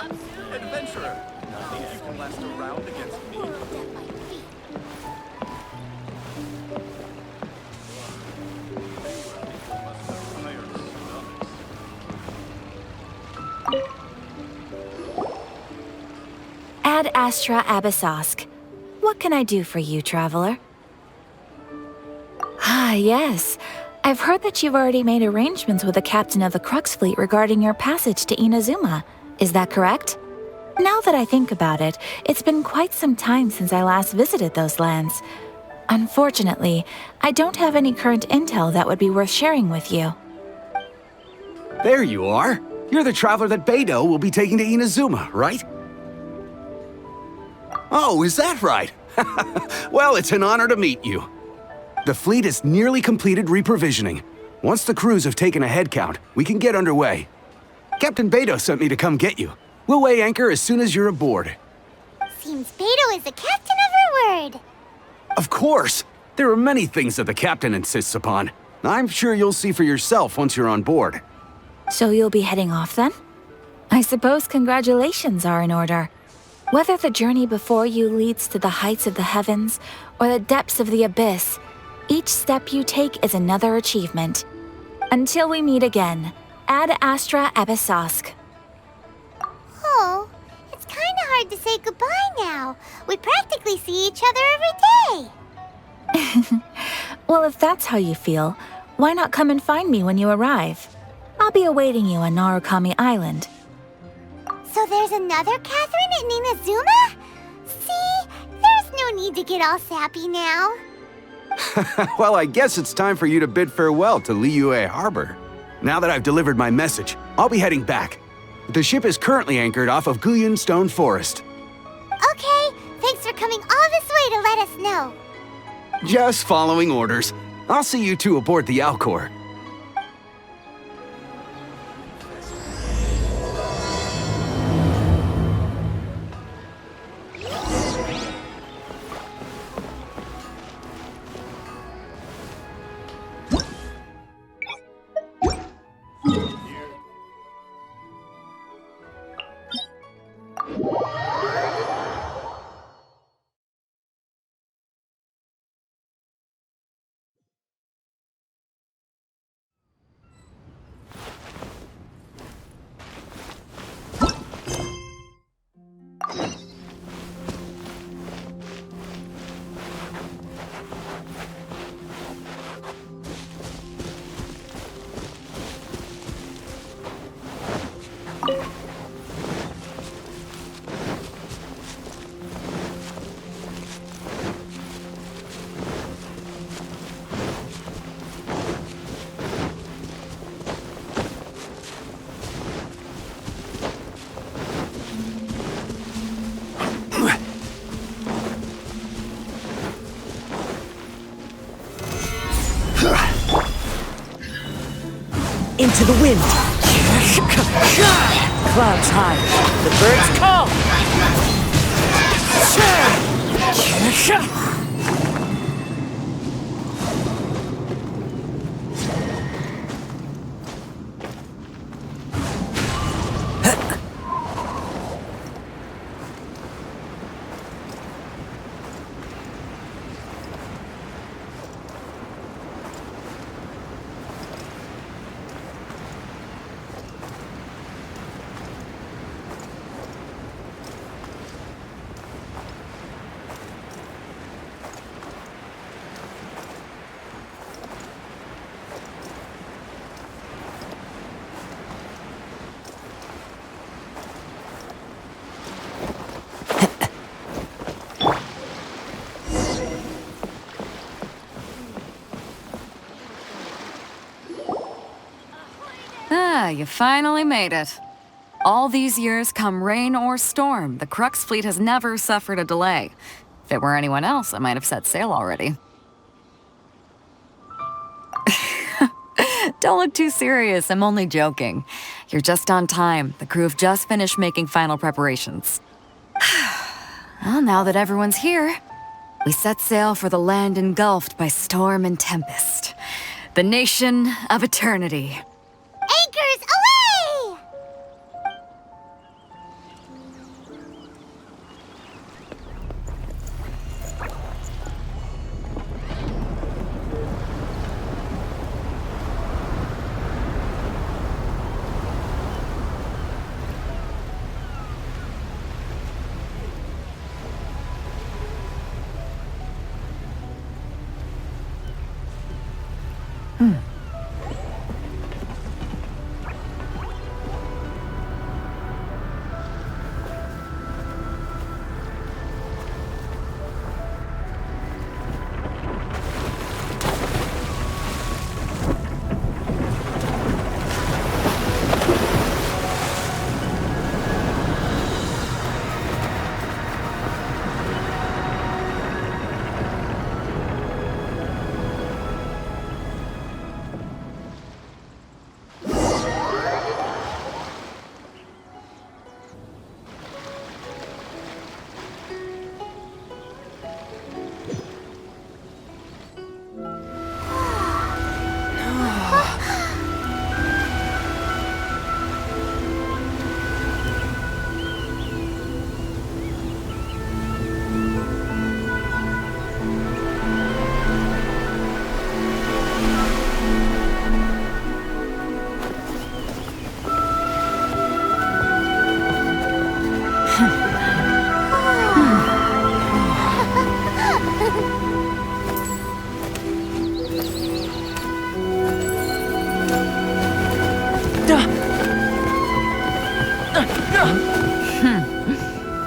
Adventurer, think you can last a round against me? Ad Astra Abyssosk. What can I do for you, traveler? Ah, yes. I've heard that you've already made arrangements with the captain of the Crux Fleet regarding your passage to Inazuma. Is that correct? Now that I think about it, it's been quite some time since I last visited those lands. Unfortunately, I don't have any current intel that would be worth sharing with you. There you are. You're the traveler that Beidou will be taking to Inazuma, right? Oh, is that right? Well, it's an honor to meet you. The fleet is nearly completed reprovisioning. Once the crews have taken a head count, we can get underway. Captain Beidou sent me to come get you. We'll weigh anchor as soon as you're aboard. Seems Beidou is the captain of her word. Of course! There are many things that the captain insists upon. I'm sure you'll see for yourself once you're on board. So you'll be heading off then? I suppose congratulations are in order. Whether the journey before you leads to the heights of the heavens or the depths of the abyss, each step you take is another achievement. Until we meet again, Ad Astra Abyssosk. Oh, it's kinda hard to say goodbye now. We practically see each other every day. Well, if that's how you feel, why not come and find me when you arrive? I'll be awaiting you on Narukami Island. So there's another Catherine in Inazuma? See, there's no need to get all sappy now. Well, I guess it's time for you to bid farewell to Liyue Harbor. Now that I've delivered my message, I'll be heading back. The ship is currently anchored off of Guyun Stone Forest. Okay, thanks for coming all this way to let us know. Just following orders. I'll see you two aboard the Alcor. Into the wind. Clouds high. The birds call. You finally made it. All these years, come rain or storm, the Crux fleet has never suffered a delay. If it were anyone else, I might have set sail already. Don't look too serious, I'm only joking. You're just on time. The crew have just finished making final preparations. Well, now that everyone's here, we set sail for the land engulfed by storm and tempest. The nation of eternity. Anchors away!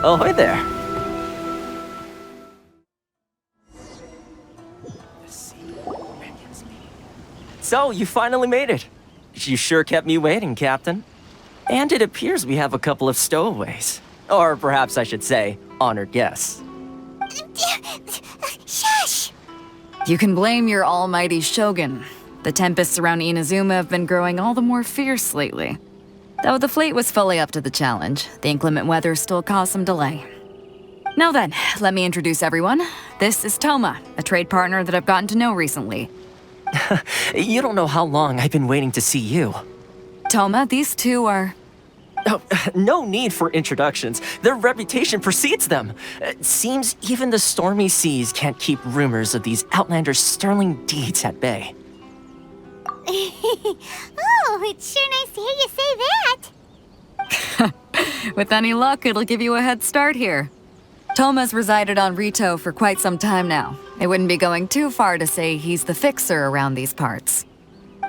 Oh, hi there. So, you finally made it. You sure kept me waiting, Captain. And it appears we have a couple of stowaways. Or perhaps I should say, honored guests. Shush! You can blame your almighty shogun. The tempests around Inazuma have been growing all the more fierce lately. Though the fleet was fully up to the challenge, the inclement weather still caused some delay. Now then, let me introduce everyone. This is Thoma, a trade partner that I've gotten to know recently. You don't know how long I've been waiting to see you. Thoma, these two are... Oh, no need for introductions. Their reputation precedes them. Seems even the stormy seas can't keep rumors of these Outlanders' sterling deeds at bay. Oh, it's sure nice to hear you say that. With any luck, it'll give you a head start here. Thoma's resided on Ritou for quite some time now. It wouldn't be going too far to say he's the fixer around these parts.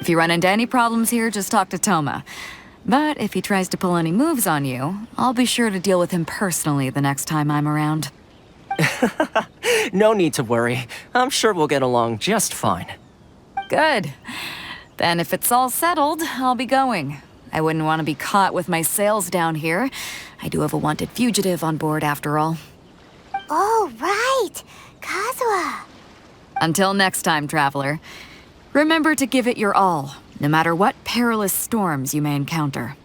If you run into any problems here, just talk to Thoma. But if he tries to pull any moves on you, I'll be sure to deal with him personally the next time I'm around. No need to worry. I'm sure we'll get along just fine. Good. Then if it's all settled, I'll be going. I wouldn't want to be caught with my sails down here. I do have a wanted fugitive on board after all. Oh, right. Kazuha. Until next time, traveler. Remember to give it your all, no matter what perilous storms you may encounter.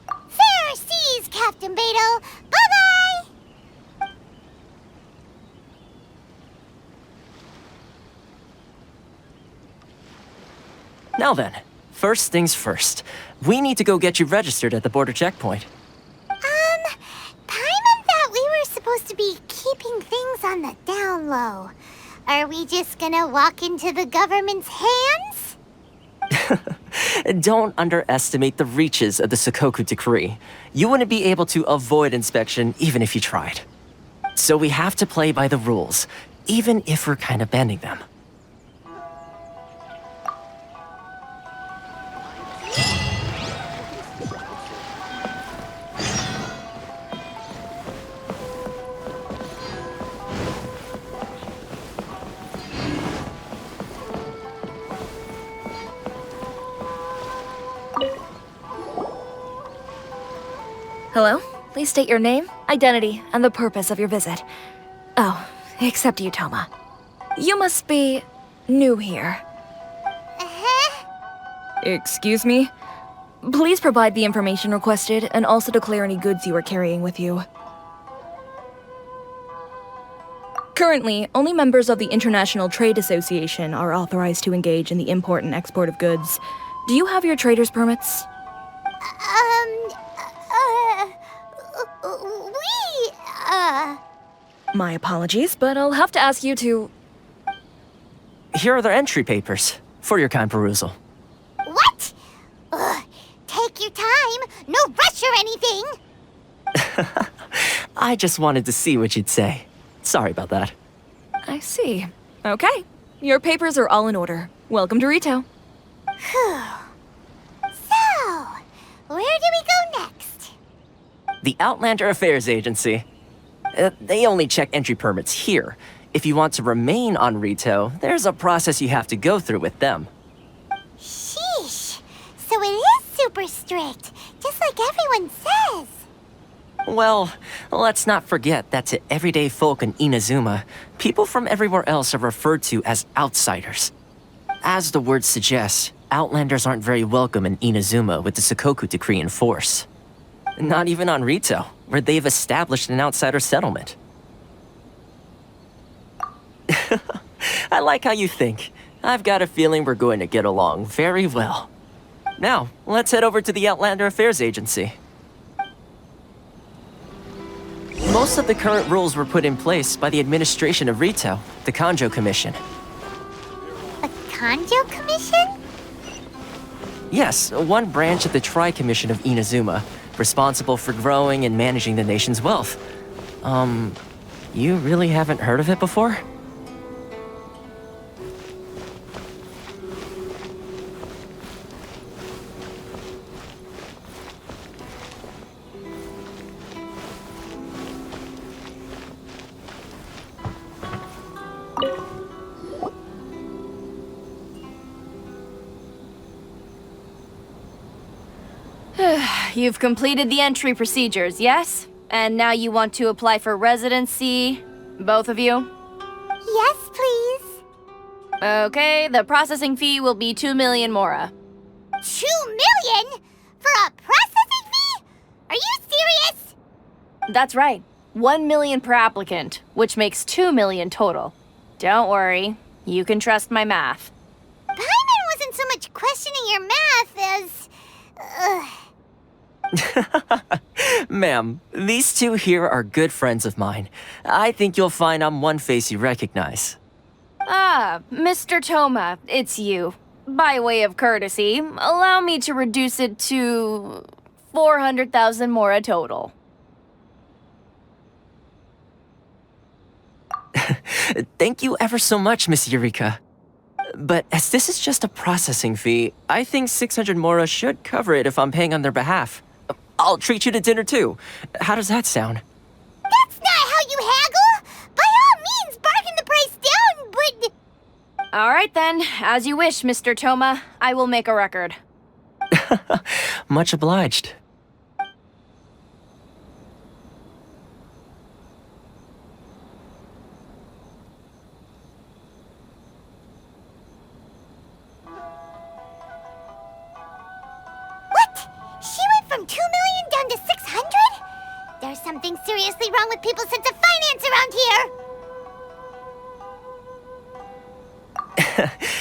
Fair seas, Captain Beto. Bye-bye! Now then, first things first. We need to go get you registered at the border checkpoint. Paimon thought we were supposed to be keeping things on the down low. Are we just gonna walk into the government's hands? Don't underestimate the reaches of the Sakoku Decree. You wouldn't be able to avoid inspection even if you tried. So we have to play by the rules, even if we're kind of bending them. Hello? Please state your name, identity, and the purpose of your visit. Oh, except you, Thoma. You must be new here. Excuse me? Please provide the information requested and also declare any goods you are carrying with you. Currently, only members of the International Trade Association are authorized to engage in the import and export of goods. Do you have your trader's permits? My apologies, but I'll have to ask you to... Here are their entry papers, for your kind perusal. What? Take your time. No rush or anything. I just wanted to see what you'd say. Sorry about that. I see. Okay. Your papers are all in order. Welcome to Ritou. So, where do we go next? The Outlander Affairs Agency. They only check entry permits here. If you want to remain on Ritou, there's a process you have to go through with them. Sheesh. So it is super strict, just like everyone says. Well, let's not forget that to everyday folk in Inazuma, people from everywhere else are referred to as outsiders. As the word suggests, Outlanders aren't very welcome in Inazuma with the Sakoku Decree in force. Not even on Ritou, where they've established an outsider settlement. I like how you think. I've got a feeling we're going to get along very well. Now, let's head over to the Outlander Affairs Agency. Most of the current rules were put in place by the administration of Ritou, the Kujou Commission. A Kujou Commission? Yes, one branch of the Tri-Commission of Inazuma, responsible for growing and managing the nation's wealth. You really haven't heard of it before? You've completed the entry procedures, yes? And now you want to apply for residency? Both of you? Yes, please. Okay, the processing fee will be 2 million mora. 2 million? For a processing fee? Are you serious? That's right. 1 million per applicant, which makes 2 million total. Don't worry, you can trust my math. Paimon wasn't so much questioning your math as... Ma'am, these two here are good friends of mine. I think you'll find I'm one face you recognize. Ah, Mr. Thoma, it's you. By way of courtesy, allow me to reduce it to 400,000 mora total. Thank you ever so much, Miss Eureka. But as this is just a processing fee, I think 600 mora should cover it if I'm paying on their behalf. I'll treat you to dinner too. How does that sound? That's not how you haggle! By all means, bargain the price down, but... Alright then, as you wish, Mr. Thoma. I will make a record. Much obliged. What? She went from 2 million down to 600? There's something seriously wrong with people's sense of finance around here!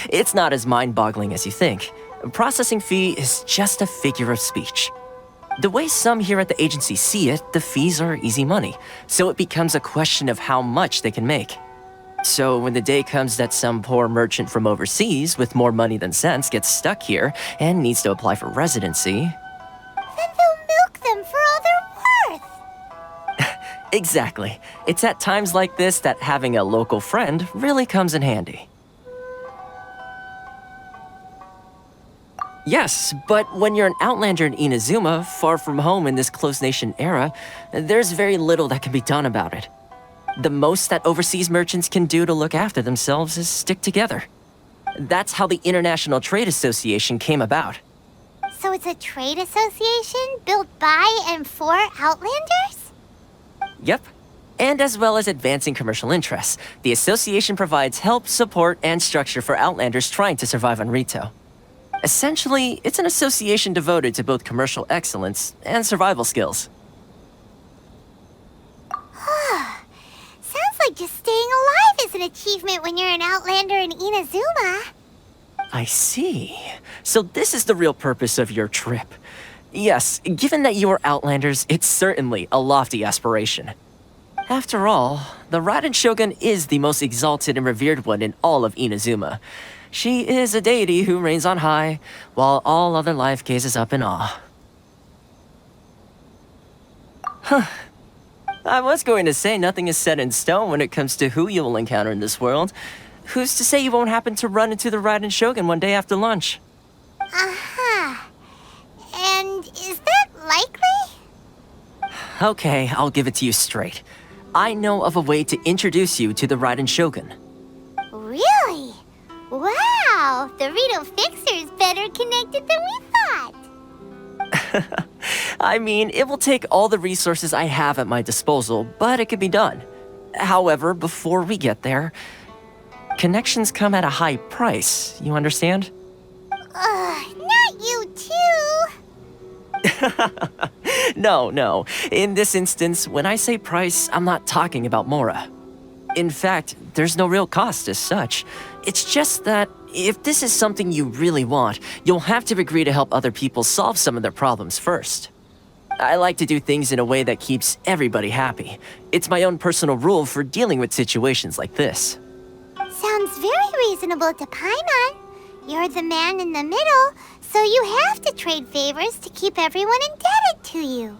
It's not as mind-boggling as you think. Processing fee is just a figure of speech. The way some here at the agency see it, the fees are easy money, so it becomes a question of how much they can make. So when the day comes that some poor merchant from overseas with more money than sense gets stuck here and needs to apply for residency... Then they'll milk them for all they're worth! Exactly. It's at times like this that having a local friend really comes in handy. Yes, but when you're an Outlander in Inazuma, far from home in this closed nation era, there's very little that can be done about it. The most that overseas merchants can do to look after themselves is stick together. That's how the International Trade Association came about. So it's a trade association built by and for Outlanders? Yep. And as well as advancing commercial interests, the association provides help, support, and structure for Outlanders trying to survive on Ritou. Essentially, it's an association devoted to both commercial excellence and survival skills. Sounds like just staying alive is an achievement when you're an Outlander in Inazuma. I see. So this is the real purpose of your trip. Yes, given that you are Outlanders, it's certainly a lofty aspiration. After all, the Raiden Shogun is the most exalted and revered one in all of Inazuma. She is a deity who reigns on high, while all other life gazes up in awe. Huh. I was going to say nothing is set in stone when it comes to who you will encounter in this world. Who's to say you won't happen to run into the Raiden Shogun one day after lunch? Uh-huh. And is that likely? Okay, I'll give it to you straight. I know of a way to introduce you to the Raiden Shogun. Really? Wow, the Ritou Fixer's better connected than we thought. I mean, it will take all the resources I have at my disposal, but it can be done. However, before we get there, connections come at a high price, you understand? Not you too. No. In this instance, when I say price, I'm not talking about mora. In fact, there's no real cost as such. It's just that if this is something you really want, you'll have to agree to help other people solve some of their problems first. I like to do things in a way that keeps everybody happy. It's my own personal rule for dealing with situations like this. Sounds very reasonable to Paimon. You're the man in the middle, so you have to trade favors to keep everyone indebted to you.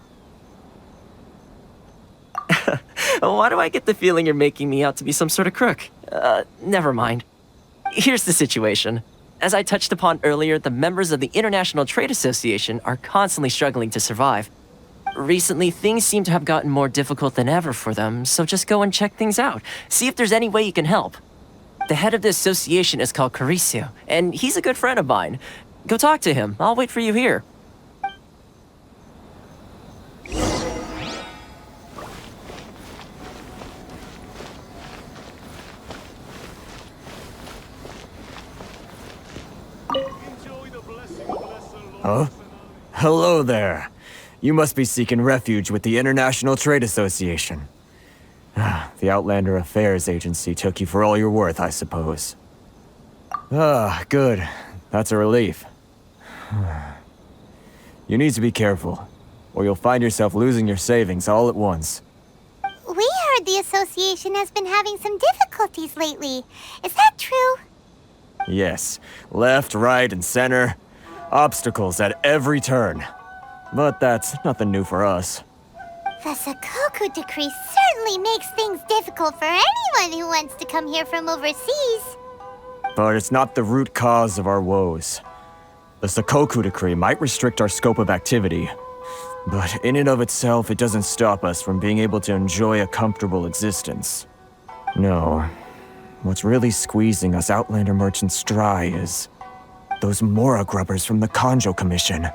Why do I get the feeling you're making me out to be some sort of crook? Never mind. Here's the situation. As I touched upon earlier, the members of the International Trade Association are constantly struggling to survive. Recently, things seem to have gotten more difficult than ever for them, so just go and check things out. See if there's any way you can help. The head of the association is called Kujou, and he's a good friend of mine. Go talk to him. I'll wait for you here. Huh? Hello there. You must be seeking refuge with the International Trade Association. The Outlander Affairs Agency took you for all you're worth, I suppose. Good. That's a relief. You need to be careful, or you'll find yourself losing your savings all at once. We heard the association has been having some difficulties lately. Is that true? Yes. Left, right, and center. Obstacles at every turn. But that's nothing new for us. The Sakoku decree certainly makes things difficult for anyone who wants to come here from overseas. But it's not the root cause of our woes. The Sakoku decree might restrict our scope of activity, but in and of itself, it doesn't stop us from being able to enjoy a comfortable existence. No. What's really squeezing us Outlander merchants dry is those Mora grubbers from the Kanjo Commission.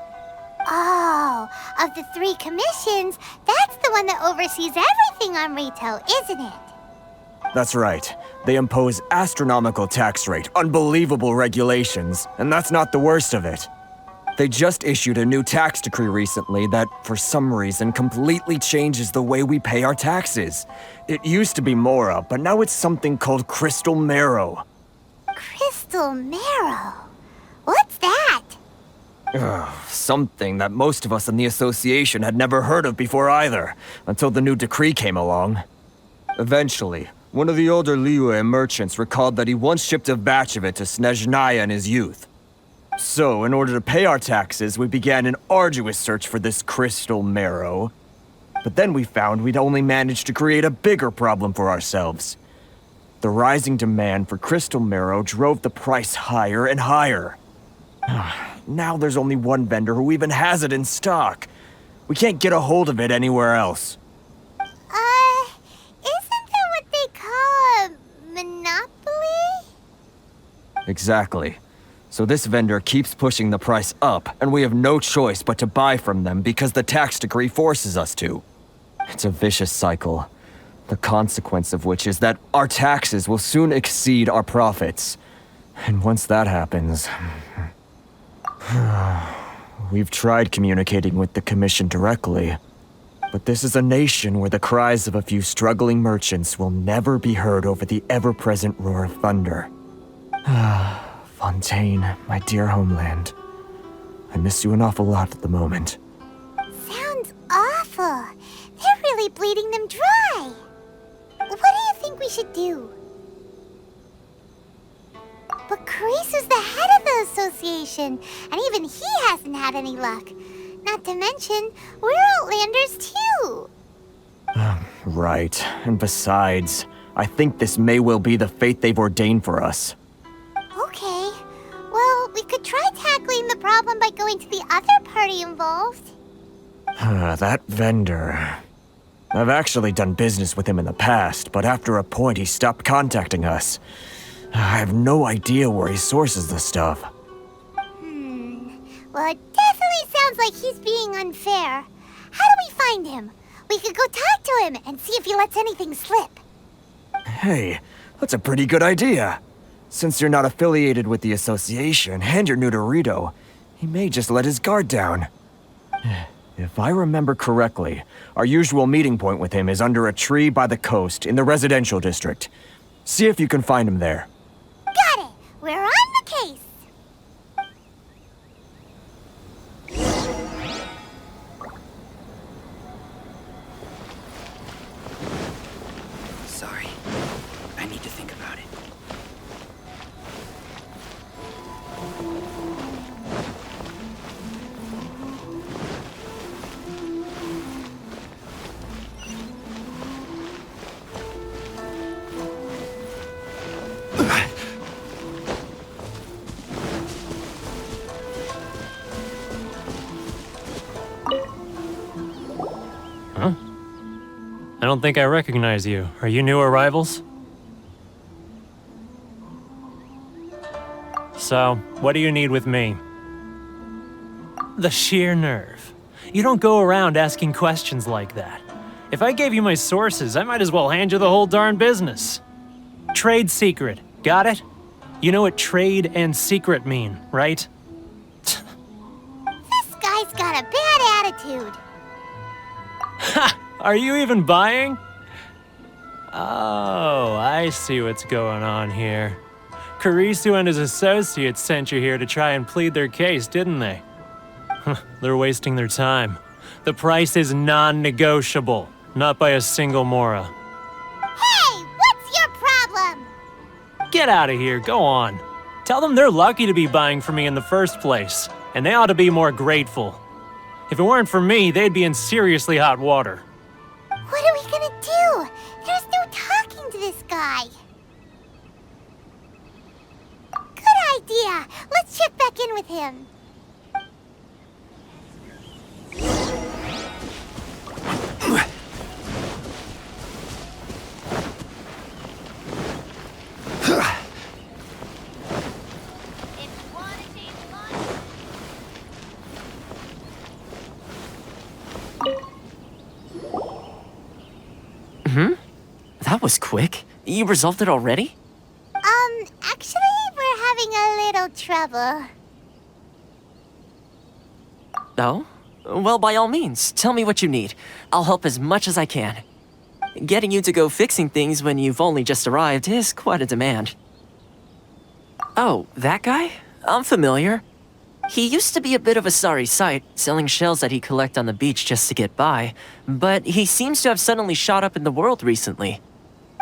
Oh, of the 3 commissions, that's the one that oversees everything on Ritou, isn't it? That's right. They impose astronomical tax rate, unbelievable regulations, and that's not the worst of it. They just issued a new tax decree recently that, for some reason, completely changes the way we pay our taxes. It used to be Mora, but now it's something called Crystal Marrow. Crystal Marrow? What's that? Something that most of us in the association had never heard of before either, until the new decree came along. Eventually, one of the older Liyue merchants recalled that he once shipped a batch of it to Snezhnaya in his youth. So, in order to pay our taxes, we began an arduous search for this crystal marrow. But then we found we'd only managed to create a bigger problem for ourselves. The rising demand for crystal marrow drove the price higher and higher. Now there's only one vendor who even has it in stock. We can't get a hold of it anywhere else. Isn't that what they call a monopoly? Exactly. So this vendor keeps pushing the price up, and we have no choice but to buy from them because the tax decree forces us to. It's a vicious cycle, the consequence of which is that our taxes will soon exceed our profits. And once that happens... We've tried communicating with the Commission directly, but this is a nation where the cries of a few struggling merchants will never be heard over the ever-present roar of thunder. Fontaine, my dear homeland. I miss you an awful lot at the moment. Sounds awful. They're really bleeding them dry. What do you think we should do? But Kurisu's the head of the association, and even he hasn't had any luck. Not to mention, we're Outlanders too. Right. And besides, I think this may well be the fate they've ordained for us. Okay. Well, we could try tackling the problem by going to the other party involved. That vendor... I've actually done business with him in the past, but after a point he stopped contacting us. I have no idea where he sources the stuff. Well, it definitely sounds like he's being unfair. How do we find him? We could go talk to him and see if he lets anything slip. Hey, that's a pretty good idea. Since you're not affiliated with the association and you're new to Ritou, he may just let his guard down. If I remember correctly, our usual meeting point with him is under a tree by the coast in the residential district. See if you can find him there. Got it! We're on the case! Sorry. I need to think about it. I don't think I recognize you. Are you new arrivals? So, what do you need with me? The sheer nerve. You don't go around asking questions like that. If I gave you my sources, I might as well hand you the whole darn business. Trade secret, got it? You know what trade and secret mean, right? Thanks guy's got a bad attitude. Ha! Are you even buying? Oh, I see what's going on here. Kurisu and his associates sent you here to try and plead their case, didn't they? They're wasting their time. The price is non-negotiable, not by a single Mora. Hey, what's your problem? Get out of here, go on. Tell them they're lucky to be buying from me in the first place, and they ought to be more grateful. If it weren't for me, they'd be in seriously hot water. What are we gonna do? There's no talking to this guy. Good idea. Let's check back in with him. That was quick. You resolved it already? Actually, we're having a little trouble. Oh? Well, by all means, tell me what you need. I'll help as much as I can. Getting you to go fixing things when you've only just arrived is quite a demand. Oh, that guy? I'm familiar. He used to be a bit of a sorry sight, selling shells that he'd collect on the beach just to get by, but he seems to have suddenly shot up in the world recently.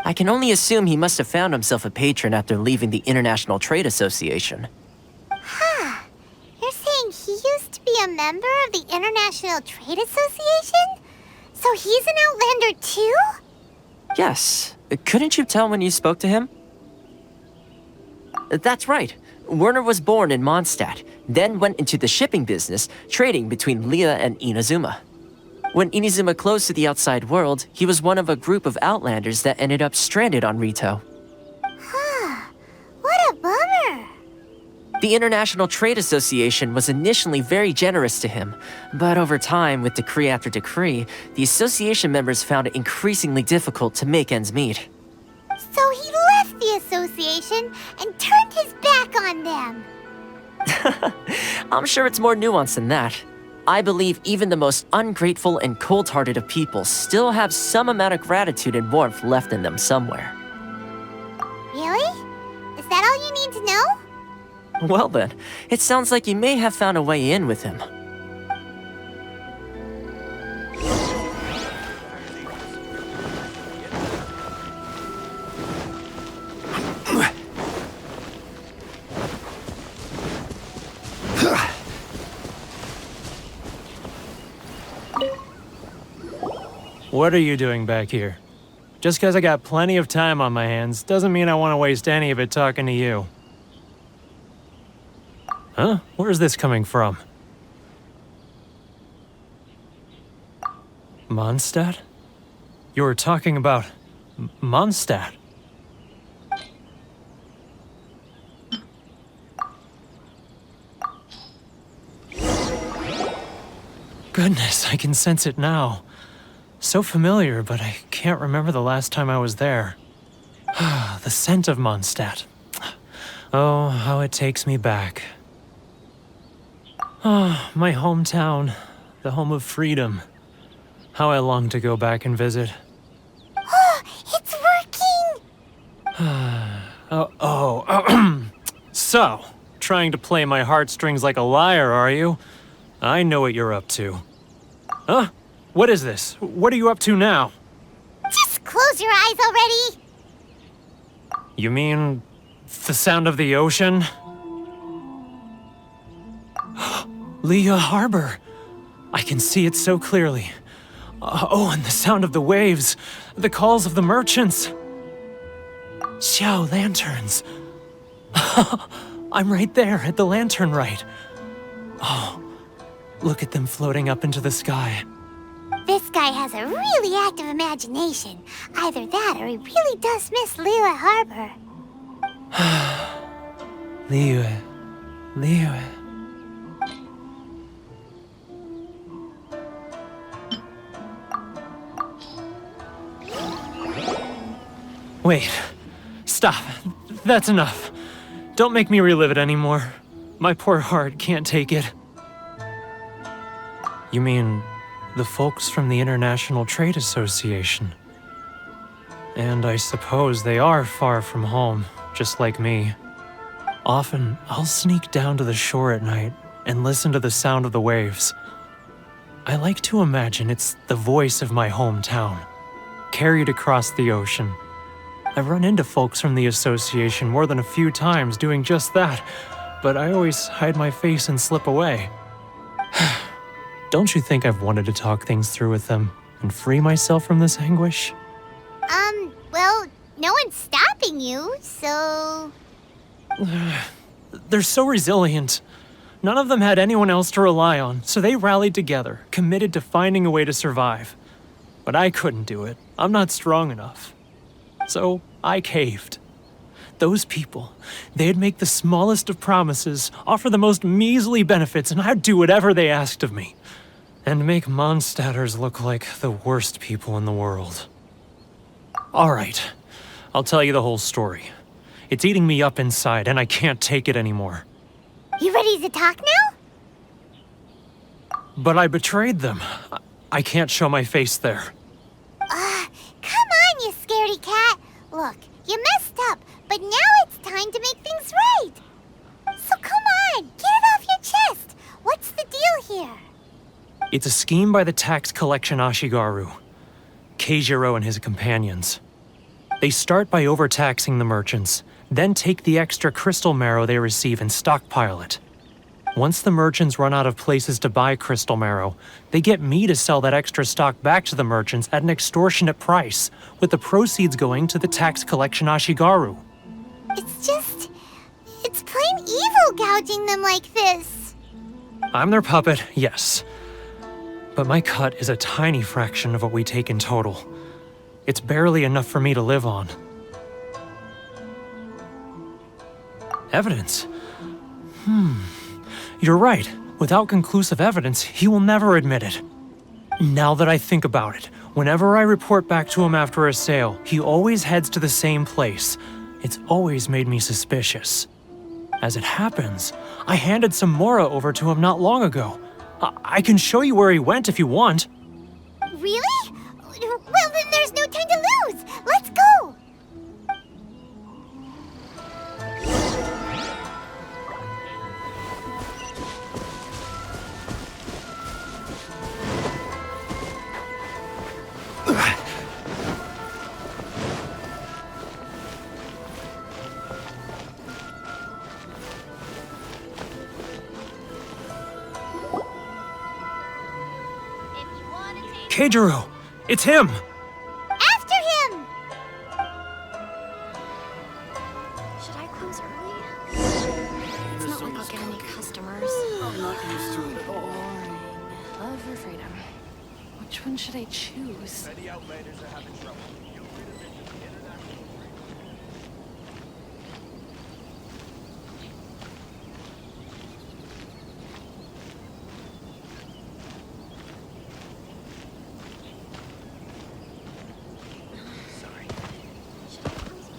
I can only assume he must have found himself a patron after leaving the International Trade Association. Huh. You're saying he used to be a member of the International Trade Association? So he's an Outlander too? Yes. Couldn't you tell when you spoke to him? That's right. Werner was born in Mondstadt, then went into the shipping business, trading between Leah and Inazuma. When Inazuma closed to the outside world, he was one of a group of Outlanders that ended up stranded on Ritou. Huh. What a bummer. The International Trade Association was initially very generous to him, but over time, with decree after decree, the association members found it increasingly difficult to make ends meet. So he left the association and turned his back on them. I'm sure it's more nuanced than that. I believe even the most ungrateful and cold-hearted of people still have some amount of gratitude and warmth left in them somewhere. Really? Is that all you need to know? Well then, it sounds like you may have found a way in with him. What are you doing back here? Just because I got plenty of time on my hands doesn't mean I want to waste any of it talking to you. Huh? Where's this coming from? Mondstadt? You were talking about Mondstadt. Goodness, I can sense it now. So familiar, but I can't remember the last time I was there. The scent of Mondstadt. Oh, how it takes me back. Oh, my hometown, the home of freedom. How I long to go back and visit. Oh, it's working! So, trying to play my heartstrings like a liar, are you? I know what you're up to. Huh? What is this? What are you up to now? Just close your eyes already! You mean the sound of the ocean? Leah Harbor. I can see it so clearly. Oh, and the sound of the waves. The calls of the merchants. Xiao lanterns. I'm right there at the lantern right. Oh, look at them floating up into the sky. This guy has a really active imagination. Either that or he really does miss Liyue Harbor. Liyue. Wait. Stop. That's enough. Don't make me relive it anymore. My poor heart can't take it. You mean the folks from the International Trade Association? And I suppose they are far from home, just like me. Often, I'll sneak down to the shore at night and listen to the sound of the waves. I like to imagine it's the voice of my hometown, carried across the ocean. I've run into folks from the association more than a few times doing just that, but I always hide my face and slip away. Don't you think I've wanted to talk things through with them and free myself from this anguish? Well, no one's stopping you, so... They're so resilient. None of them had anyone else to rely on, so they rallied together, committed to finding a way to survive. But I couldn't do it. I'm not strong enough. So I caved. Those people, they'd make the smallest of promises, offer the most measly benefits, and I'd do whatever they asked of me. And make Mondstadters look like the worst people in the world. All right, I'll tell you the whole story. It's eating me up inside, and I can't take it anymore. You ready to talk now? But I betrayed them. I can't show my face there. Come on, you scaredy cat. Look, you messed up, but now it's time to make things right. So come on, get it off your chest. What's the deal here? It's a scheme by the tax collection Ashigaru, Keijiro and his companions. They start by overtaxing the merchants, then take the extra crystal marrow they receive and stockpile it. Once the merchants run out of places to buy crystal marrow, they get me to sell that extra stock back to the merchants at an extortionate price, with the proceeds going to the tax collection Ashigaru. It's plain evil gouging them like this. I'm their puppet, yes. But my cut is a tiny fraction of what we take in total. It's barely enough for me to live on. Evidence? You're right. Without conclusive evidence, he will never admit it. Now that I think about it, whenever I report back to him after a sale, he always heads to the same place. It's always made me suspicious. As it happens, I handed some Mora over to him not long ago. I can show you where he went if you want. Really? Well, then there's no time to lose. Let's go. Keijiro! It's him! After him! Should I close early? It's not like I'll get any customers. I'm not used to it. Boring. Love or freedom? Which one should I choose? The Outlanders are having trouble.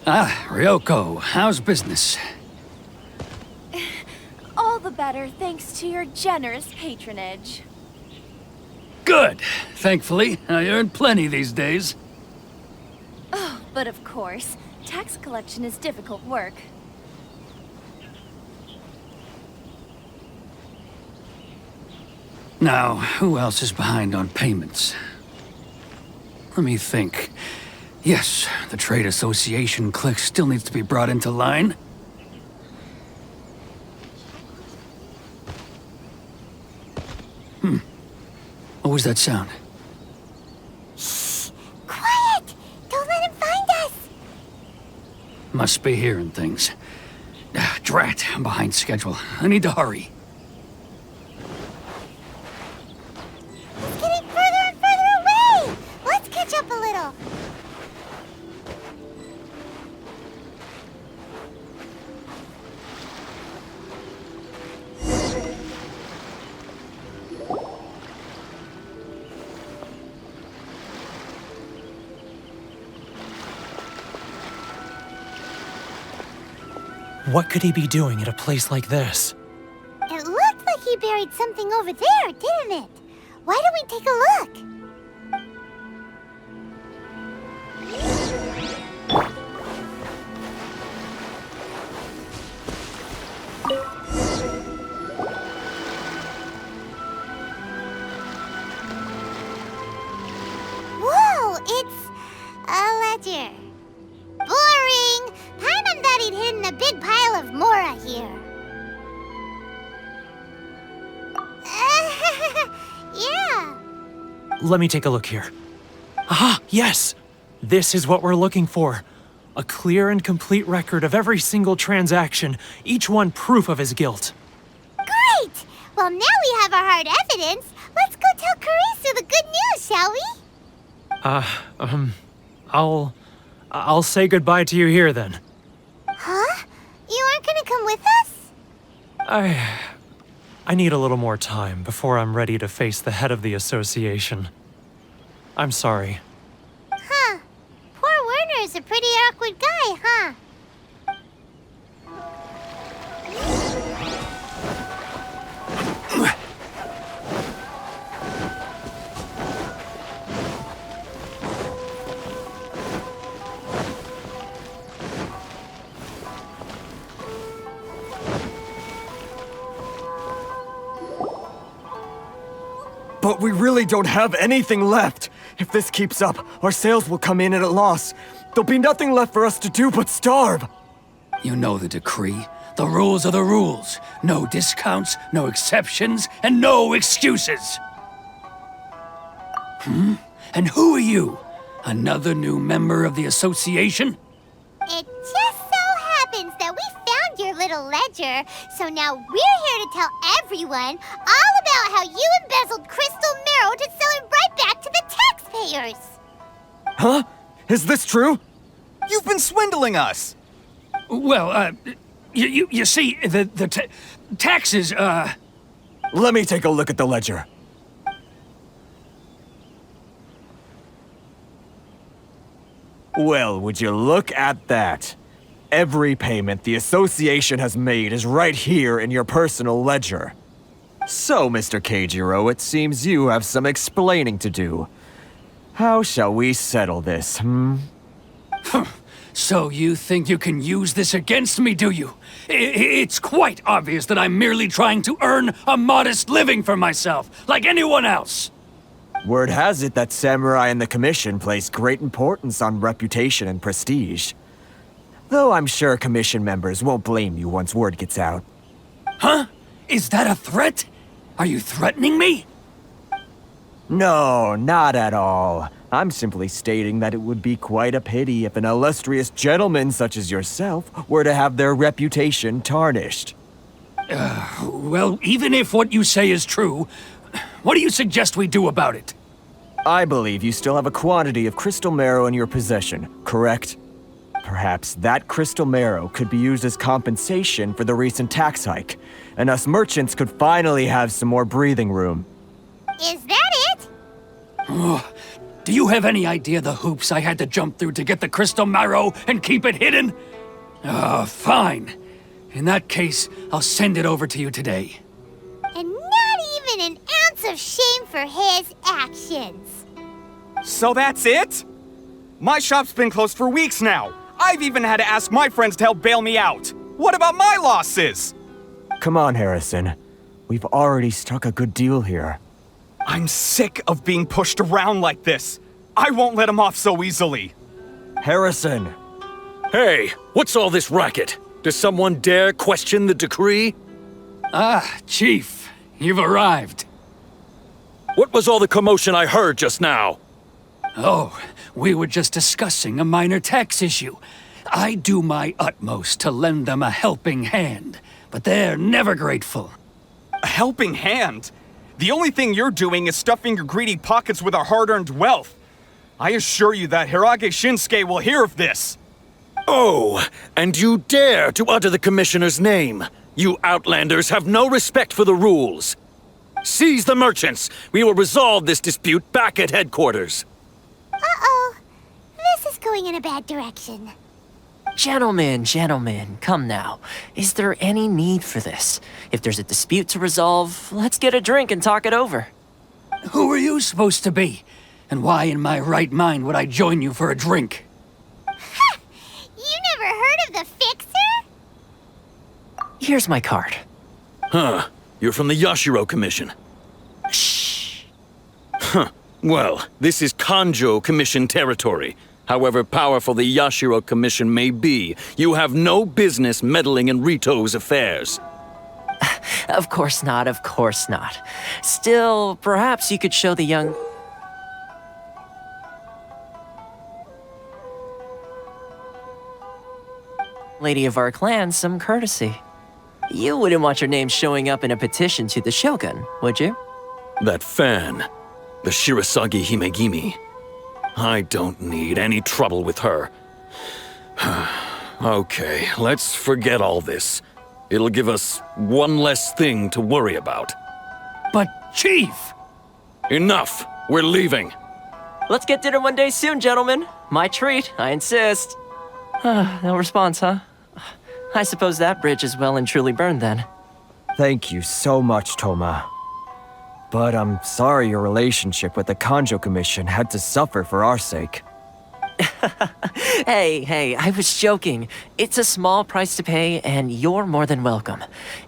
Ah, Ryoko, how's business? All the better thanks to your generous patronage. Good. Thankfully, I earn plenty these days. Oh, but of course, tax collection is difficult work. Now, who else is behind on payments? Let me think. Yes, the Trade Association clique still needs to be brought into line. What was that sound? Shh! Quiet! Don't let him find us! Must be hearing things. Drat, I'm behind schedule. I need to hurry. He's getting further and further away! Let's catch up a little. What could he be doing at a place like this? It looked like he buried something over there, didn't it? Why don't we take a look? Whoa, it's a ledger. Boring! Paimon thought he'd hidden a big pile of Mora here. Yeah. Let me take a look here. Ah, yes! This is what we're looking for. A clear and complete record of every single transaction, each one proof of his guilt. Great! Well, now we have our hard evidence. Let's go tell Karisu the good news, shall we? I'll say goodbye to you here then. Huh? You aren't gonna come with us? I need a little more time before I'm ready to face the head of the association. I'm sorry. Huh. Poor Werner's a pretty awkward guy, huh? But we really don't have anything left. If this keeps up, our sales will come in at a loss. There'll be nothing left for us to do but starve. You know the decree. The rules are the rules. No discounts, no exceptions, and no excuses. And who are you? Another new member of the association? It just so happens that we found your little ledger, so now we're here to tell everyone all about how you embezzled crystal marrow to sell it right back to the taxpayers. Huh? Is this true? You've been swindling us! Well, you see, the taxes, Let me take a look at the ledger. Well, would you look at that? Every payment the association has made is right here in your personal ledger. So, Mr. Keijiro, it seems you have some explaining to do. How shall we settle this, So you think you can use this against me, do you? It's quite obvious that I'm merely trying to earn a modest living for myself, like anyone else. Word has it that Samurai and the Commission place great importance on reputation and prestige. Though I'm sure Commission members won't blame you once word gets out. Huh? Is that a threat? Are you threatening me? No, not at all. I'm simply stating that it would be quite a pity if an illustrious gentleman such as yourself were to have their reputation tarnished. Well, even if what you say is true, what do you suggest we do about it? I believe you still have a quantity of crystal marrow in your possession, correct? Perhaps that crystal marrow could be used as compensation for the recent tax hike, and us merchants could finally have some more breathing room. Is that it? Do you have any idea the hoops I had to jump through to get the crystal marrow and keep it hidden? Fine. In that case, I'll send it over to you today. And not even an ounce of shame for his actions. So that's it? My shop's been closed for weeks now. I've even had to ask my friends to help bail me out. What about my losses? Come on, Harrison. We've already struck a good deal here. I'm sick of being pushed around like this. I won't let him off so easily. Harrison! Hey, what's all this racket? Does someone dare question the decree? Chief, you've arrived. What was all the commotion I heard just now? Oh, we were just discussing a minor tax issue. I do my utmost to lend them a helping hand, but they're never grateful. A helping hand? The only thing you're doing is stuffing your greedy pockets with our hard-earned wealth. I assure you that Hirage Shinsuke will hear of this. Oh, and you dare to utter the Commissioner's name. You Outlanders have no respect for the rules. Seize the merchants. We will resolve this dispute back at headquarters. Uh-oh. This is going in a bad direction. Gentlemen, come now. Is there any need for this? If there's a dispute to resolve, let's get a drink and talk it over. Who are you supposed to be? And why in my right mind would I join you for a drink? Ha! You never heard of the Fixer? Here's my card. Huh. You're from the Yashiro Commission. Shh. Huh. Well, this is Kanjo Commission territory. However powerful the Yashiro Commission may be, you have no business meddling in Ritou's affairs. Of course not, of course not. Still, perhaps you could show the young... lady of our clan some courtesy. You wouldn't want your name showing up in a petition to the Shogun, would you? That fan, the Shirasagi Himegimi. I don't need any trouble with her. Okay, let's forget all this. It'll give us one less thing to worry about. But, Chief! Enough! We're leaving. Let's get dinner one day soon, gentlemen. My treat, I insist. No response, huh? I suppose that bridge is well and truly burned then. Thank you so much, Thoma. But I'm sorry your relationship with the Kanjo Commission had to suffer for our sake. Hey, I was joking. It's a small price to pay, and you're more than welcome.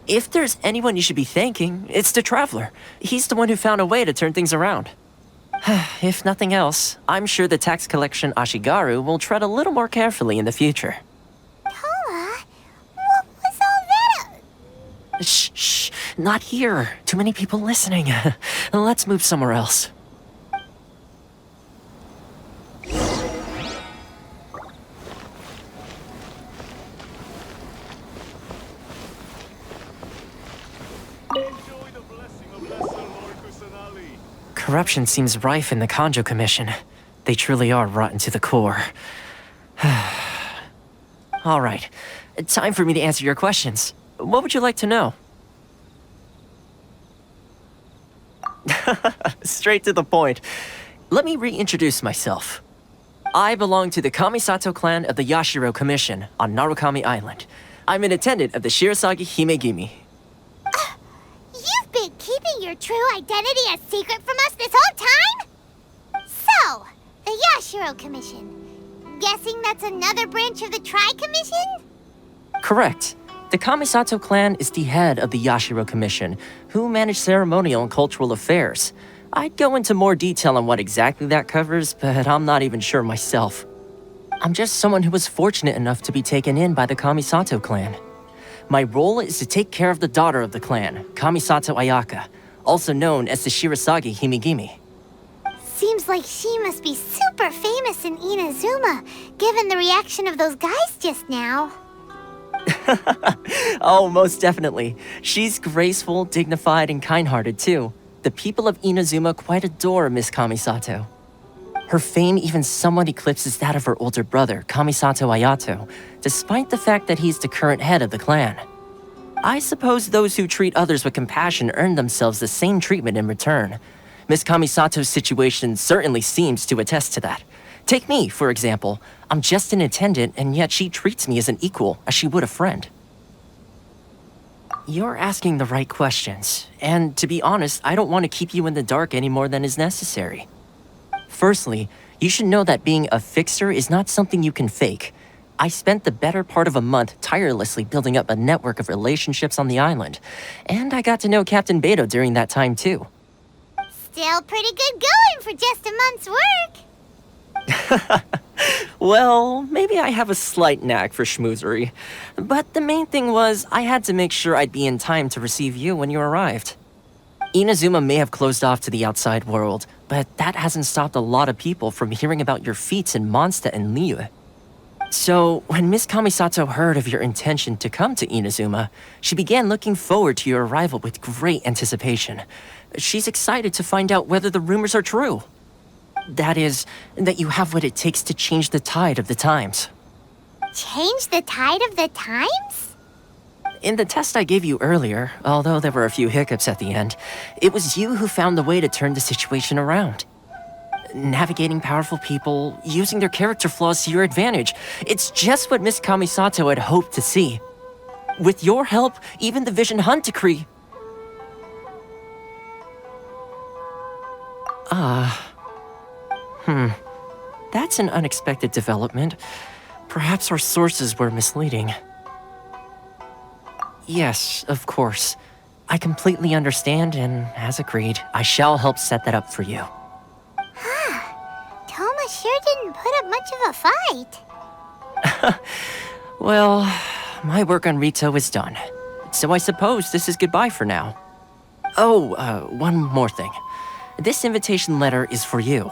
If there's anyone you should be thanking, it's the Traveler. He's the one who found a way to turn things around. If nothing else, I'm sure the tax collection Ashigaru will tread a little more carefully in the future. Thoma? What was all that? Shh, not here. Too many people listening. Let's move somewhere else. Corruption seems rife in the Kanjo Commission. They truly are rotten to the core. All right, time for me to answer your questions. What would you like to know? Straight to the point. Let me reintroduce myself. I belong to the Kamisato clan of the Yashiro Commission on Narukami Island. I'm an attendant of the Shirasagi Himegimi. You've been keeping your true identity a secret from us this whole time? So, the Yashiro Commission. Guessing that's another branch of the Tri-Commission? Correct. The Kamisato clan is the head of the Yashiro Commission, who manage ceremonial and cultural affairs. I'd go into more detail on what exactly that covers, but I'm not even sure myself. I'm just someone who was fortunate enough to be taken in by the Kamisato clan. My role is to take care of the daughter of the clan, Kamisato Ayaka, also known as the Shirasagi Himegimi. Seems like she must be super famous in Inazuma, given the reaction of those guys just now. Oh, most definitely. She's graceful, dignified, and kind-hearted too. The people of Inazuma quite adore Miss Kamisato. Her fame even somewhat eclipses that of her older brother, Kamisato Ayato, despite the fact that he's the current head of the clan. I suppose those who treat others with compassion earn themselves the same treatment in return. Miss Kamisato's situation certainly seems to attest to that. Take me, for example. I'm just an attendant, and yet she treats me as an equal, as she would a friend. You're asking the right questions, and to be honest, I don't want to keep you in the dark any more than is necessary. Firstly, you should know that being a fixer is not something you can fake. I spent the better part of a month tirelessly building up a network of relationships on the island, and I got to know Captain Beto during that time too. Still pretty good going for just a month's work. Well, maybe I have a slight knack for schmoozery, but the main thing was I had to make sure I'd be in time to receive you when you arrived. Inazuma may have closed off to the outside world, but that hasn't stopped a lot of people from hearing about your feats in Mondstadt and Liyue. So, when Miss Kamisato heard of your intention to come to Inazuma, she began looking forward to your arrival with great anticipation. She's excited to find out whether the rumors are true. That is, that you have what it takes to change the tide of the times. Change the tide of the times? In the test I gave you earlier, although there were a few hiccups at the end, it was you who found the way to turn the situation around. Navigating powerful people, using their character flaws to your advantage. It's just what Miss Kamisato had hoped to see. With your help, even the Vision Hunt decree... That's an unexpected development. Perhaps our sources were misleading. Yes, of course. I completely understand, and as agreed, I shall help set that up for you. Thoma sure didn't put up much of a fight. Well, my work on Ritou is done. So I suppose this is goodbye for now. Oh, one more thing. This invitation letter is for you.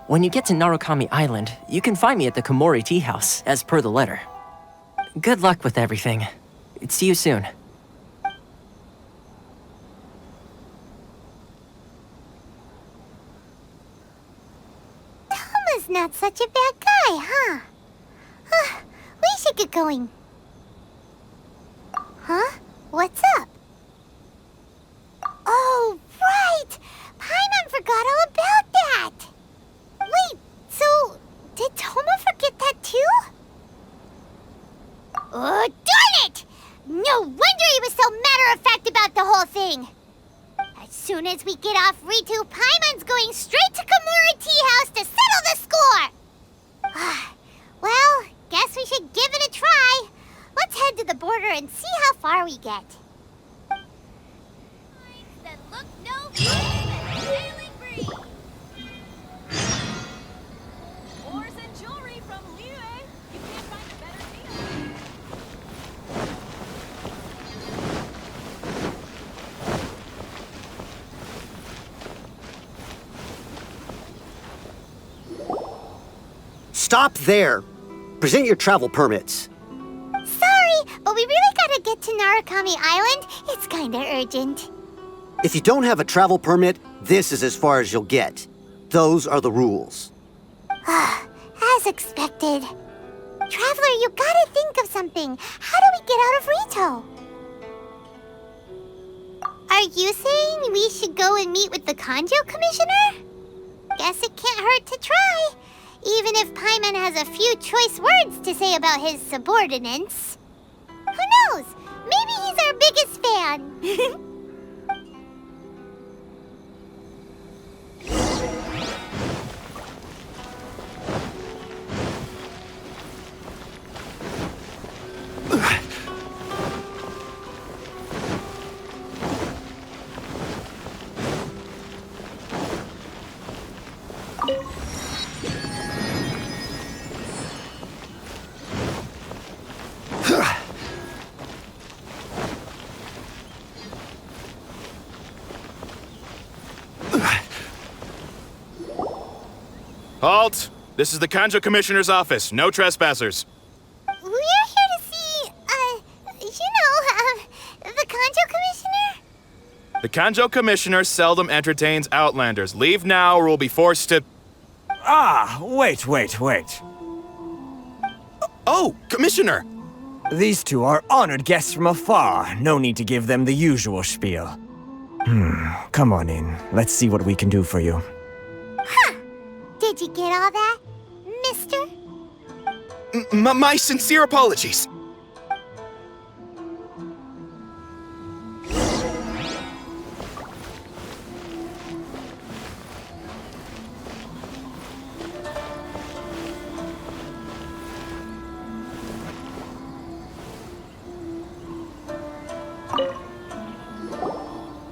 When you get to Narukami Island, you can find me at the Komori Tea House, as per the letter. Good luck with everything. See you soon. Thoma's not such a bad guy, huh? We should get going. Huh? What's up? Oh, right! Paimon forgot all about that! Wait, so did Thoma forget that too? Oh, darn it! No wonder he was so matter-of-fact about the whole thing! As soon as we get off Ritou, Paimon's going straight to Komori Tea House to settle the score! Well, guess we should give it a try. Let's head to the border and see how far we get. That look no good and sailing green. Ores and jewelry from Liue. You can't find a better deal. Stop there! Present your travel permits. Sorry, but we really gotta get to Narukami Island. It's kinda urgent. If you don't have a travel permit, this is as far as you'll get. Those are the rules. As expected. Traveler, you gotta think of something. How do we get out of Ritou? Are you saying we should go and meet with the Kanjo Commissioner? Guess it can't hurt to try. Even if Paimon has a few choice words to say about his subordinates. Who knows? Maybe he's our biggest fan. Halt! This is the Kanjo Commissioner's office. No trespassers. We're here to see, the Kanjo Commissioner? The Kanjo Commissioner seldom entertains Outlanders. Leave now or we'll be forced to... Wait. Oh, Commissioner! These two are honored guests from afar. No need to give them the usual spiel. Come on in. Let's see what we can do for you. Did you get all that, mister? My sincere apologies.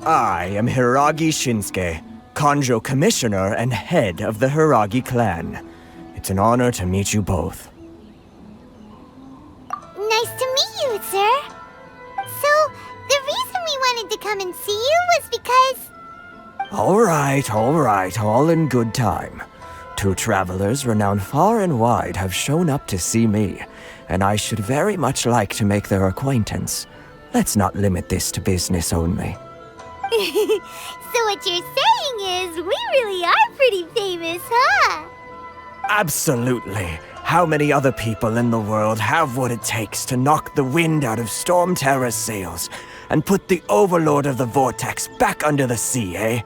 I am Hiragi Shinsuke, Kanjo Commissioner and head of the Hiragi clan. It's an honor to meet you both. Nice to meet you, sir. So, the reason we wanted to come and see you was because... All right, all in good time. Two travelers renowned far and wide have shown up to see me, and I should very much like to make their acquaintance. Let's not limit this to business only. So what you're saying is, we really are pretty famous, huh? Absolutely. How many other people in the world have what it takes to knock the wind out of Storm Terror's sails and put the Overlord of the Vortex back under the sea, eh?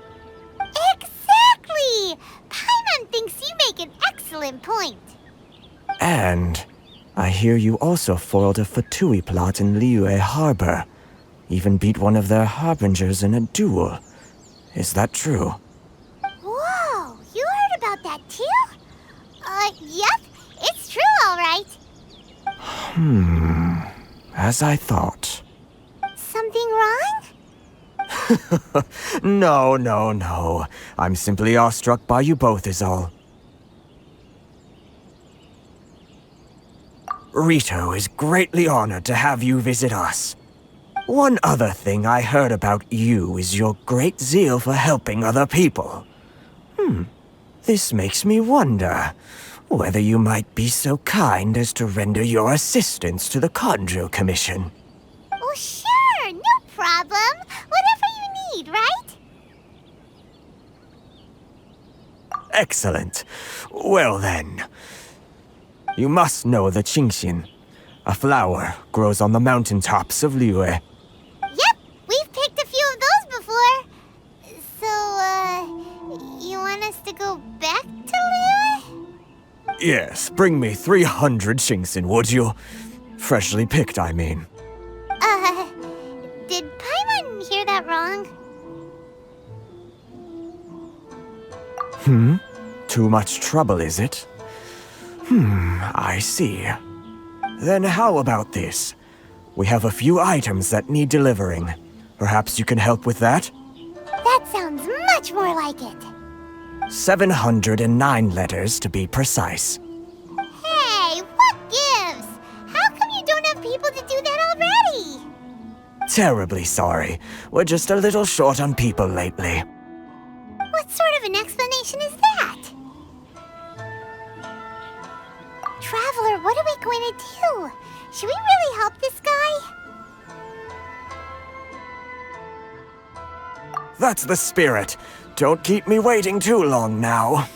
Exactly! Paimon thinks you make an excellent point. And I hear you also foiled a Fatui plot in Liyue Harbor. Even beat one of their harbingers in a duel. Is that true? Whoa! Yep, it's true, all right. As I thought. Something wrong? No. I'm simply awestruck by you both is all. Ritou is greatly honored to have you visit us. One other thing I heard about you is your great zeal for helping other people. This makes me wonder whether you might be so kind as to render your assistance to the Kujou Commission. Oh, sure, no problem. Whatever you need, right? Excellent. Well then, you must know the Qingxin. A flower grows on the mountaintops of Liyue. Yep, we've picked a few of those before. So, you want us to go back to Liyue? Yes, bring me 300 Qingxin, would you? Freshly picked, I mean. Did Paimon hear that wrong? Too much trouble, is it? I see. Then how about this? We have a few items that need delivering. Perhaps you can help with that? That sounds much more like it. 709 letters to be precise. Hey, what gives? How come you don't have people to do that already? Terribly sorry. We're just a little short on people lately. What sort of an explanation is that? Traveler, what are we going to do? Should we really help this guy? That's the spirit. Don't keep me waiting too long now.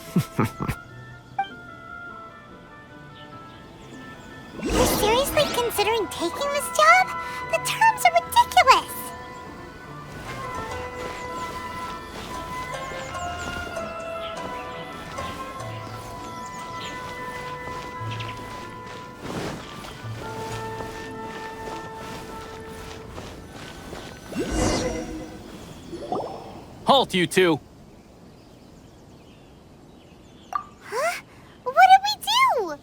You're seriously considering taking this job? The terms are ridiculous. Halt, you two! Huh? What did we do?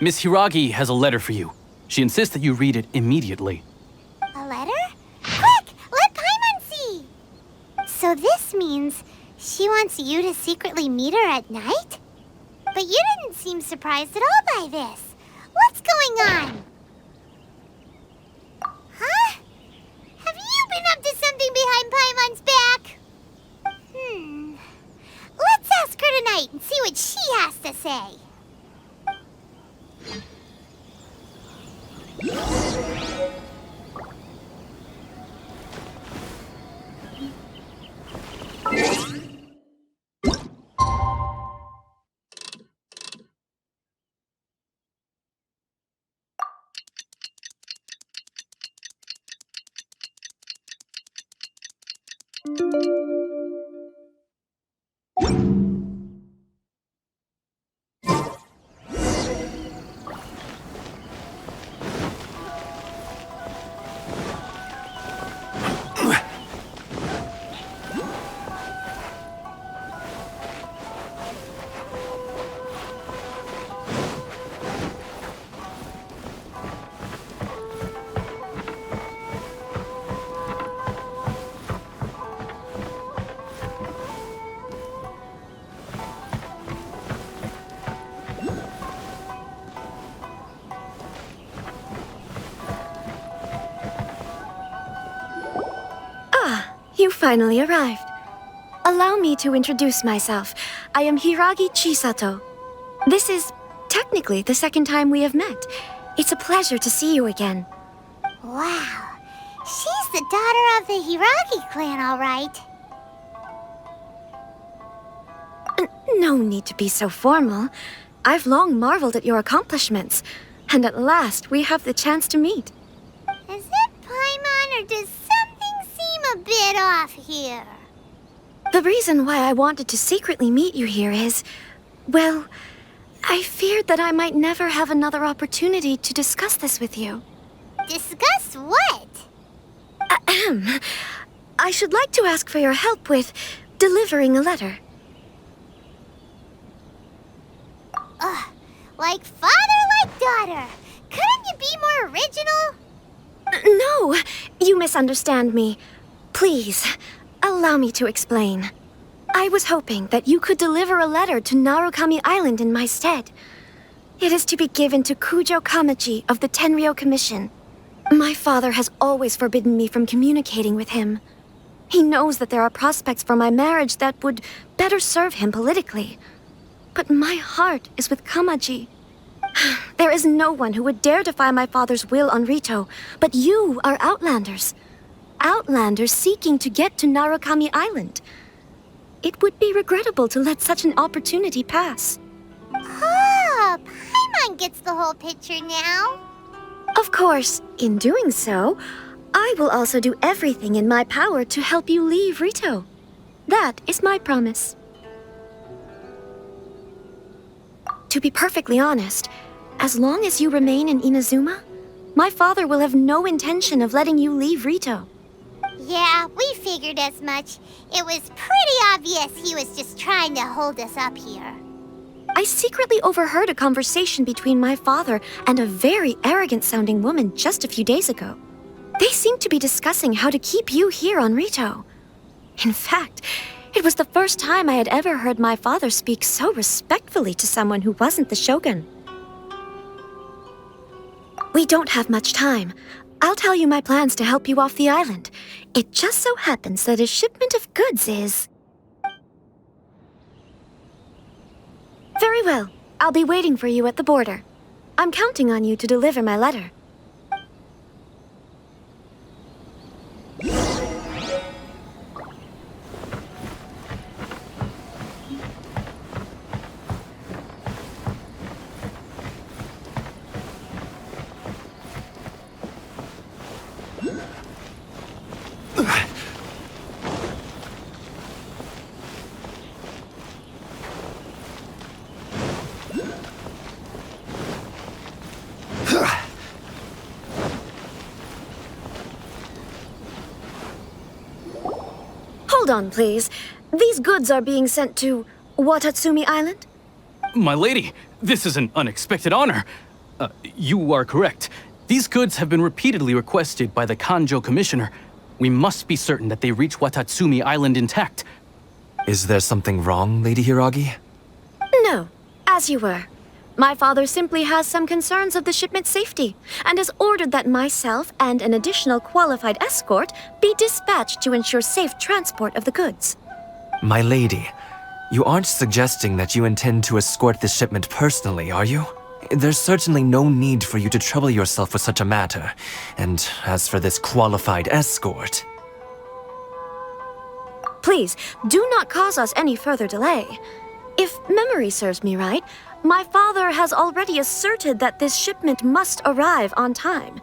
Miss Hiragi has a letter for you. She insists that you read it immediately. A letter? Quick! Let Paimon see! So this means she wants you to secretly meet her at night? But you didn't seem surprised at all by this. What's going on? Huh? Have you been up to something behind Paimon's back? Let's ask her tonight and see what she has to say. You finally arrived. Allow me to introduce myself. I am Hiragi Chisato. This is technically the second time we have met. It's a pleasure to see you again. Wow. She's the daughter of the Hiragi clan, all right. No need to be so formal. I've long marveled at your accomplishments. And at last, we have the chance to meet. Is it Paimon, or does something seem a bit off here? The reason why I wanted to secretly meet you here is, well, I feared that I might never have another opportunity to discuss this with you. Discuss what? Ahem. I should like to ask for your help with delivering a letter. Ugh. Like father, like daughter. Couldn't you be more original? No, you misunderstand me. Please, allow me to explain. I was hoping that you could deliver a letter to Narukami Island in my stead. It is to be given to Kujou Kamaji of the Tenryou Commission. My father has always forbidden me from communicating with him. He knows that there are prospects for my marriage that would better serve him politically. But my heart is with Kamaji. There is no one who would dare defy my father's will on Ritou, but you are Outlanders. Outlanders seeking to get to Narukami Island. It would be regrettable to let such an opportunity pass. Oh, Paimon gets the whole picture now. Of course, in doing so, I will also do everything in my power to help you leave Ritou. That is my promise. To be perfectly honest, as long as you remain in Inazuma, my father will have no intention of letting you leave Ritou. Yeah, we figured as much. It was pretty obvious he was just trying to hold us up here. I secretly overheard a conversation between my father and a very arrogant-sounding woman just a few days ago. They seemed to be discussing how to keep you here on Ritou. In fact, it was the first time I had ever heard my father speak so respectfully to someone who wasn't the shogun. We don't have much time. I'll tell you my plans to help you off the island. It just so happens that a shipment of goods is... Very well. I'll be waiting for you at the border. I'm counting on you to deliver my letter. Hold on, please. These goods are being sent to Watatsumi Island? My lady, this is an unexpected honor. You are correct. These goods have been repeatedly requested by the Kanjo Commissioner. We must be certain that they reach Watatsumi Island intact. Is there something wrong, Lady Hiragi? No, as you were. My father simply has some concerns of the shipment's safety, and has ordered that myself and an additional qualified escort be dispatched to ensure safe transport of the goods. My lady, you aren't suggesting that you intend to escort this shipment personally, are you? There's certainly no need for you to trouble yourself with such a matter. And as for this qualified escort... Please, do not cause us any further delay. If memory serves me right, my father has already asserted that this shipment must arrive on time.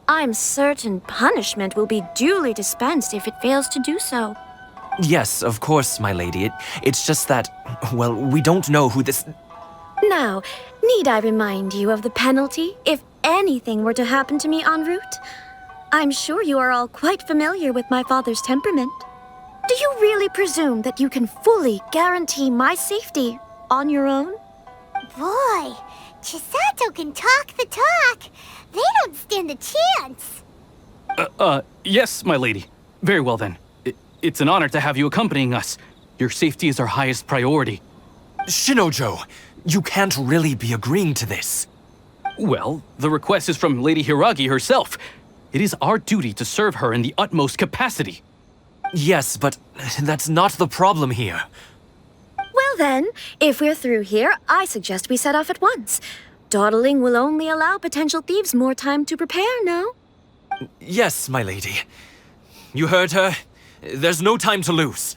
I'm certain punishment will be duly dispensed if it fails to do so. Yes, of course, my lady. It's just that, well, we don't know who this... Now, need I remind you of the penalty if anything were to happen to me en route? I'm sure you are all quite familiar with my father's temperament. Do you really presume that you can fully guarantee my safety on your own? Boy, Chisato can talk the talk. They don't stand a chance. Yes, my lady. Very well then. It's an honor to have you accompanying us. Your safety is our highest priority. Shinojo, you can't really be agreeing to this. Well, the request is from Lady Hiragi herself. It is our duty to serve her in the utmost capacity. Yes, but that's not the problem here. Well then, if we're through here, I suggest we set off at once. Dawdling will only allow potential thieves more time to prepare, no? Yes, my lady. You heard her. There's no time to lose.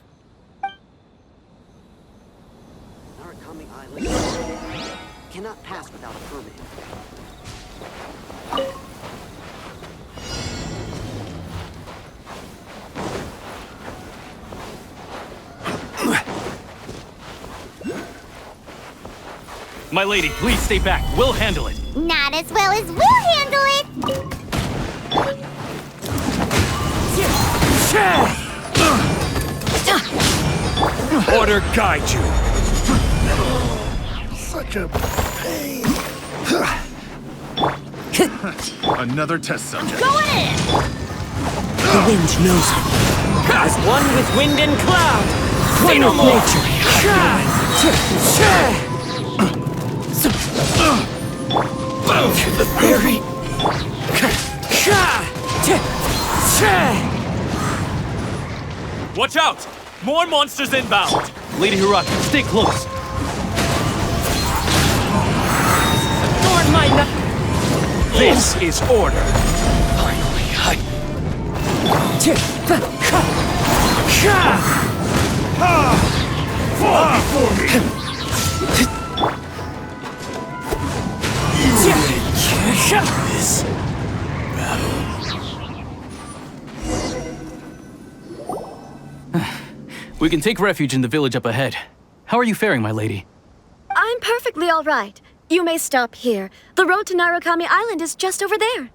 Narukami Island cannot pass without a permit. My lady, please stay back. We'll handle it. Not as well as we'll handle it. Order guide you. Such a pain. Another test subject. Going in! The wind knows me. As one with wind and cloud! One no with more! nature. To the fairy! Watch out! More monsters inbound! Lady Hiraki, stay close. Lord, my This is order. Finally, Fall before me! This We can take refuge in the village up ahead. How are you faring, my lady? I'm perfectly all right. You may stop here. The road to Narukami Island is just over there.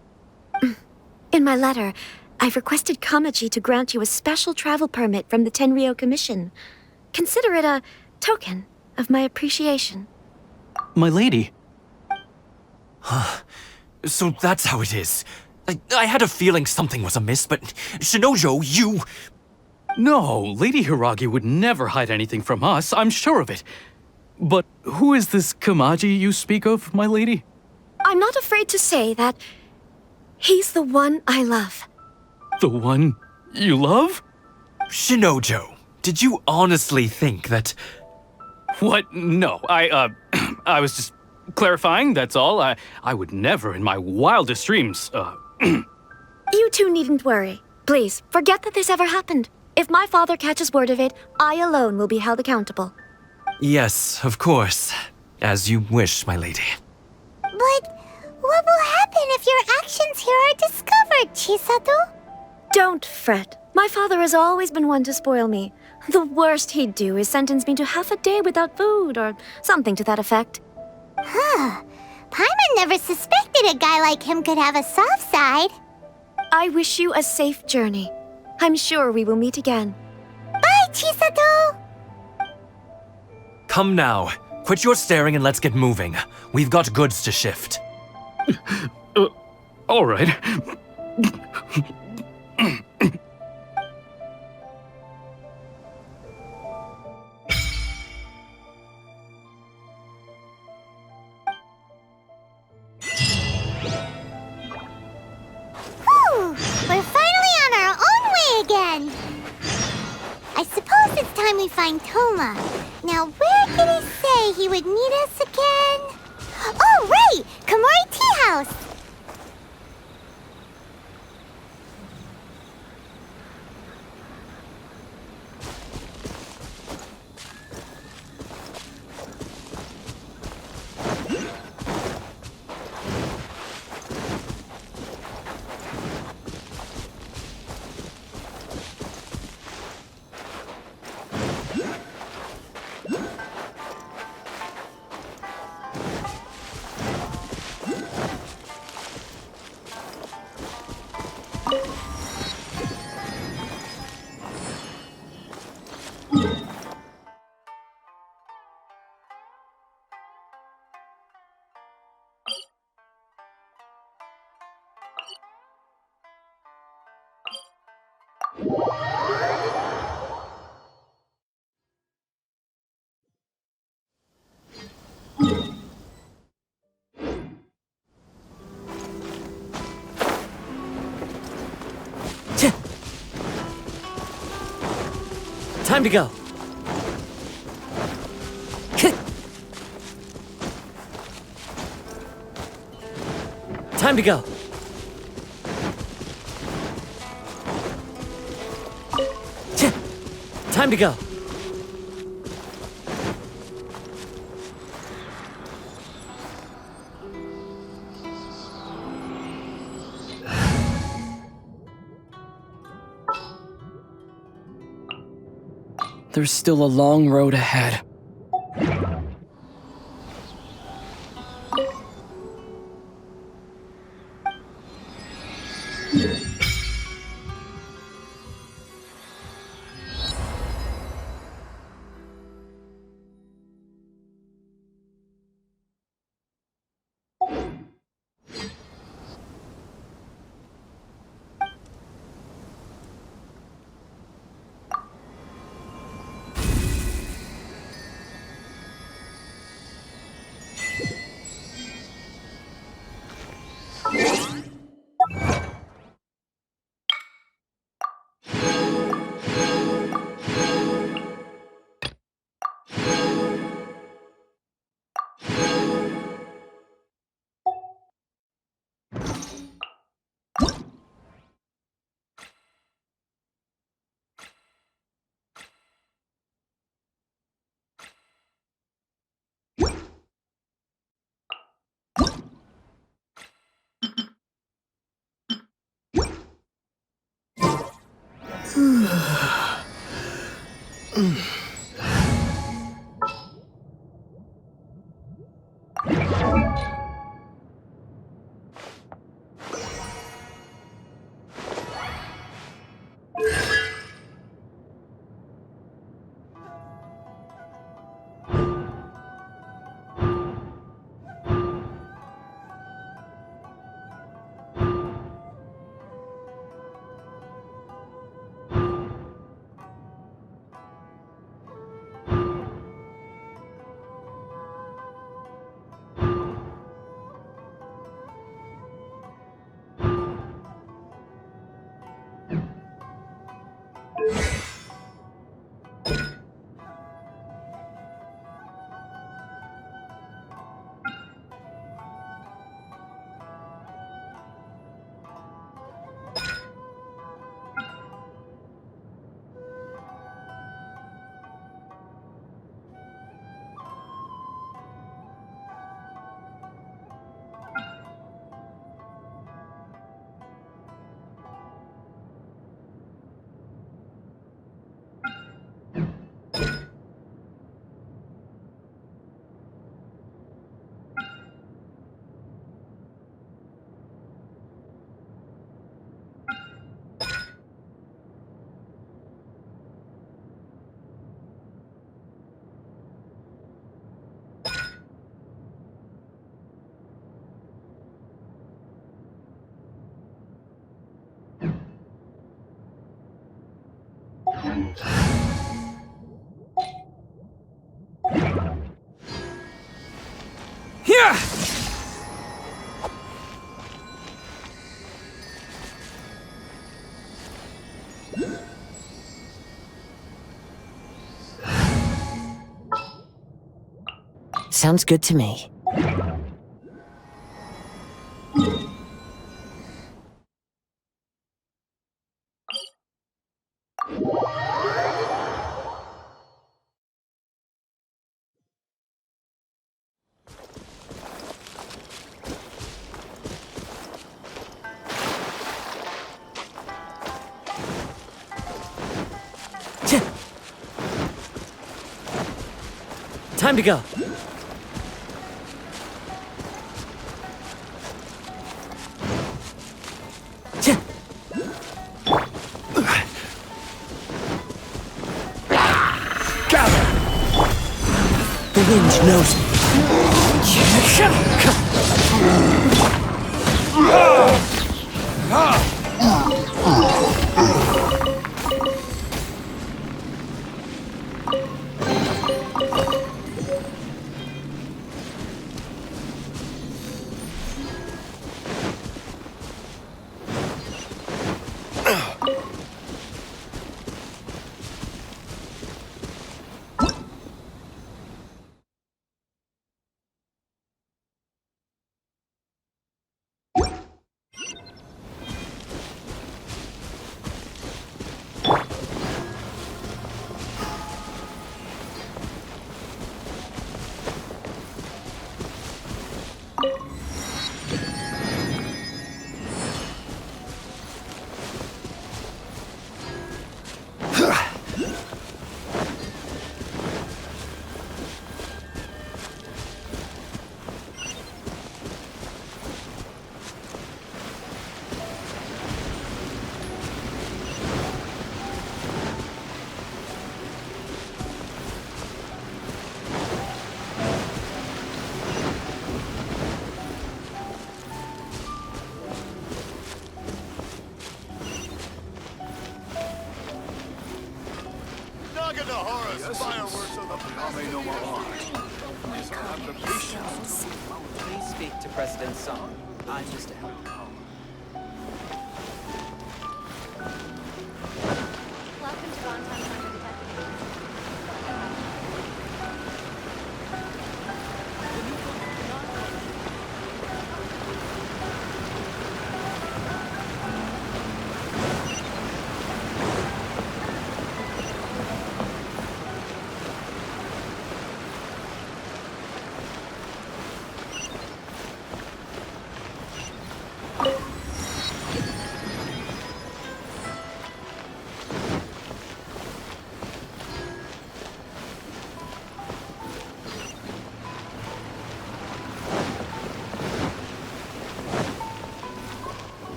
In my letter, I've requested Kamaji to grant you a special travel permit from the Tenryou Commission. Consider it a token of my appreciation. My lady. So that's how it is. I had a feeling something was amiss, but Shinojo, you... No, Lady Hiragi would never hide anything from us, I'm sure of it. But who is this Kamaji you speak of, my lady? I'm not afraid to say that he's the one I love. The one you love? Shinojo, did you honestly think that... What? No, I was just clarifying, that's all. I would never in my wildest dreams, You two needn't worry. Please, forget that this ever happened. If my father catches word of it, I alone will be held accountable. Yes, of course. As you wish, my lady. But what will happen if your actions here are discovered, Chisato? Don't fret. My father has always been one to spoil me. The worst he'd do is sentence me to half a day without food, or something to that effect. Huh. Paimon never suspected a guy like him could have a soft side. I wish you a safe journey. I'm sure we will meet again. Bye, Chisato! Come now. Quit your staring and let's get moving. We've got goods to shift. All right. We're finally on our own way again! I suppose it's time we find Thoma. Now, where did he say he would meet us again? Oh, right! Komori Tea House! Time to go. Time to go. Time to go. There's still a long road ahead. Sounds good to me. Time to go. The wind knows me. Please speak to President Song. I'm just a helper. Welcome to Bonton Thunder Detective.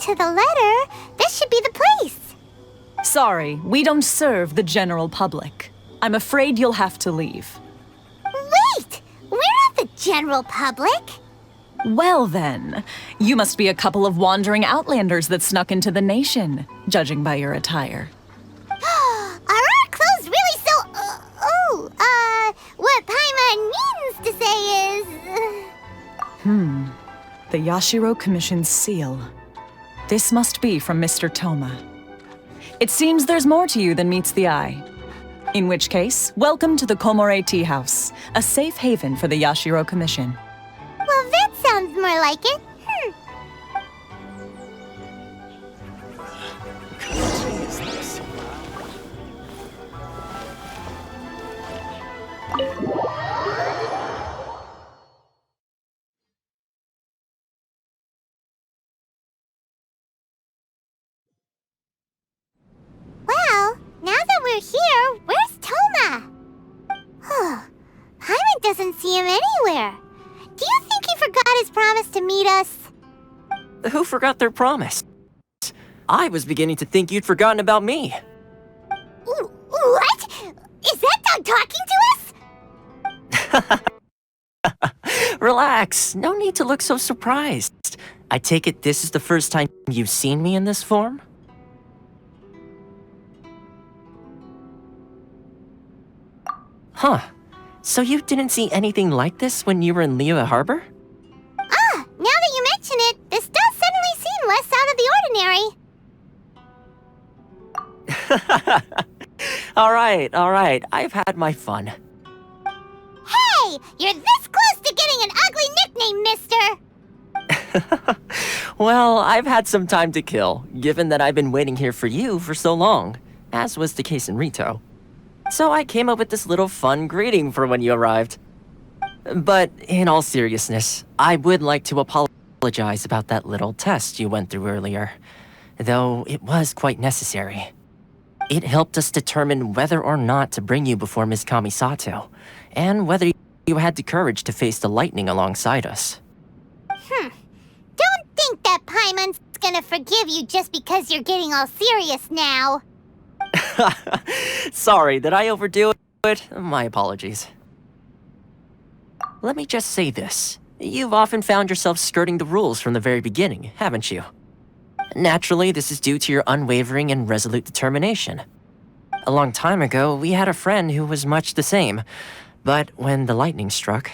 to the letter, this should be the place. Sorry, we don't serve the general public. I'm afraid you'll have to leave. Wait! We're not the general public. Well then, you must be a couple of wandering Outlanders that snuck into the nation, judging by your attire. Are our clothes really so... what Paimon means to say is... The Yashiro Commission's seal. This must be from Mr. Thoma. It seems there's more to you than meets the eye. In which case, welcome to the Komore Tea House, a safe haven for the Yashiro Commission. Well, that sounds more like it. Well, now that we're here, where's Thoma? Paimon doesn't see him anywhere. Do you think he forgot his promise to meet us? Who forgot their promise? I was beginning to think you'd forgotten about me. What? Is that dog talking to us? Relax, no need to look so surprised. I take it this is the first time you've seen me in this form? Huh. So you didn't see anything like this when you were in Liyue Harbor? Now that you mention it, this does suddenly seem less out of the ordinary. All right, I've had my fun. Hey! You're this close to getting an ugly nickname, mister! Well, I've had some time to kill, given that I've been waiting here for you for so long, as was the case in Ritou. So I came up with this little fun greeting for when you arrived. But in all seriousness, I would like to apologize about that little test you went through earlier, though it was quite necessary. It helped us determine whether or not to bring you before Ms. Kamisato, and whether you had the courage to face the lightning alongside us. Don't think that Paimon's gonna forgive you just because you're getting all serious now. Sorry, did I overdo it? My apologies. Let me just say this. You've often found yourself skirting the rules from the very beginning, haven't you? Naturally, this is due to your unwavering and resolute determination. A long time ago, we had a friend who was much the same, but when the lightning struck...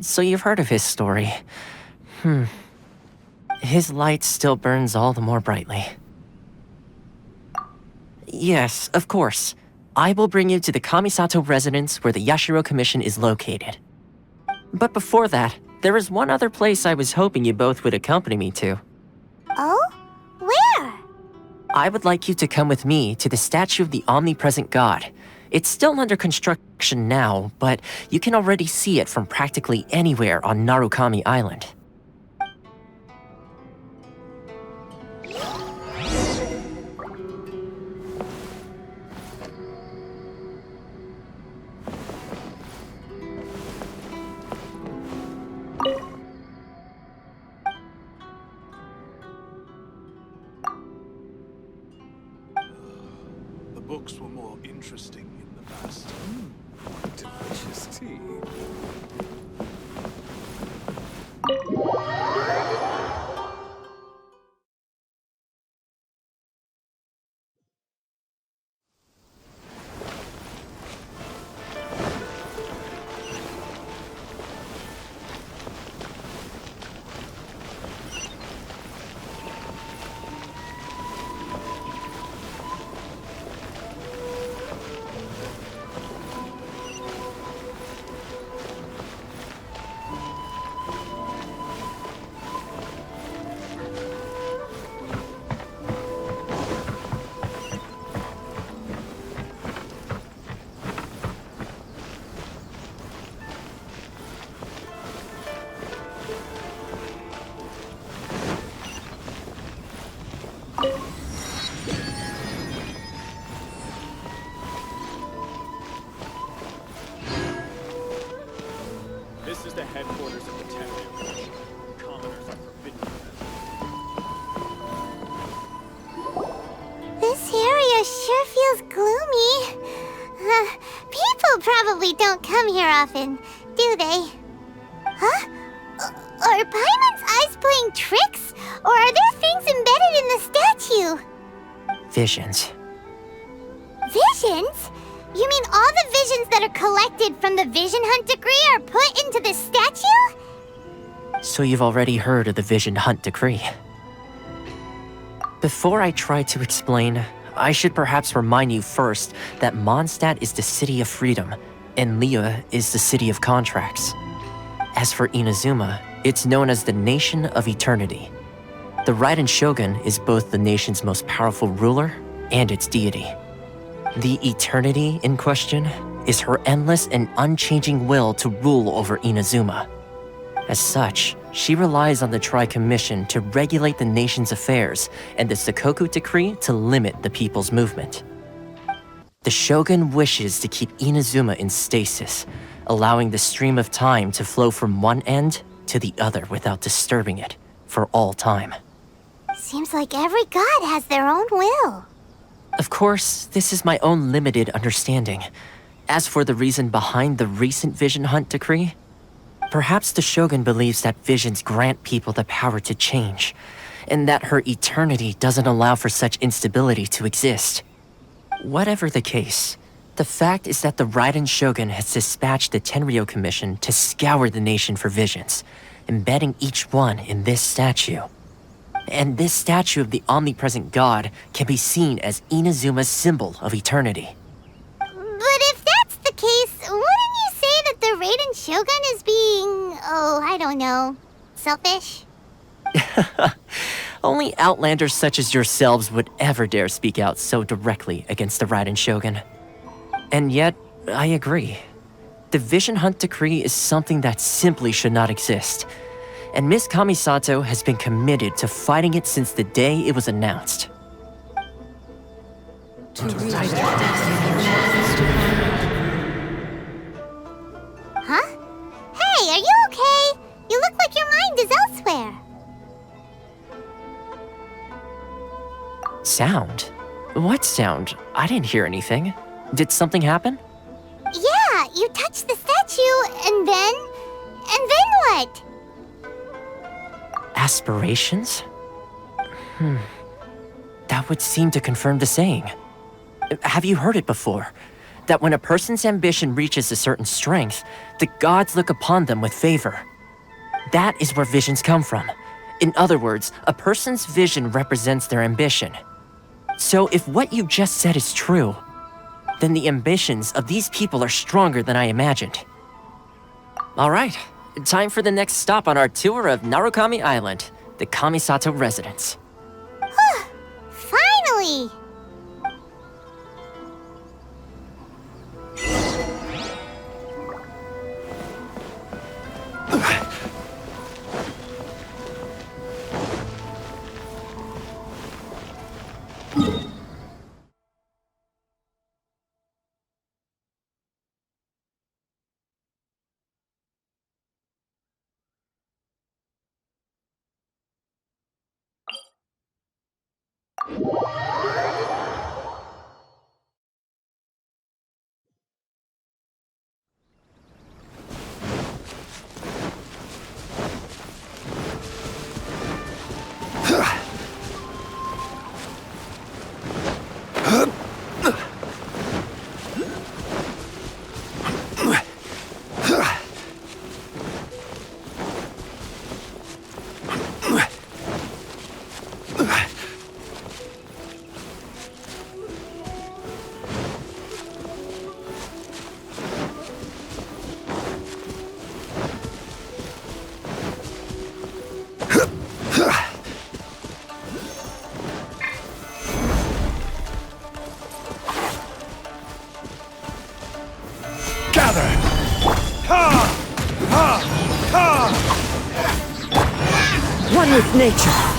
so you've heard of his story. His light still burns all the more brightly. Yes, of course. I will bring you to the Kamisato residence where the Yashiro Commission is located. But before that, there is one other place I was hoping you both would accompany me to. Oh? Where? I would like you to come with me to the statue of the omnipresent god. It's still under construction now, but you can already see it from practically anywhere on Narukami Island. The books were more interesting in the past. Delicious tea. don't come here often, do they? Huh? Are Paimon's eyes playing tricks? Or are there things embedded in the statue? Visions. Visions? You mean all the visions that are collected from the Vision Hunt decree are put into the statue? So you've already heard of the Vision Hunt decree. Before I try to explain, I should perhaps remind you first that Mondstadt is the city of freedom, and Liyue is the city of contracts. As for Inazuma, it's known as the Nation of Eternity. The Raiden Shogun is both the nation's most powerful ruler and its deity. The Eternity in question is her endless and unchanging will to rule over Inazuma. As such, she relies on the Tri-Commission to regulate the nation's affairs and the Sakoku Decree to limit the people's movement. The Shogun wishes to keep Inazuma in stasis, allowing the stream of time to flow from one end to the other without disturbing it for all time. Seems like every god has their own will. Of course, this is my own limited understanding. As for the reason behind the recent Vision Hunt decree, perhaps the Shogun believes that visions grant people the power to change, and that her eternity doesn't allow for such instability to exist. Whatever the case, the fact is that the Raiden Shogun has dispatched the Tenryou Commission to scour the nation for visions, embedding each one in this statue. And this statue of the omnipresent god can be seen as Inazuma's symbol of eternity. But if that's the case, wouldn't you say that the Raiden Shogun is being, I don't know, selfish? Only Outlanders such as yourselves would ever dare speak out so directly against the Raiden Shogun. And yet, I agree. The Vision Hunt decree is something that simply should not exist. And Miss Kamisato has been committed to fighting it since the day it was announced. Huh? Hey, are you okay? You look like your mind is elsewhere. Sound? What sound? I didn't hear anything. Did something happen? Yeah, you touched the statue, and then what? Aspirations? That would seem to confirm the saying. Have you heard it before? That when a person's ambition reaches a certain strength, the gods look upon them with favor. That is where visions come from. In other words, a person's vision represents their ambition. So if what you just said is true, then the ambitions of these people are stronger than I imagined. All right, time for the next stop on our tour of Narukami Island, the Kamisato residence. Finally! One with nature.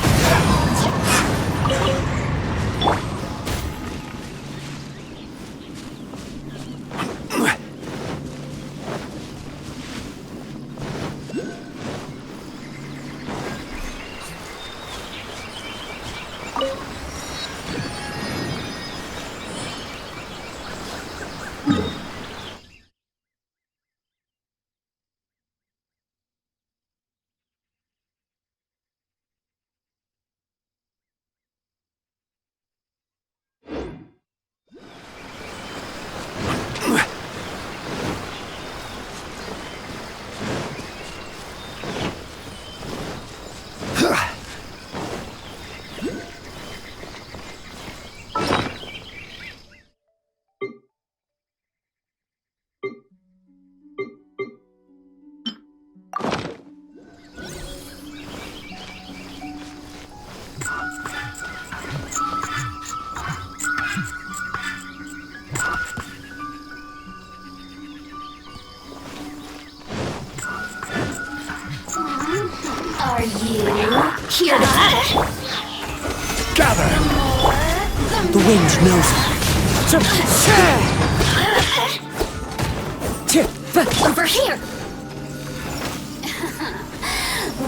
Are you here to Gather! The wind knows it. over here?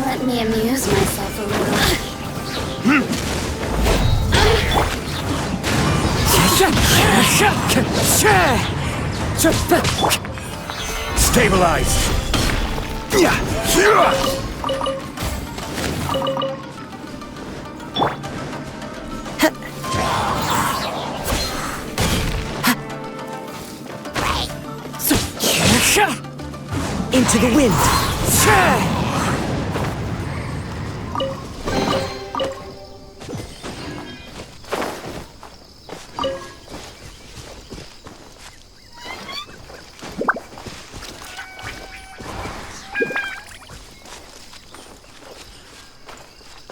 Let me amuse myself a little. Stabilize! Into the wind!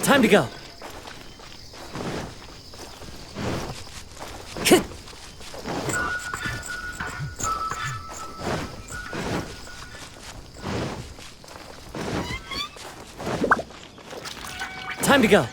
Time to go. Time to go.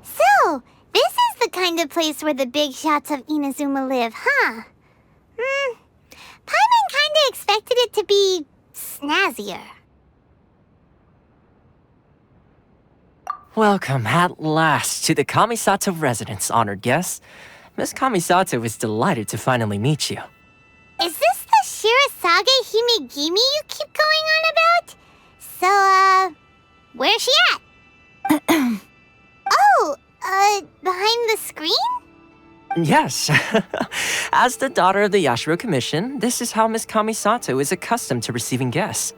So, this is the kind of place where the big shots of Inazuma live, huh? Paimon kinda expected it to be snazzier. Welcome at last to the Kamisato residence, honored guests. Miss Kamisato is delighted to finally meet you. Is this the Shirasage Himegimi you keep going on about? So, where's she at? Behind the screen? Yes. As the daughter of the Yashiro Commission, this is how Miss Kamisato is accustomed to receiving guests.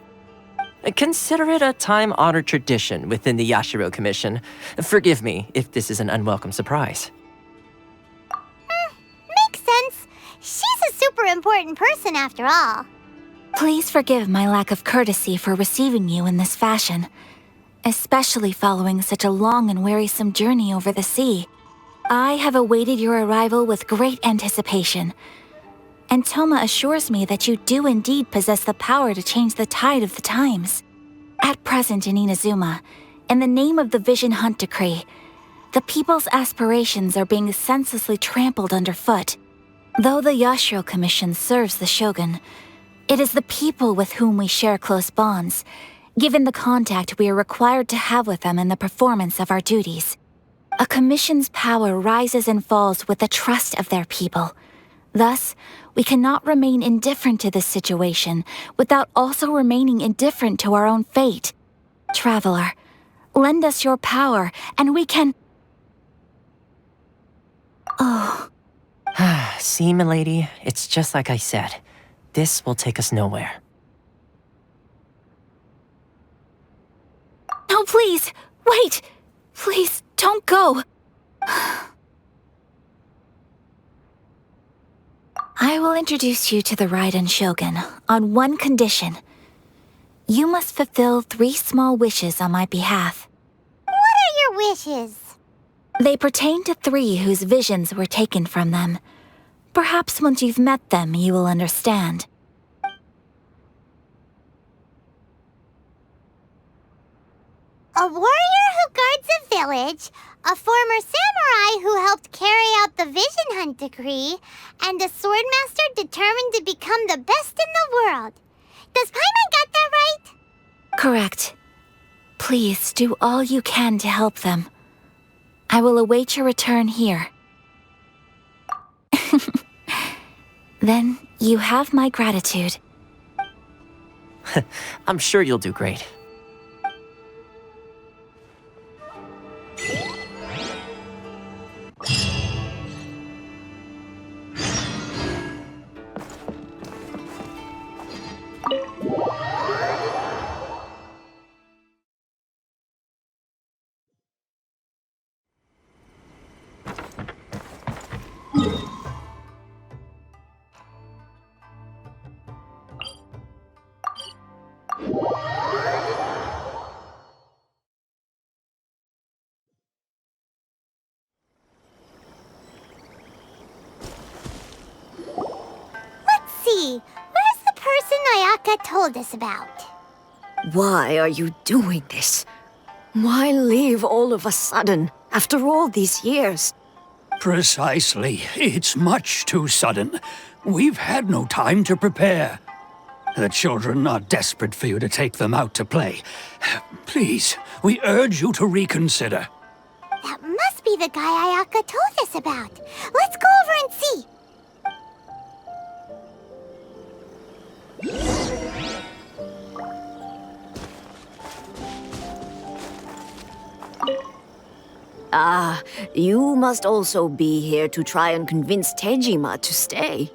Consider it a time-honored tradition within the Yashiro Commission. Forgive me if this is an unwelcome surprise. Makes sense. She's a super important person after all. Please forgive my lack of courtesy for receiving you in this fashion, especially following such a long and wearisome journey over the sea. I have awaited your arrival with great anticipation, and Thoma assures me that you do indeed possess the power to change the tide of the times. At present in Inazuma, in the name of the Vision Hunt Decree, the people's aspirations are being senselessly trampled underfoot. Though the Yashiro Commission serves the Shogun, it is the people with whom we share close bonds, given the contact we are required to have with them in the performance of our duties. A commission's power rises and falls with the trust of their people. Thus, we cannot remain indifferent to this situation without also remaining indifferent to our own fate. Traveler, lend us your power, and we can... Oh. See, milady, it's just like I said. This will take us nowhere. No, please! Wait! Please, don't go! I will introduce you to the Raiden Shogun on one condition. You must fulfill 3 small wishes on my behalf. What are your wishes? They pertain to 3 whose visions were taken from them. Perhaps once you've met them, you will understand. A warrior who guards a village, a former samurai who helped carry out the Vision Hunt Decree, and a swordmaster determined to become the best in the world. Does Paimon get that right? Correct. Please do all you can to help them. I will await your return here. Then you have my gratitude. I'm sure you'll do great. Let's see. Where's the person Ayaka told us about? Why are you doing this? Why leave all of a sudden, after all these years? Precisely. It's much too sudden. We've had no time to prepare. The children are desperate for you to take them out to play. Please, we urge you to reconsider. That must be the guy Ayaka told us about. Let's go over and see. Ah, you must also be here to try and convince Tejima to stay.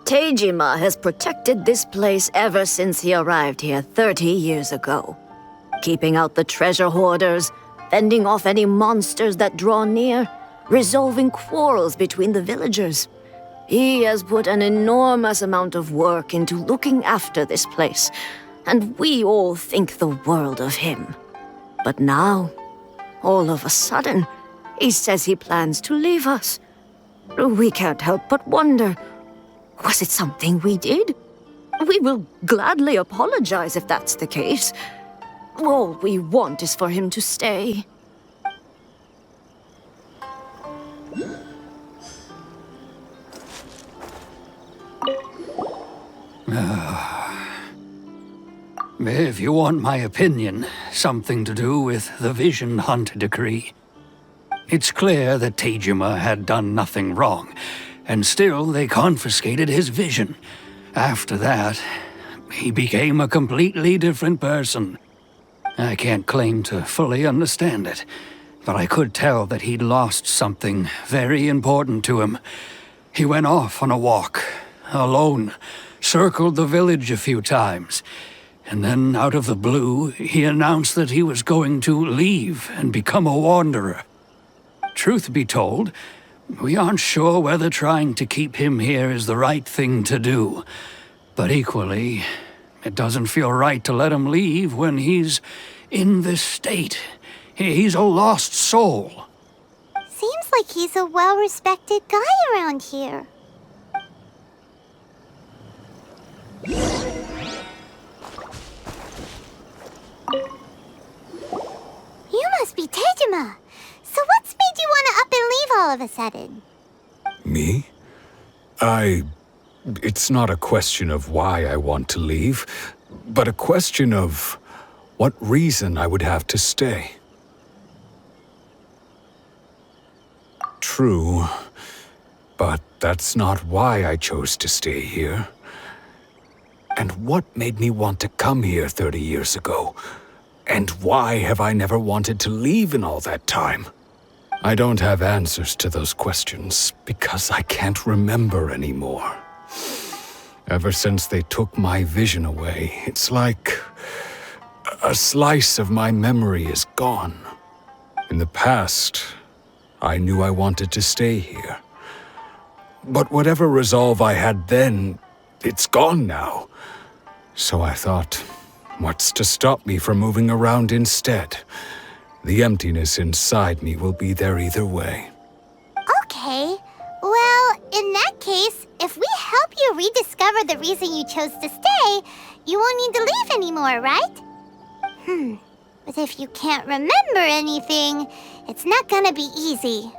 Tejima has protected this place ever since he arrived here 30 years ago. Keeping out the treasure hoarders, fending off any monsters that draw near, resolving quarrels between the villagers. He has put an enormous amount of work into looking after this place, and we all think the world of him. But now, all of a sudden, he says he plans to leave us. We can't help but wonder, was it something we did? We will gladly apologize if that's the case. All we want is for him to stay. If you want my opinion, something to do with the Vision Hunt decree. It's clear that Tejima had done nothing wrong, and still they confiscated his vision. After that, he became a completely different person. I can't claim to fully understand it, but I could tell that he'd lost something very important to him. He went off on a walk, alone, circled the village a few times, and then out of the blue, he announced that he was going to leave and become a wanderer. Truth be told, we aren't sure whether trying to keep him here is the right thing to do. But equally, it doesn't feel right to let him leave when he's in this state. He's a lost soul. Seems like he's a well-respected guy around here. You must be Tejima. So what's made you want to up and leave all of a sudden? Me? It's not a question of why I want to leave, but a question of what reason I would have to stay. True, but that's not why I chose to stay here. And what made me want to come here 30 years ago? And why have I never wanted to leave in all that time? I don't have answers to those questions because I can't remember anymore. Ever since they took my vision away, it's like a slice of my memory is gone. In the past, I knew I wanted to stay here. But whatever resolve I had then, it's gone now. So I thought, what's to stop me from moving around instead? The emptiness inside me will be there either way. Okay. Well, in that case, if we help you rediscover the reason you chose to stay, you won't need to leave anymore, right? But if you can't remember anything, it's not gonna be easy.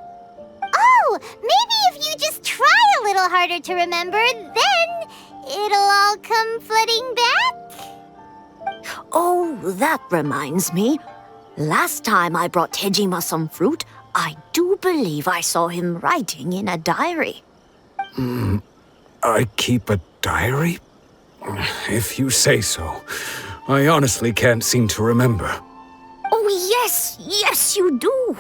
Oh, maybe if you just try a little harder to remember, then it'll all come flooding back? Oh, that reminds me. Last time I brought Tejima some fruit, I do believe I saw him writing in a diary. I keep a diary? If you say so. I honestly can't seem to remember. Oh, yes, you do.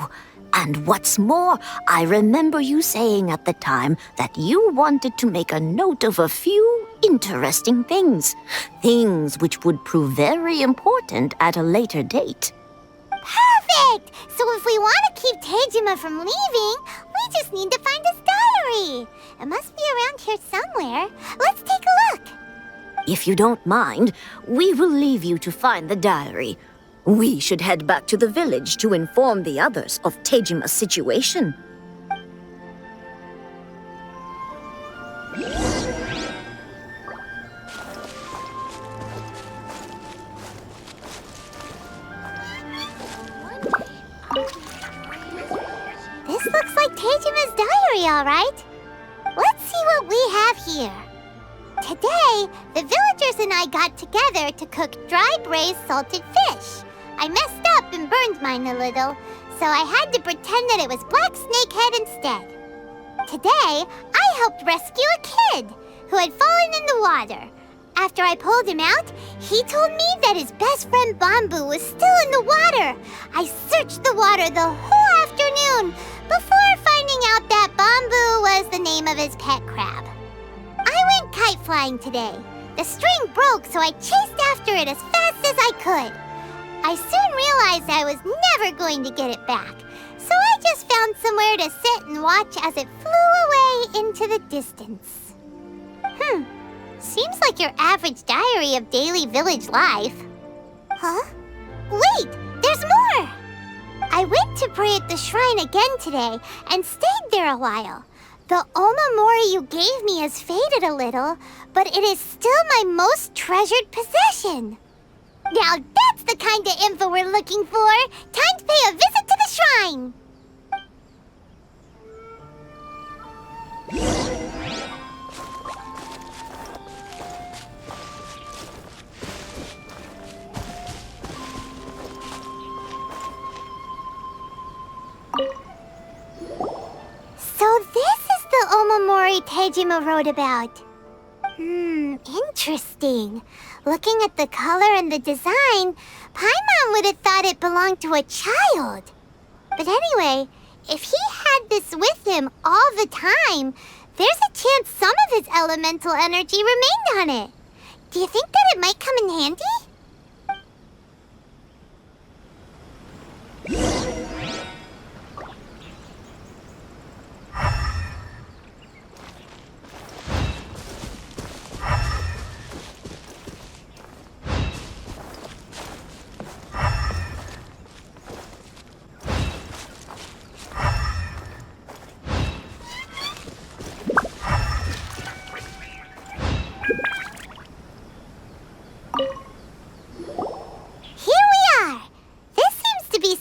And what's more, I remember you saying at the time that you wanted to make a note of a few interesting things. Things which would prove very important at a later date. Perfect! So if we want to keep Tejima from leaving, we just need to find his here somewhere. Let's take a look. If you don't mind, we will leave you to find the diary. We should head back to the village to inform the others of Tejima's situation. This looks like Tejima's diary, all right. Let's see what we have here. Today, the villagers and I got together to cook dry braised salted fish. I messed up and burned mine a little, so I had to pretend that it was black snakehead instead. Today, I helped rescue a kid who had fallen in the water. After I pulled him out, he told me that his best friend Bamboo was still in the water. I searched the water the whole afternoon before finding out that Bamboo was the name of his pet crab. I went kite flying today. The string broke, so I chased after it as fast as I could. I soon realized I was never going to get it back, so I just found somewhere to sit and watch as it flew away into the distance. Seems like your average diary of daily village life. Huh? Wait, there's more! I went to pray at the shrine again today and stayed there a while. The Omamori you gave me has faded a little, but it is still my most treasured possession. Now that's the kind of info we're looking for. Time to pay a visit to the shrine. So this is the Omamori Tejima wrote about. Interesting. Looking at the color and the design, Paimon would have thought it belonged to a child. But anyway, if he had this with him all the time, there's a chance some of his elemental energy remained on it. Do you think that it might come in handy?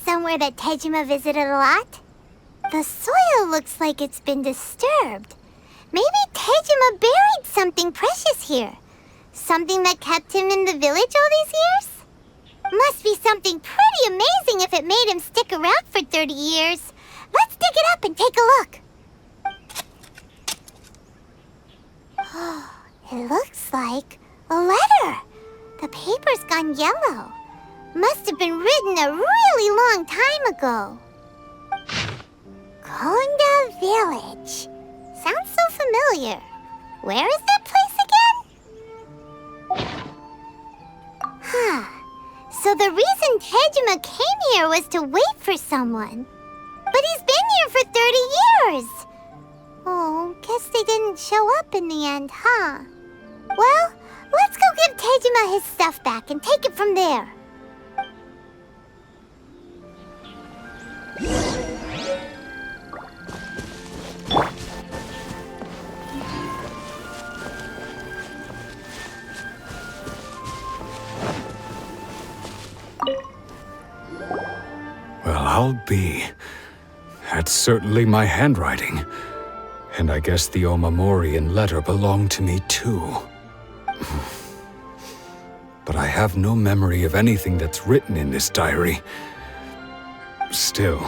Somewhere that Tejima visited a lot. The soil looks like it's been disturbed. Maybe Tejima buried something precious here. Something that kept him in the village all these years? Must be something pretty amazing if it made him stick around for 30 years. Let's dig it up and take a look. It looks like a letter. The paper's gone yellow. Must have been written a really long time ago. Konda Village. Sounds so familiar. Where is that place again? So the reason Tejima came here was to wait for someone. But he's been here for 30 years. Oh, guess they didn't show up in the end, huh? Well, let's go give Tejima his stuff back and take it from there. Well, I'll be. That's certainly my handwriting. And I guess the Omamorian letter belonged to me too. But I have no memory of anything that's written in this diary. Still,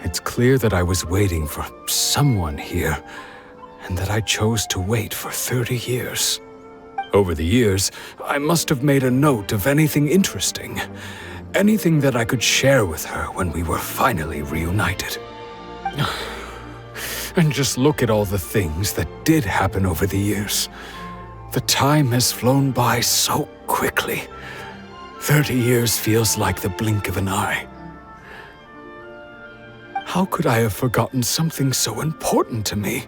it's clear that I was waiting for someone here, and that I chose to wait for 30 years. Over the years, I must have made a note of anything interesting. Anything that I could share with her when we were finally reunited. And just look at all the things that did happen over the years. The time has flown by so quickly. 30 years feels like the blink of an eye. How could I have forgotten something so important to me?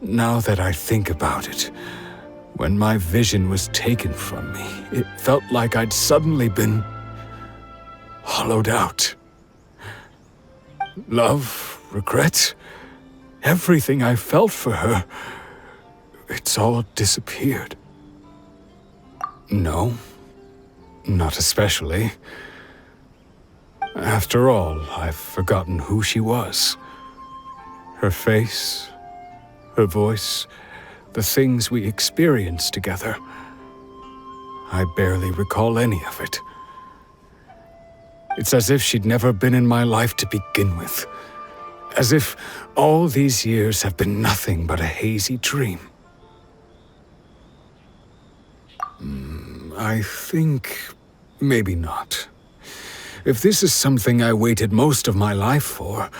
Now that I think about it, when my vision was taken from me, it felt like I'd suddenly been hollowed out. Love, regret, everything I felt for her, it's all disappeared. No, not especially. After all, I've forgotten who she was. Her face, her voice, the things we experienced together. I barely recall any of it. It's as if she'd never been in my life to begin with. As if all these years have been nothing but a hazy dream. I think maybe not. If this is something I waited most of my life for,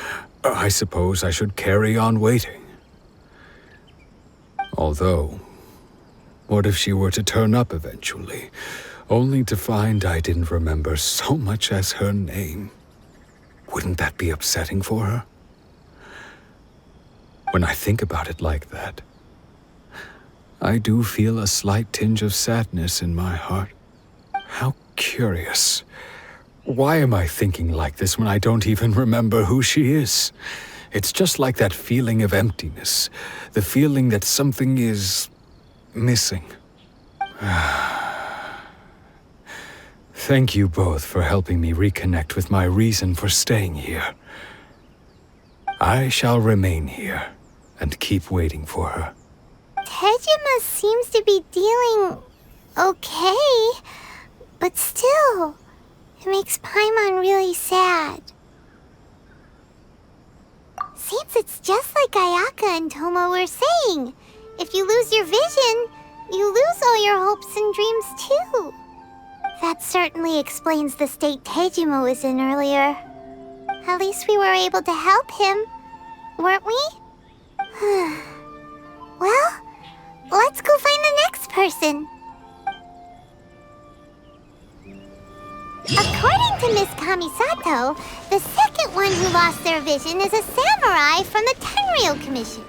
I suppose I should carry on waiting. Although, what if she were to turn up eventually, only to find I didn't remember so much as her name? Wouldn't that be upsetting for her? When I think about it like that, I do feel a slight tinge of sadness in my heart. How curious. Why am I thinking like this when I don't even remember who she is? It's just like that feeling of emptiness, the feeling that something is missing. Thank you both for helping me reconnect with my reason for staying here. I shall remain here and keep waiting for her. Tejima seems to be dealing okay, but still, it makes Paimon really sad. Seems it's just like Ayaka and Thoma were saying. If you lose your vision, you lose all your hopes and dreams too. That certainly explains the state Tejima was in earlier. At least we were able to help him, weren't we? Well, let's go find the next person. According to Miss Kamisato, the second one who lost their vision is a samurai from the Tenryou Commission.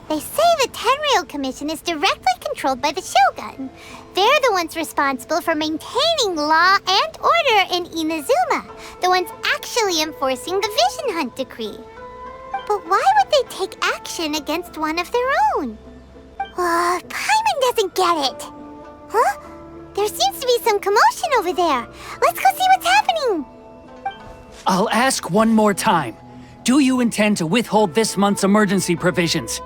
They say the Tenryou Commission is directly controlled by the Shogun. They're the ones responsible for maintaining law and order in Inazuma, the ones actually enforcing the Vision Hunt decree. But why would they take action against one of their own? Paimon doesn't get it. Huh? There seems to be some commotion over there. Let's go see what's happening. I'll ask one more time. Do you intend to withhold this month's emergency provisions?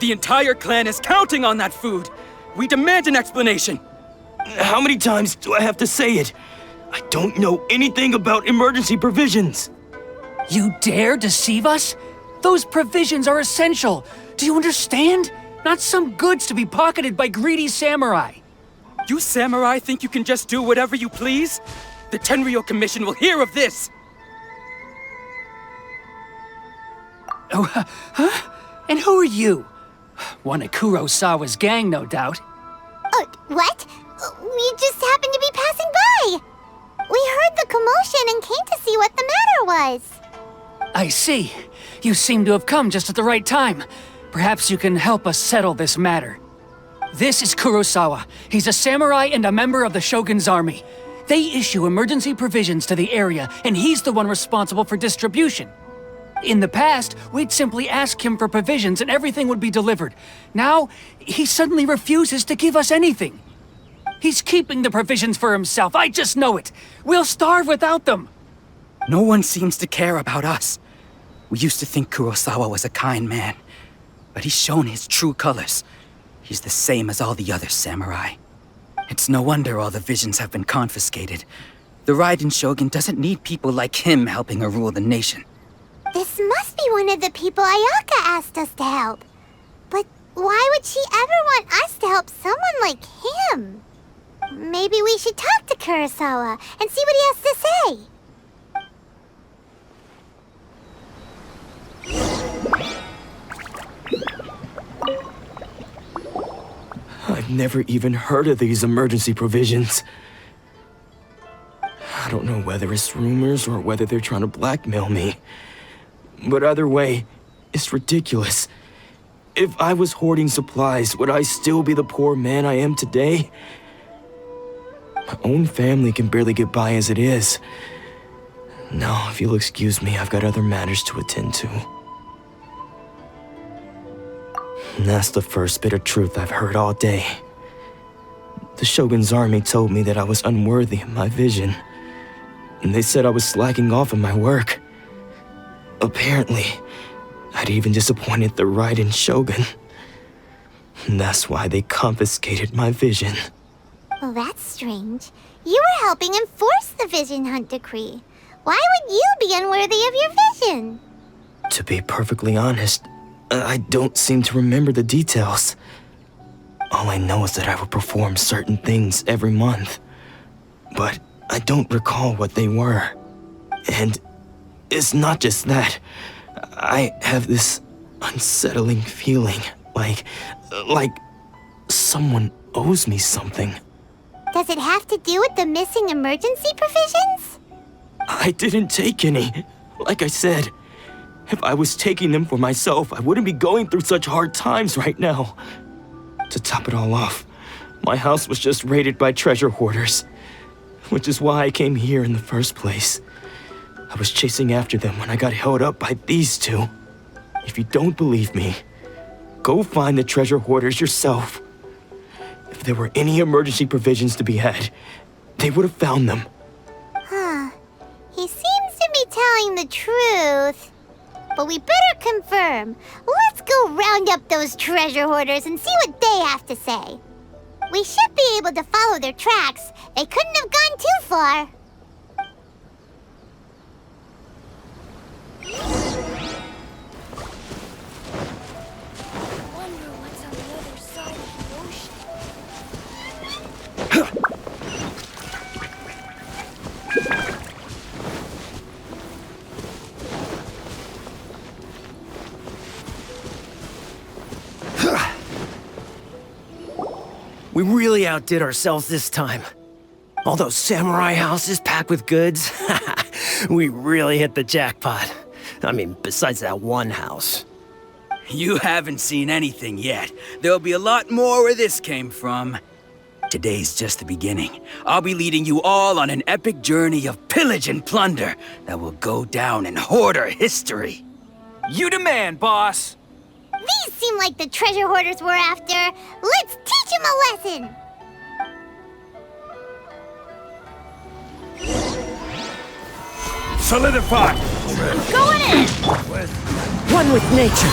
The entire clan is counting on that food. We demand an explanation. How many times do I have to say it? I don't know anything about emergency provisions. You dare deceive us? Those provisions are essential. Do you understand? Not some goods to be pocketed by greedy samurai. You samurai think you can just do whatever you please? The Tenryou Commission will hear of this. Oh, huh? And who are you? One of Kurosawa's gang, no doubt. What? We just happened to be passing by. We heard the commotion and came to see what the matter was. I see. You seem to have come just at the right time. Perhaps you can help us settle this matter. This is Kurosawa. He's a samurai and a member of the Shogun's army. They issue emergency provisions to the area, and he's the one responsible for distribution. In the past, we'd simply ask him for provisions and everything would be delivered. Now, he suddenly refuses to give us anything. He's keeping the provisions for himself. I just know it. We'll starve without them. No one seems to care about us. We used to think Kurosawa was a kind man, but he's shown his true colors. He's the same as all the other samurai. It's no wonder all the visions have been confiscated. The Raiden Shogun doesn't need people like him helping her rule the nation. This must be one of the people Ayaka asked us to help. But why would she ever want us to help someone like him? Maybe we should talk to Kurosawa and see what he has to say. I've never even heard of these emergency provisions. I don't know whether it's rumors or whether they're trying to blackmail me. But either way, it's ridiculous. If I was hoarding supplies, would I still be the poor man I am today? My own family can barely get by as it is. Now, if you'll excuse me, I've got other matters to attend to. And that's the first bit of truth I've heard all day. The Shogun's army told me that I was unworthy of my vision. And they said I was slacking off in my work. Apparently, I'd even disappointed the Raiden Shogun. And that's why they confiscated my vision. Well, that's strange. You were helping enforce the Vision Hunt Decree. Why would you be unworthy of your vision? To be perfectly honest, I don't seem to remember the details. All I know is that I would perform certain things every month. But I don't recall what they were. And it's not just that. I have this unsettling feeling, like someone owes me something. Does it have to do with the missing emergency provisions? I didn't take any. Like I said, if I was taking them for myself, I wouldn't be going through such hard times right now. To top it all off, my house was just raided by treasure hoarders, which is why I came here in the first place. I was chasing after them when I got held up by these two. If you don't believe me, go find the treasure hoarders yourself. If there were any emergency provisions to be had, they would have found them. Huh. He seems to be telling the truth. But we better confirm. Let's go round up those treasure hoarders and see what they have to say. We should be able to follow their tracks. They couldn't have gone too far. We really outdid ourselves this time. All those samurai houses packed with goods. We really hit the jackpot. I mean, besides that one house. You haven't seen anything yet. There'll be a lot more where this came from. Today's just the beginning. I'll be leading you all on an epic journey of pillage and plunder that will go down in hoarder history. You demand, boss. These seem like the treasure hoarders we're after. Let's teach them a lesson. Solidify! Going in! One with nature.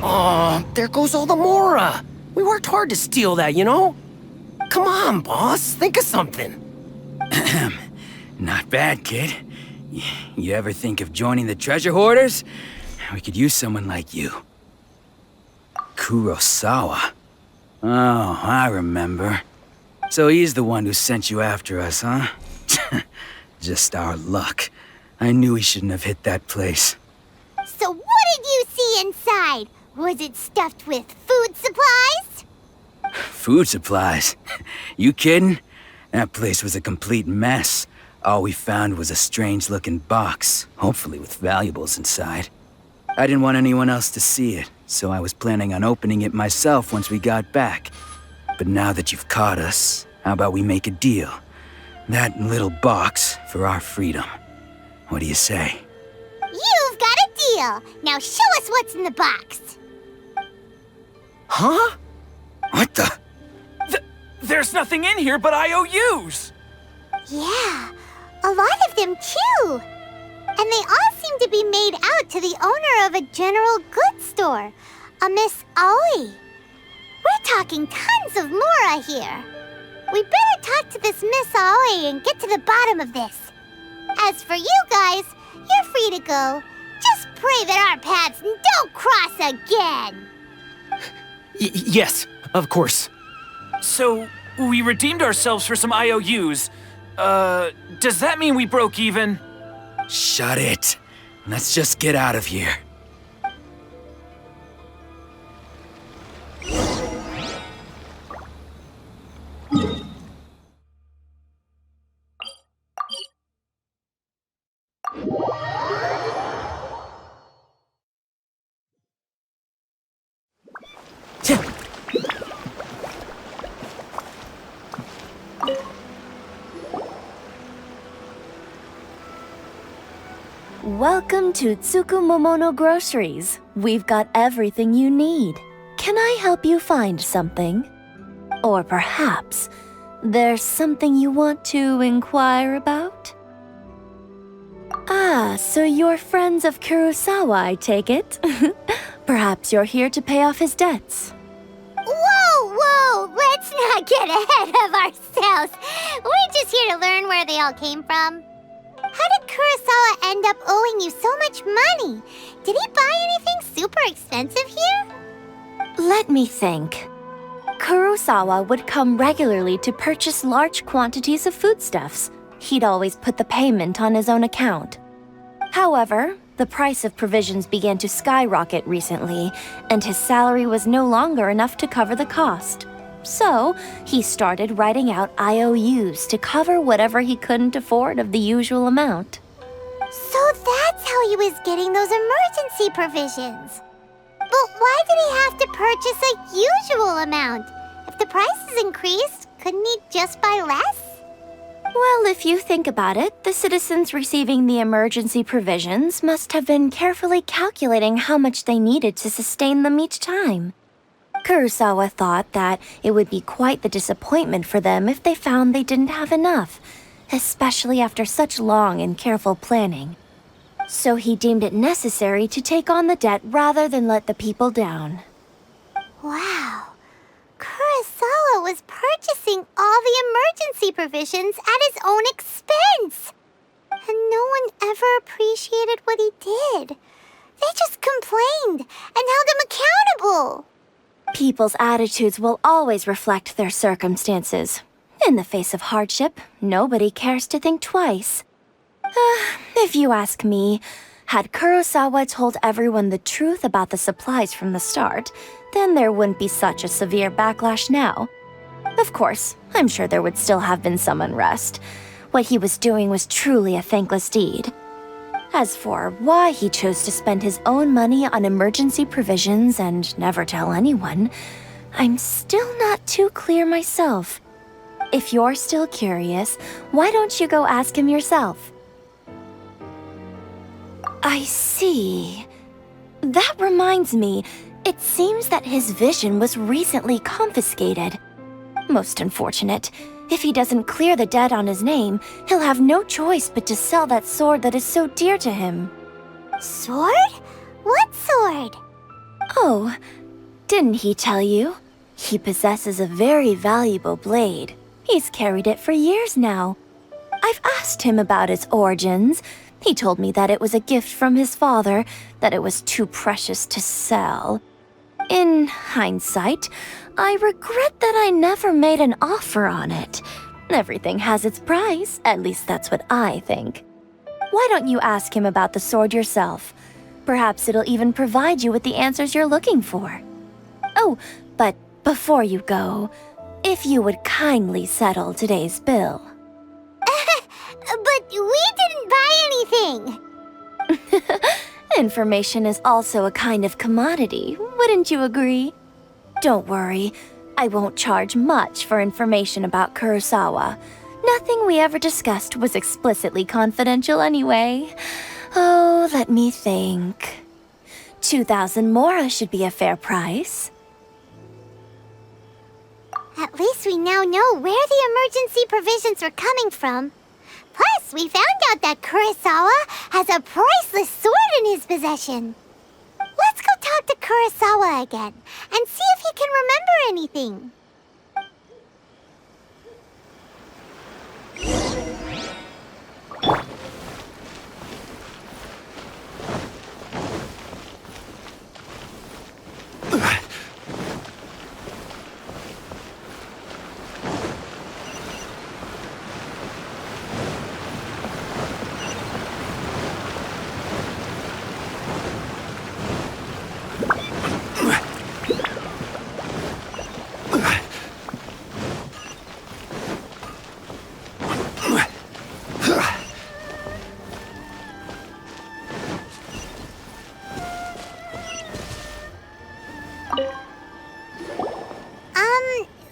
Aw, there goes all the Mora. We worked hard to steal that, you know? Come on, boss. Think of something. Not bad, kid. You ever think of joining the treasure hoarders? We could use someone like you. Kurosawa. Oh, I remember. So he's the one who sent you after us, huh? Just our luck. I knew he shouldn't have hit that place. So what did you see inside? Was it stuffed with food supplies? Food supplies? You kidding? That place was a complete mess. All we found was a strange-looking box, hopefully with valuables inside. I didn't want anyone else to see it, so I was planning on opening it myself once we got back. But now that you've caught us, how about we make a deal? That little box for our freedom. What do you say? You've got a deal. Now show us what's in the box. Huh? What the? There's nothing in here but IOUs! Yeah, a lot of them too. And they all seem to be made out to the owner of a general goods store, a Miss Aoi. We're talking tons of Mora here. We better talk to this Miss Aoi and get to the bottom of this. As for you guys, you're free to go. Just pray that our paths don't cross again. Yes, of course. So, we redeemed ourselves for some IOUs. Does that mean we broke even? Shut it. Let's just get out of here. Welcome to Tsukumomono Groceries. We've got everything you need. Can I help you find something? Or perhaps there's something you want to inquire about? Ah, so you're friends of Kurosawa, I take it? Perhaps you're here to pay off his debts. Whoa! Let's not get ahead of ourselves. We're just here to learn where they all came from. How did Kurosawa end up owing you so much money? Did he buy anything super expensive here? Let me think. Kurosawa would come regularly to purchase large quantities of foodstuffs. He'd always put the payment on his own account. However, the price of provisions began to skyrocket recently, and his salary was no longer enough to cover the cost. So, he started writing out IOUs to cover whatever he couldn't afford of the usual amount. So that's how he was getting those emergency provisions. But why did he have to purchase a usual amount? If the prices increased, couldn't he just buy less? Well, if you think about it, the citizens receiving the emergency provisions must have been carefully calculating how much they needed to sustain them each time. Kurosawa thought that it would be quite the disappointment for them if they found they didn't have enough, especially after such long and careful planning. So he deemed it necessary to take on the debt rather than let the people down. Wow. Kurosawa was purchasing all the emergency provisions at his own expense. And no one ever appreciated what he did. They just complained and held him accountable. People's attitudes will always reflect their circumstances. In the face of hardship, nobody cares to think twice. If you ask me, had Kurosawa told everyone the truth about the supplies from the start, then there wouldn't be such a severe backlash now. Of course, I'm sure there would still have been some unrest. What he was doing was truly a thankless deed. As for why he chose to spend his own money on emergency provisions and never tell anyone, I'm still not too clear myself. If you're still curious, why don't you go ask him yourself? I see. That reminds me, it seems that his vision was recently confiscated. Most unfortunate. If he doesn't clear the debt on his name, he'll have no choice but to sell that sword that is so dear to him. Sword? What sword? Oh, didn't he tell you? He possesses a very valuable blade. He's carried it for years now. I've asked him about its origins. He told me that it was a gift from his father, that it was too precious to sell. In hindsight, I regret that I never made an offer on it. Everything has its price, at least that's what I think. Why don't you ask him about the sword yourself? Perhaps it'll even provide you with the answers you're looking for. Oh, but before you go, if you would kindly settle today's bill. But we didn't buy anything! Information is also a kind of commodity, wouldn't you agree? Don't worry, I won't charge much for information about Kurosawa. Nothing we ever discussed was explicitly confidential anyway. Oh, let me think. 2,000 mora should be a fair price. At least we now know where the emergency provisions were coming from. Plus, we found out that Kurosawa has a priceless sword in his possession. Let's go talk to Kurosawa again and see if he can remember anything.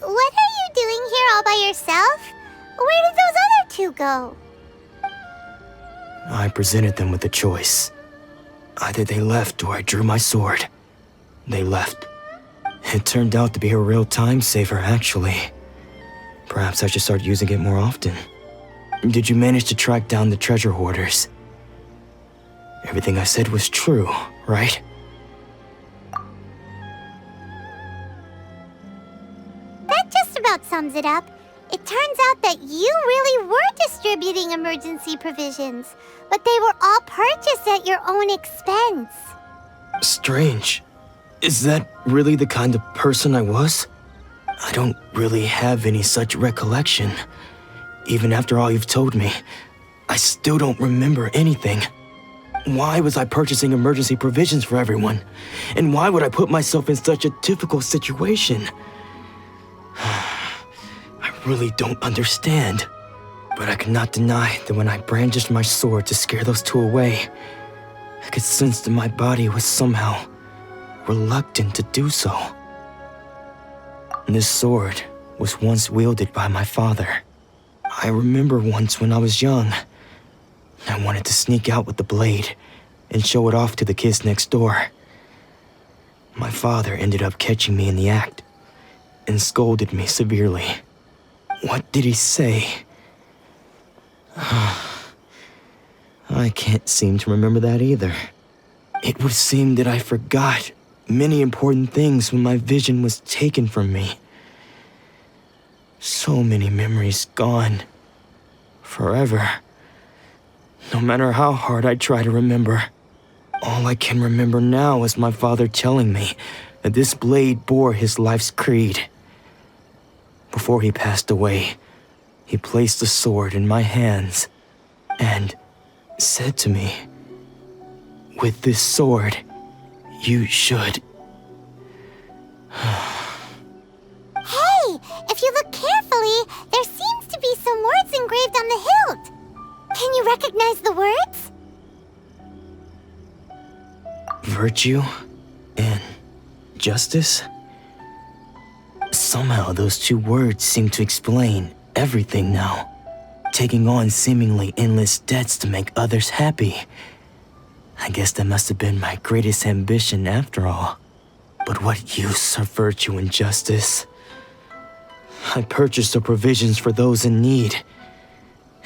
What are you doing here all by yourself? Where did those other two go? I presented them with a choice. Either they left or I drew my sword. They left. It turned out to be a real time saver, actually. Perhaps I should start using it more often. Did you manage to track down the treasure hoarders? Everything I said was true, right? That just about sums it up. It turns out that you really were distributing emergency provisions, but they were all purchased at your own expense. Strange. Is that really the kind of person I was? I don't really have any such recollection. Even after all you've told me, I still don't remember anything. Why was I purchasing emergency provisions for everyone? And why would I put myself in such a difficult situation? I really don't understand. But I cannot deny that when I brandished my sword to scare those two away, I could sense that my body was somehow reluctant to do so. This sword was once wielded by my father. I remember once when I was young, I wanted to sneak out with the blade and show it off to the kids next door. My father ended up catching me in the act and scolded me severely. What did he say? I can't seem to remember that either. It would seem that I forgot many important things when my vision was taken from me. So many memories gone. Forever. No matter how hard I try to remember, all I can remember now is my father telling me that this blade bore his life's creed. Before he passed away, he placed the sword in my hands and said to me, "With this sword, you should..." Hey, if you look carefully, there seems to be some words engraved on the hilt. Can you recognize the words? Virtue and justice? Somehow those two words seem to explain everything now. Taking on seemingly endless debts to make others happy. I guess that must have been my greatest ambition after all. But what use are virtue and justice? I purchased the provisions for those in need,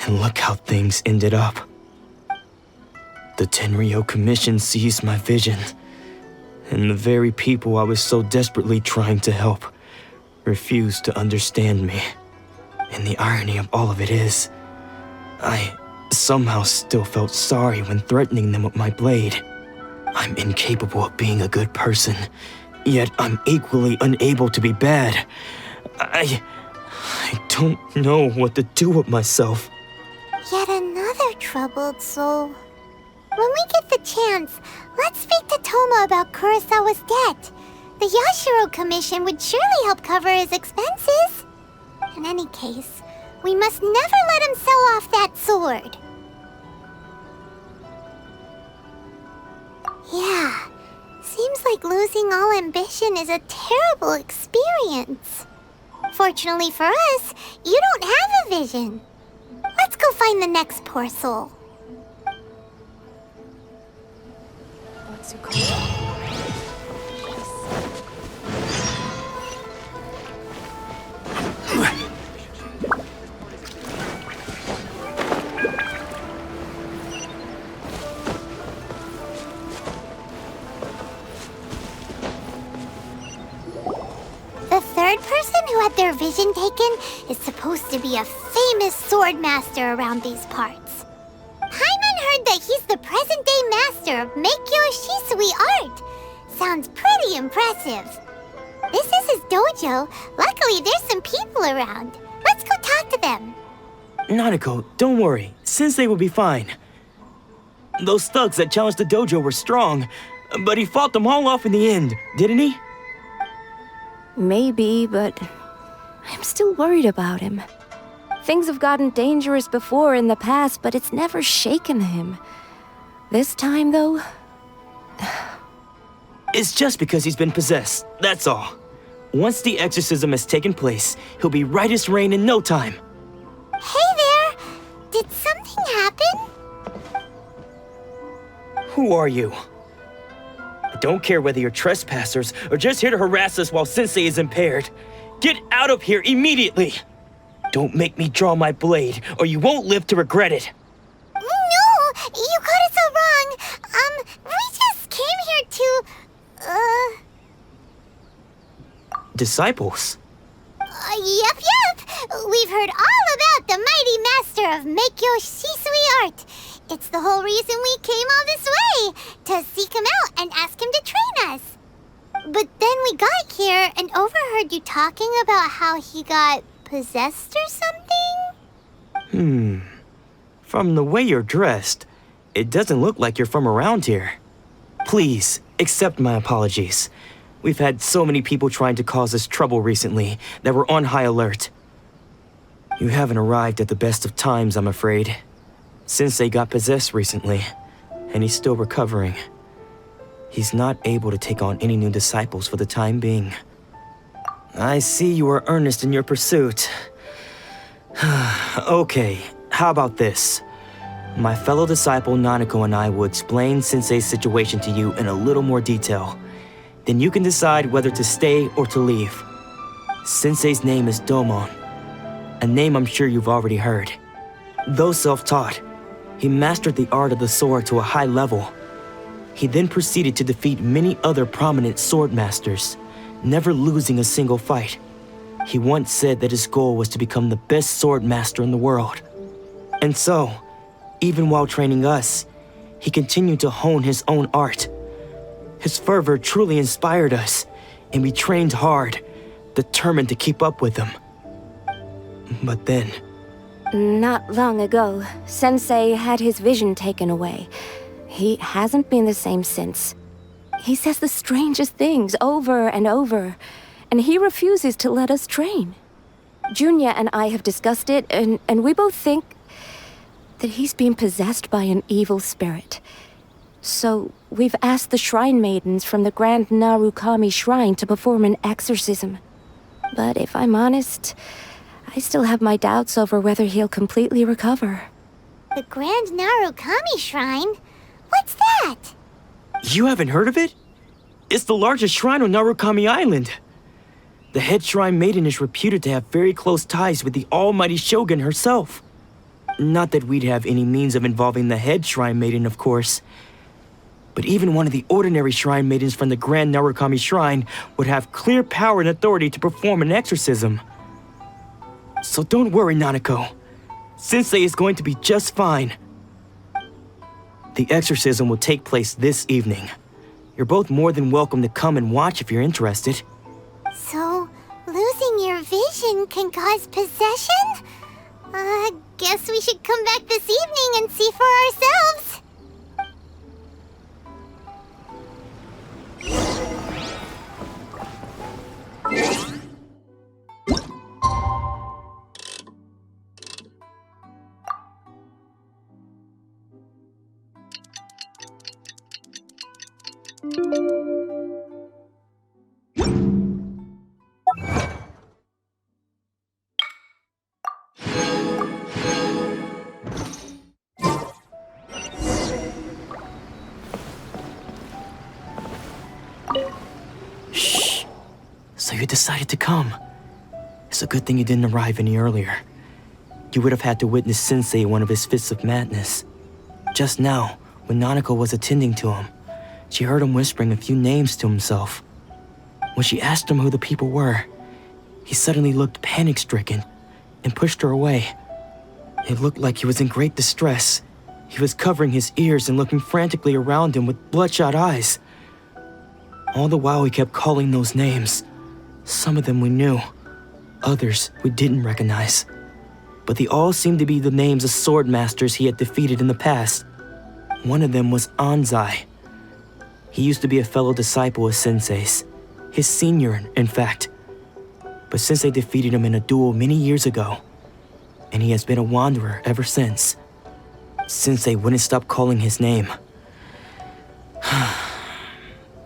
and look how things ended up. The Tenryou Commission seized my vision, and the very people I was so desperately trying to help refused to understand me. And the irony of all of it is, I somehow still felt sorry when threatening them with my blade. I'm incapable of being a good person, yet I'm equally unable to be bad. I don't know what to do with myself. Yet another troubled soul. When we get the chance, let's speak to Thoma about Kurosawa's debt. The Yashiro Commission would surely help cover his expenses. In any case, we must never let him sell off that sword. Yeah, seems like losing all ambition is a terrible experience. Fortunately for us, you don't have a vision. Let's go find the next poor soul. your vision taken is supposed to be a famous swordmaster around these parts. Paimon heard that he's the present-day master of Meikyo Shisui art. Sounds pretty impressive. This is his dojo. Luckily, there's some people around. Let's go talk to them. Nanako, don't worry. Sensei will be fine. Those thugs that challenged the dojo were strong, but he fought them all off in the end, didn't he? Maybe, but I'm still worried about him. Things have gotten dangerous before in the past, but it's never shaken him. This time, though... It's just because he's been possessed, that's all. Once the exorcism has taken place, he'll be right as rain in no time. Hey there! Did something happen? Who are you? I don't care whether you're trespassers or just here to harass us while Sensei is impaired. Get out of here immediately! Don't make me draw my blade, or you won't live to regret it. No! You got it so wrong. We just came here to... Disciples? Yep. We've heard all about the mighty master of Meikyo Shisui art. It's the whole reason we came all this way, to seek him out and ask him to train us. But then we got here and overheard you talking about how he got possessed or something? From the way you're dressed, it doesn't look like you're from around here. Please, accept my apologies. We've had so many people trying to cause us trouble recently that we're on high alert. You haven't arrived at the best of times, I'm afraid. Sensei got possessed recently, and he's still recovering. He's not able to take on any new disciples for the time being. I see you are earnest in your pursuit. Okay, how about this? My fellow disciple Nanako and I will explain Sensei's situation to you in a little more detail. Then you can decide whether to stay or to leave. Sensei's name is Domon, a name I'm sure you've already heard. Though self-taught, he mastered the art of the sword to a high level. He then proceeded to defeat many other prominent swordmasters, never losing a single fight. He once said that his goal was to become the best swordmaster in the world. And so, even while training us, he continued to hone his own art. His fervor truly inspired us, and we trained hard, determined to keep up with him. But then... Not long ago, Sensei had his vision taken away. He hasn't been the same since. He says the strangest things over and over, and he refuses to let us train. Junya and I have discussed it, and we both think that he's being possessed by an evil spirit. So we've asked the shrine maidens from the Grand Narukami Shrine to perform an exorcism. But if I'm honest, I still have my doubts over whether he'll completely recover. The Grand Narukami Shrine? What's that? You haven't heard of it? It's the largest shrine on Narukami Island. The head shrine maiden is reputed to have very close ties with the almighty Shogun herself. Not that we'd have any means of involving the head shrine maiden, of course. But even one of the ordinary shrine maidens from the Grand Narukami Shrine would have clear power and authority to perform an exorcism. So don't worry, Nanako. Sensei is going to be just fine. The exorcism will take place this evening. You're both more than welcome to come and watch if you're interested. So, losing your vision can cause possession? Guess we should come back this evening and see for ourselves. Shh. So you decided to come. It's a good thing you didn't arrive any earlier. You would have had to witness Sensei one of his fits of madness. Just now, when Nanako was attending to him, she heard him whispering a few names to himself. When she asked him who the people were, he suddenly looked panic-stricken and pushed her away. It looked like he was in great distress. He was covering his ears and looking frantically around him with bloodshot eyes. All the while he kept calling those names. Some of them we knew, others we didn't recognize. But they all seemed to be the names of swordmasters he had defeated in the past. One of them was Anzai. He used to be a fellow disciple of Sensei's, his senior, in fact. But Sensei defeated him in a duel many years ago, and he has been a wanderer ever since. Sensei wouldn't stop calling his name.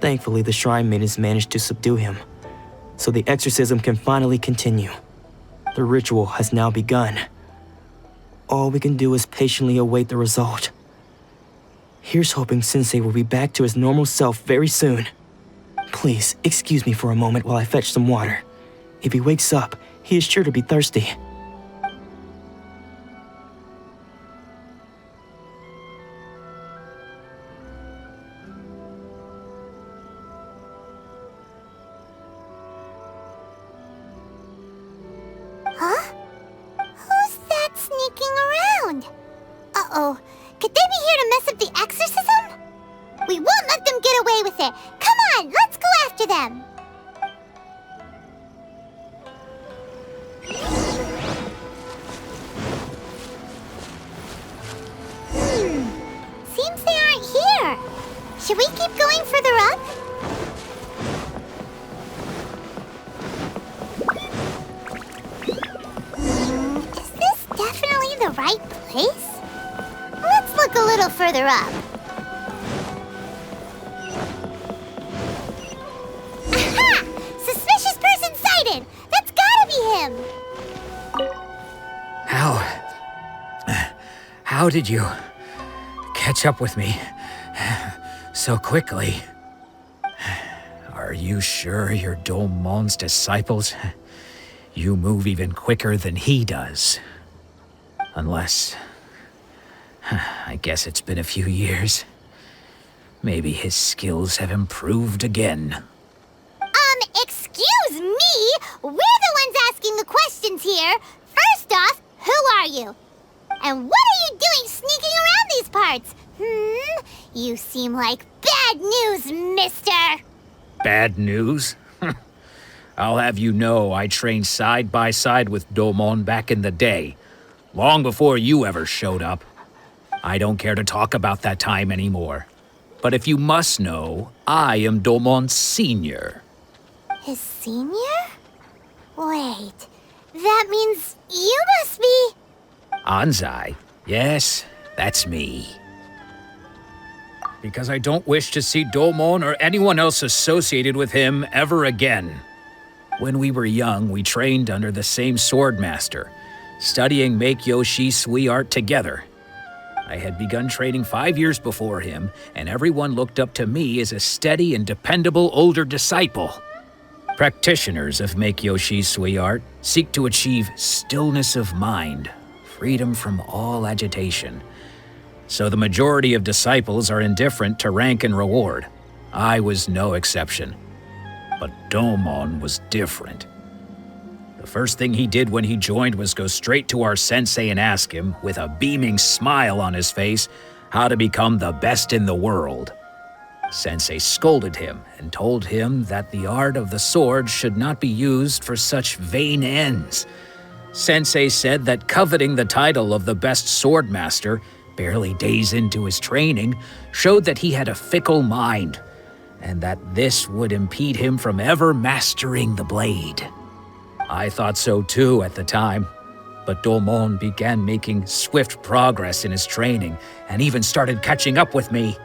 Thankfully, the shrine maidens managed to subdue him, so the exorcism can finally continue. The ritual has now begun. All we can do is patiently await the result. Here's hoping Sensei will be back to his normal self very soon. Please, excuse me for a moment while I fetch some water. If he wakes up, he is sure to be thirsty. Huh? Who's that sneaking around? Uh-oh. Could they be here to mess up the exorcism? We won't let them get away with it. Come on, let's go after them. Seems they aren't here. Should we keep going further up? Is this definitely the right place? Let's look a little further up. Aha! Suspicious person sighted! That's gotta be him! How did you catch up with me so quickly? Are you sure you're Domon's disciples? You move even quicker than he does. Unless... I guess it's been a few years. Maybe his skills have improved again. Excuse me? We're the ones asking the questions here. First off, who are you? And what are you doing sneaking around these parts? You seem like bad news, mister. Bad news? I'll have you know I trained side by side with Domon back in the day, long before you ever showed up. I don't care to talk about that time anymore. But if you must know, I am Domon's senior. His senior? Wait, that means you must be... Anzai? Yes, that's me. Because I don't wish to see Domon or anyone else associated with him ever again. When we were young, we trained under the same Swordmaster, studying Make-Yoshi Sui art together. I had begun training 5 years before him, and everyone looked up to me as a steady and dependable older disciple. Practitioners of Make-Yoshi Sui art seek to achieve stillness of mind, freedom from all agitation. So the majority of disciples are indifferent to rank and reward. I was no exception. But Domon was different. The first thing he did when he joined was go straight to our sensei and ask him, with a beaming smile on his face, how to become the best in the world. Sensei scolded him and told him that the art of the sword should not be used for such vain ends. Sensei said that coveting the title of the best swordmaster, barely days into his training, showed that he had a fickle mind, and that this would impede him from ever mastering the blade. I thought so too at the time, but Domon began making swift progress in his training and even started catching up with me.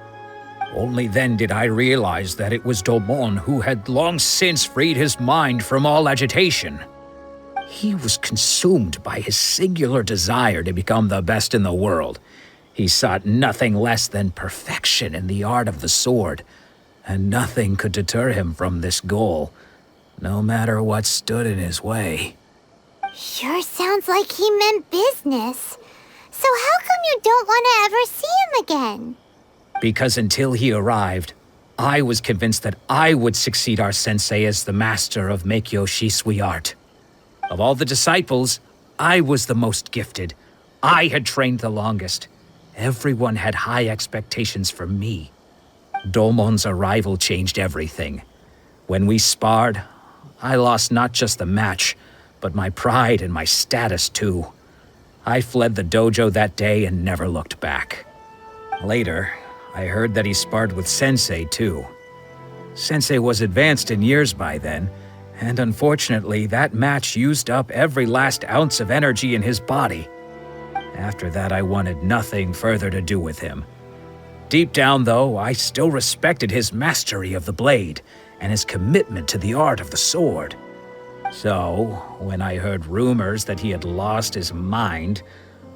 Only then did I realize that it was Domon who had long since freed his mind from all agitation. He was consumed by his singular desire to become the best in the world. He sought nothing less than perfection in the art of the sword, and nothing could deter him from this goal, no matter what stood in his way. Sure sounds like he meant business. So how come you don't want to ever see him again? Because until he arrived, I was convinced that I would succeed our sensei as the master of Make-Yoshi Sui art. Of all the disciples, I was the most gifted. I had trained the longest. Everyone had high expectations for me. Domon's arrival changed everything. When we sparred, I lost not just the match, but my pride and my status too. I fled the dojo that day and never looked back. Later, I heard that he sparred with Sensei too. Sensei was advanced in years by then, and unfortunately that match used up every last ounce of energy in his body. After that, I wanted nothing further to do with him. Deep down, though, I still respected his mastery of the blade and his commitment to the art of the sword. So, when I heard rumors that he had lost his mind,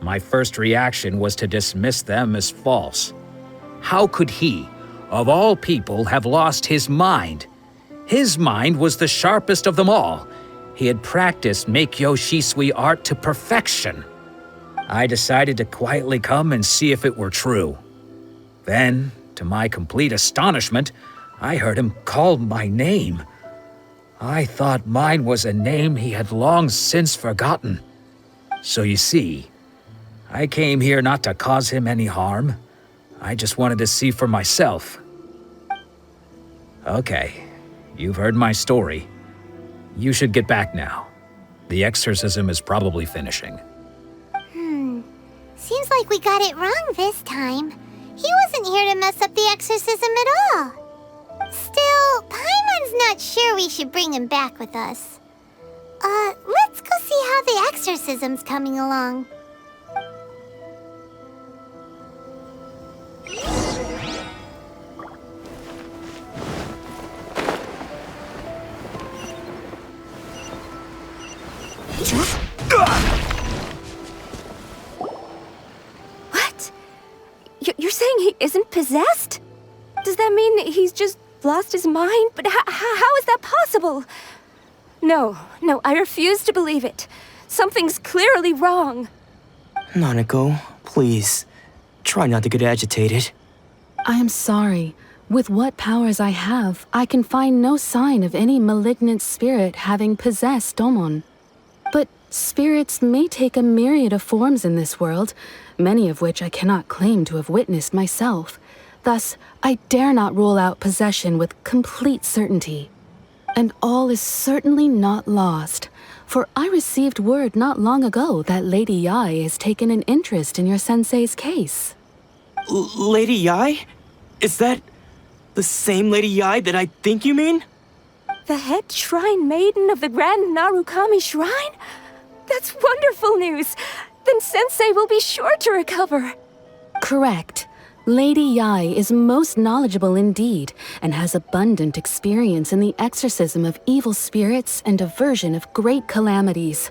my first reaction was to dismiss them as false. How could he, of all people, have lost his mind? His mind was the sharpest of them all. He had practiced Meikyo Shisui art to perfection. I decided to quietly come and see if it were true. Then, to my complete astonishment, I heard him call my name. I thought mine was a name he had long since forgotten. So you see, I came here not to cause him any harm. I just wanted to see for myself. Okay, you've heard my story. You should get back now. The exorcism is probably finishing. Seems like we got it wrong this time. He wasn't here to mess up the exorcism at all. Still, Paimon's not sure we should bring him back with us. Let's go see how the exorcism's coming along. What? You're saying he isn't possessed? Does that mean he's just lost his mind? But how is that possible? No, I refuse to believe it. Something's clearly wrong. Nanako, please. Try not to get agitated. I am sorry. With what powers I have, I can find no sign of any malignant spirit having possessed Domon. But spirits may take a myriad of forms in this world, many of which I cannot claim to have witnessed myself. Thus, I dare not rule out possession with complete certainty. And all is certainly not lost, for I received word not long ago that Lady Yae has taken an interest in your sensei's case. Lady Yae? Is that the same Lady Yae that I think you mean? The head shrine maiden of the Grand Narukami Shrine? That's wonderful news! Then Sensei will be sure to recover. Correct. Lady Yae is most knowledgeable indeed, and has abundant experience in the exorcism of evil spirits and aversion of great calamities.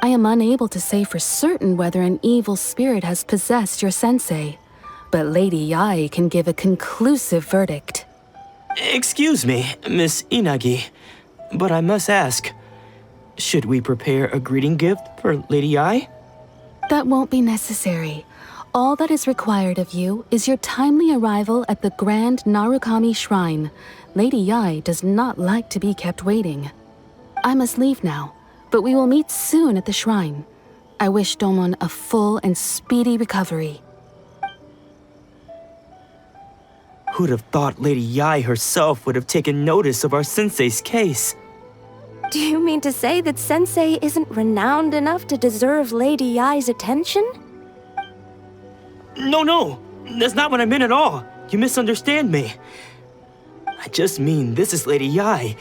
I am unable to say for certain whether an evil spirit has possessed your sensei, but Lady Yae can give a conclusive verdict. Excuse me, Miss Inagi, but I must ask, should we prepare a greeting gift for Lady Yae? That won't be necessary. All that is required of you is your timely arrival at the Grand Narukami Shrine. Lady Yae does not like to be kept waiting. I must leave now, but we will meet soon at the shrine. I wish Domon a full and speedy recovery. Who'd have thought Lady Yae herself would have taken notice of our sensei's case? Do you mean to say that Sensei isn't renowned enough to deserve Lady Yae's attention? No, that's not what I meant at all. You misunderstand me. I just mean this is Lady Yae,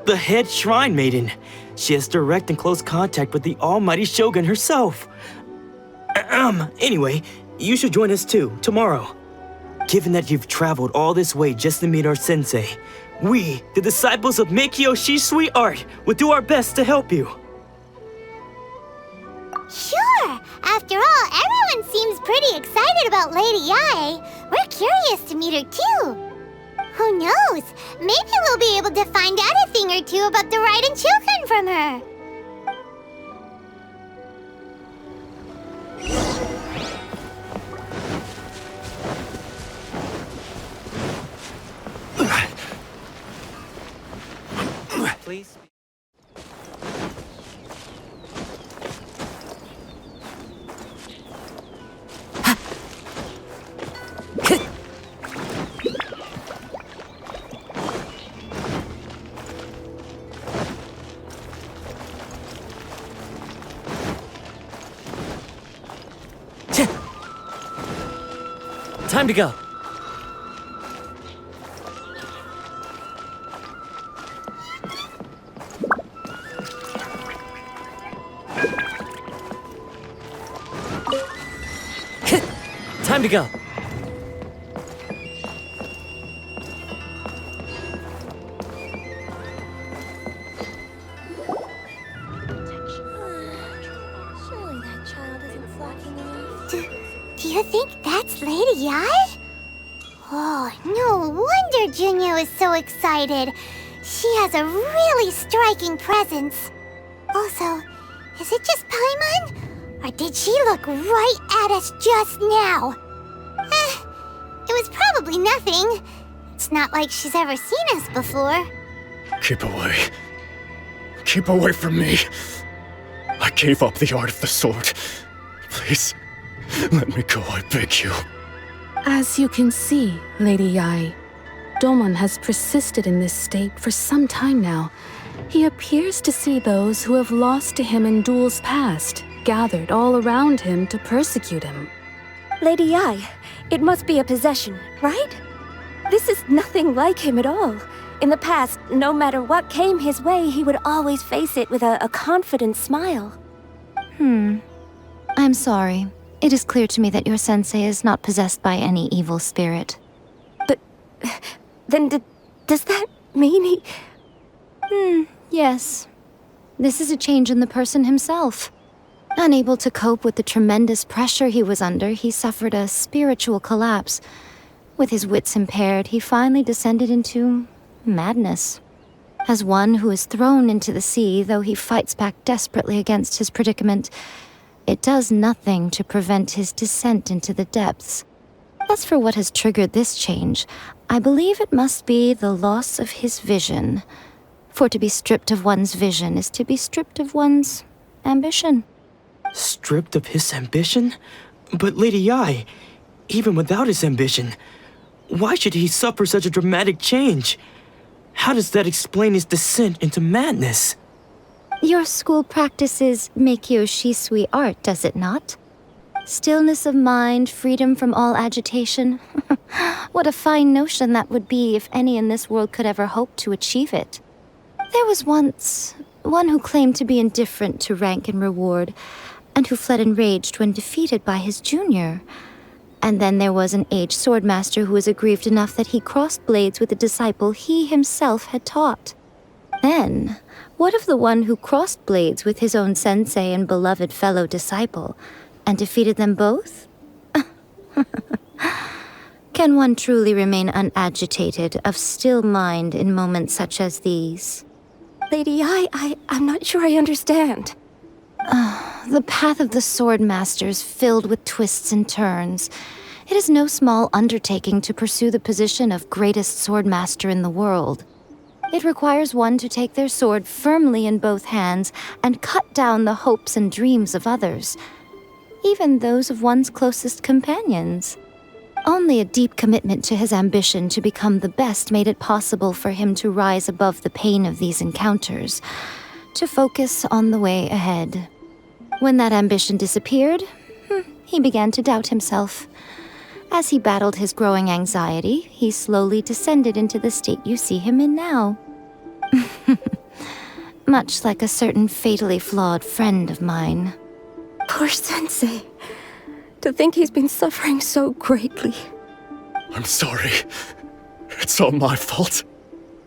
the head shrine maiden. She has direct and close contact with the almighty Shogun herself. Anyway, you should join us too, tomorrow. Given that you've traveled all this way just to meet our sensei, we, the disciples of Meikyo Shisui art, will do our best to help you. Sure! After all, everyone seems pretty excited about Lady Yae. We're curious to meet her too. Who knows? Maybe we'll be able to find out a thing or two about the Raiden Shogun from her. Please. Time to go. Time to go. Surely that child isn't flocking enough. Do you think that's Lady Yae? Oh, no wonder Junior is so excited. She has a really striking presence. Also, is it just Paimon? Or did she look right at us just now? It was probably nothing. It's not like she's ever seen us before. Keep away. Keep away from me. I gave up the art of the sword. Please, let me go, I beg you. As you can see, Lady Yae, Domon has persisted in this state for some time now. He appears to see those who have lost to him in duels past, gathered all around him to persecute him. Lady Yae, it must be a possession, right? This is nothing like him at all. In the past, no matter what came his way, he would always face it with a confident smile. I'm sorry. It is clear to me that your sensei is not possessed by any evil spirit. But then does that mean he... Yes. This is a change in the person himself. Unable to cope with the tremendous pressure he was under, he suffered a spiritual collapse. With his wits impaired, he finally descended into madness. As one who is thrown into the sea, though he fights back desperately against his predicament, it does nothing to prevent his descent into the depths. As for what has triggered this change, I believe it must be the loss of his vision. For to be stripped of one's vision is to be stripped of one's ambition. Stripped of his ambition? But Lady Yae, even without his ambition, why should he suffer such a dramatic change? How does that explain his descent into madness? Your school practices Meikyo Shisui art, does it not? Stillness of mind, freedom from all agitation. What a fine notion that would be if any in this world could ever hope to achieve it. There was once one who claimed to be indifferent to rank and reward, and who fled enraged when defeated by his junior. And then there was an aged swordmaster who was aggrieved enough that he crossed blades with a disciple he himself had taught. Then, what of the one who crossed blades with his own sensei and beloved fellow disciple, and defeated them both? Can one truly remain unagitated, of still mind in moments such as these? Lady Yae, I'm not sure I understand. The path of the Swordmaster is filled with twists and turns. It is no small undertaking to pursue the position of greatest Swordmaster in the world. It requires one to take their sword firmly in both hands and cut down the hopes and dreams of others, even those of one's closest companions. Only a deep commitment to his ambition to become the best made it possible for him to rise above the pain of these encounters, to focus on the way ahead. When that ambition disappeared, he began to doubt himself. As he battled his growing anxiety, he slowly descended into the state you see him in now. Much like a certain fatally flawed friend of mine. Poor Sensei. To think he's been suffering so greatly. I'm sorry. It's all my fault.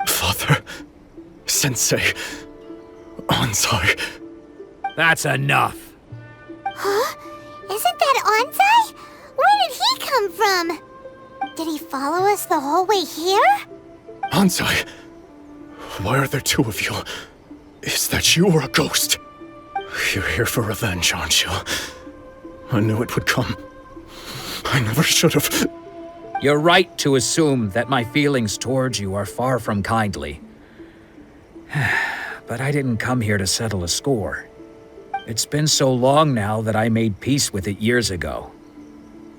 Father, Sensei, Onsai. That's enough. Huh? Isn't that Onsai? Where did he come from? Did he follow us the whole way here? Onsai, why are there two of you? Is that you or a ghost? You're here for revenge, aren't you? I knew it would come. I never should have. You're right to assume that my feelings towards you are far from kindly. But I didn't come here to settle a score. It's been so long now that I made peace with it years ago.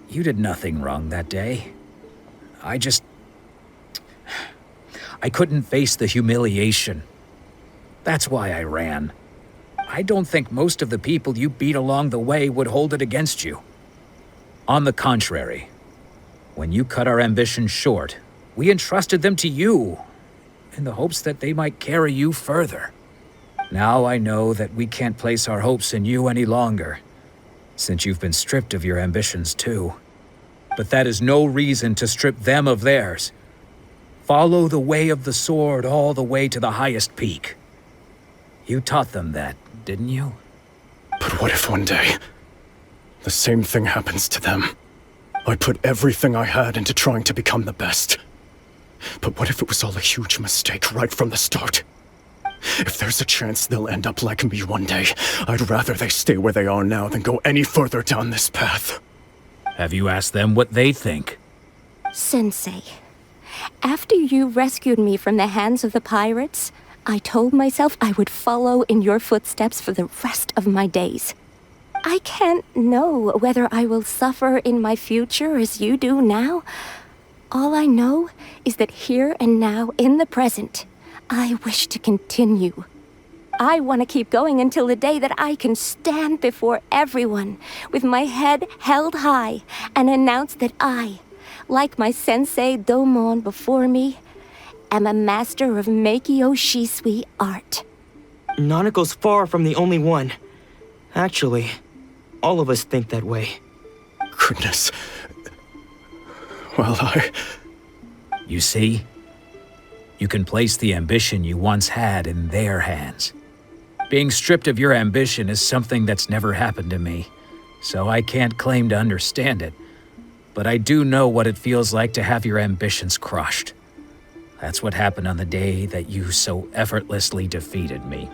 You did nothing wrong that day. I couldn't face the humiliation. That's why I ran. I don't think most of the people you beat along the way would hold it against you. On the contrary, When you cut our ambitions short, we entrusted them to you, in the hopes that they might carry you further. Now I know that we can't place our hopes in you any longer, since you've been stripped of your ambitions too. But that is no reason to strip them of theirs. Follow the way of the sword all the way to the highest peak. You taught them that, didn't you? But what if one day, the same thing happens to them? I put everything I had into trying to become the best. But what if it was all a huge mistake right from the start? If there's a chance they'll end up like me one day, I'd rather they stay where they are now than go any further down this path. Have you asked them what they think? Sensei, after you rescued me from the hands of the pirates, I told myself I would follow in your footsteps for the rest of my days. I can't know whether I will suffer in my future as you do now. All I know is that here and now, in the present, I wish to continue. I want to keep going until the day that I can stand before everyone with my head held high and announce that I, like my sensei Domon before me, am a master of Meikyo Shisui art. Nanako's far from the only one. Actually, all of us think that way. Goodness. Well, You see? You can place the ambition you once had in their hands. Being stripped of your ambition is something that's never happened to me, so I can't claim to understand it. But I do know what it feels like to have your ambitions crushed. That's what happened on the day that you so effortlessly defeated me.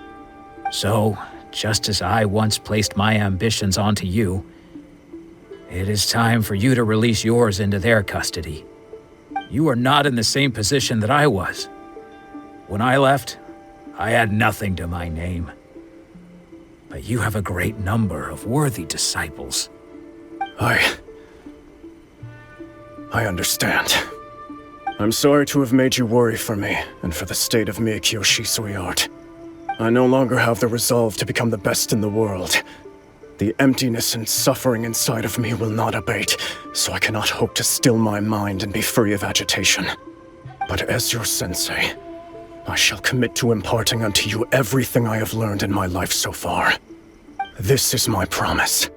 So, just as I once placed my ambitions onto you, it is time for you to release yours into their custody. You are not in the same position that I was. When I left, I had nothing to my name. But you have a great number of worthy disciples. I understand. I'm sorry to have made you worry for me, and for the state of Meikyo Shisui art. I no longer have the resolve to become the best in the world. The emptiness and suffering inside of me will not abate, so I cannot hope to still my mind and be free of agitation. But as your sensei, I shall commit to imparting unto you everything I have learned in my life so far. This is my promise.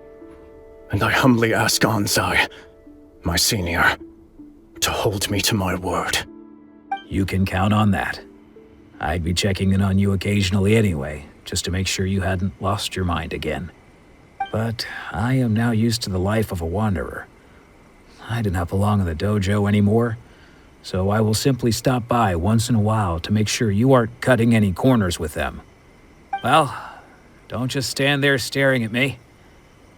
And I humbly ask Anzai, my senior, to hold me to my word. You can count on that. I'd be checking in on you occasionally anyway, just to make sure you hadn't lost your mind again. But I am now used to the life of a wanderer. I do not belong in the dojo anymore, so I will simply stop by once in a while to make sure you aren't cutting any corners with them. Well, don't just stand there staring at me.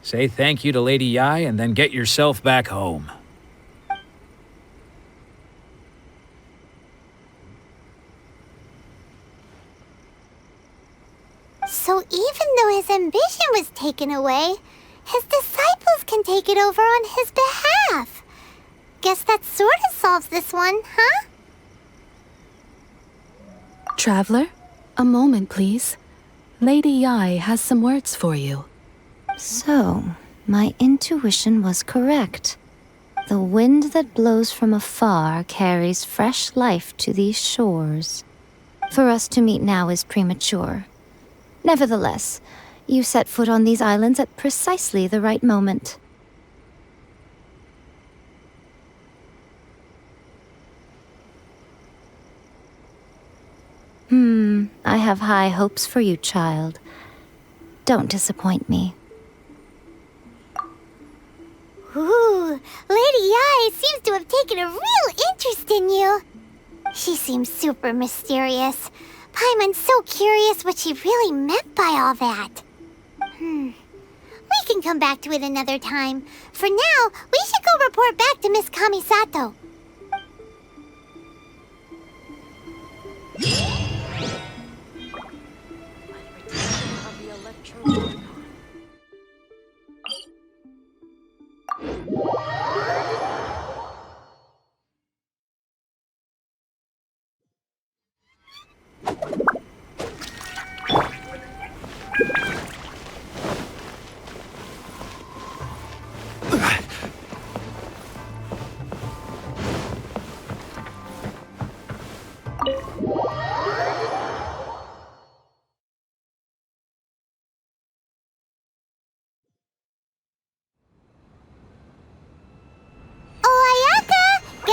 Say thank you to Lady Yae and then get yourself back home. So even though his ambition was taken away, his disciples can take it over on his behalf. Guess that sort of solves this one, huh? Traveler, a moment, please. Lady Yae has some words for you. So, my intuition was correct. The wind that blows from afar carries fresh life to these shores. For us to meet now is premature. Nevertheless, you set foot on these islands at precisely the right moment. I have high hopes for you, child. Don't disappoint me. Ooh, Lady Yae seems to have taken a real interest in you. She seems super mysterious. Paimon's so curious what she really meant by all that. We can come back to it another time. For now, we should go report back to Miss Kamisato.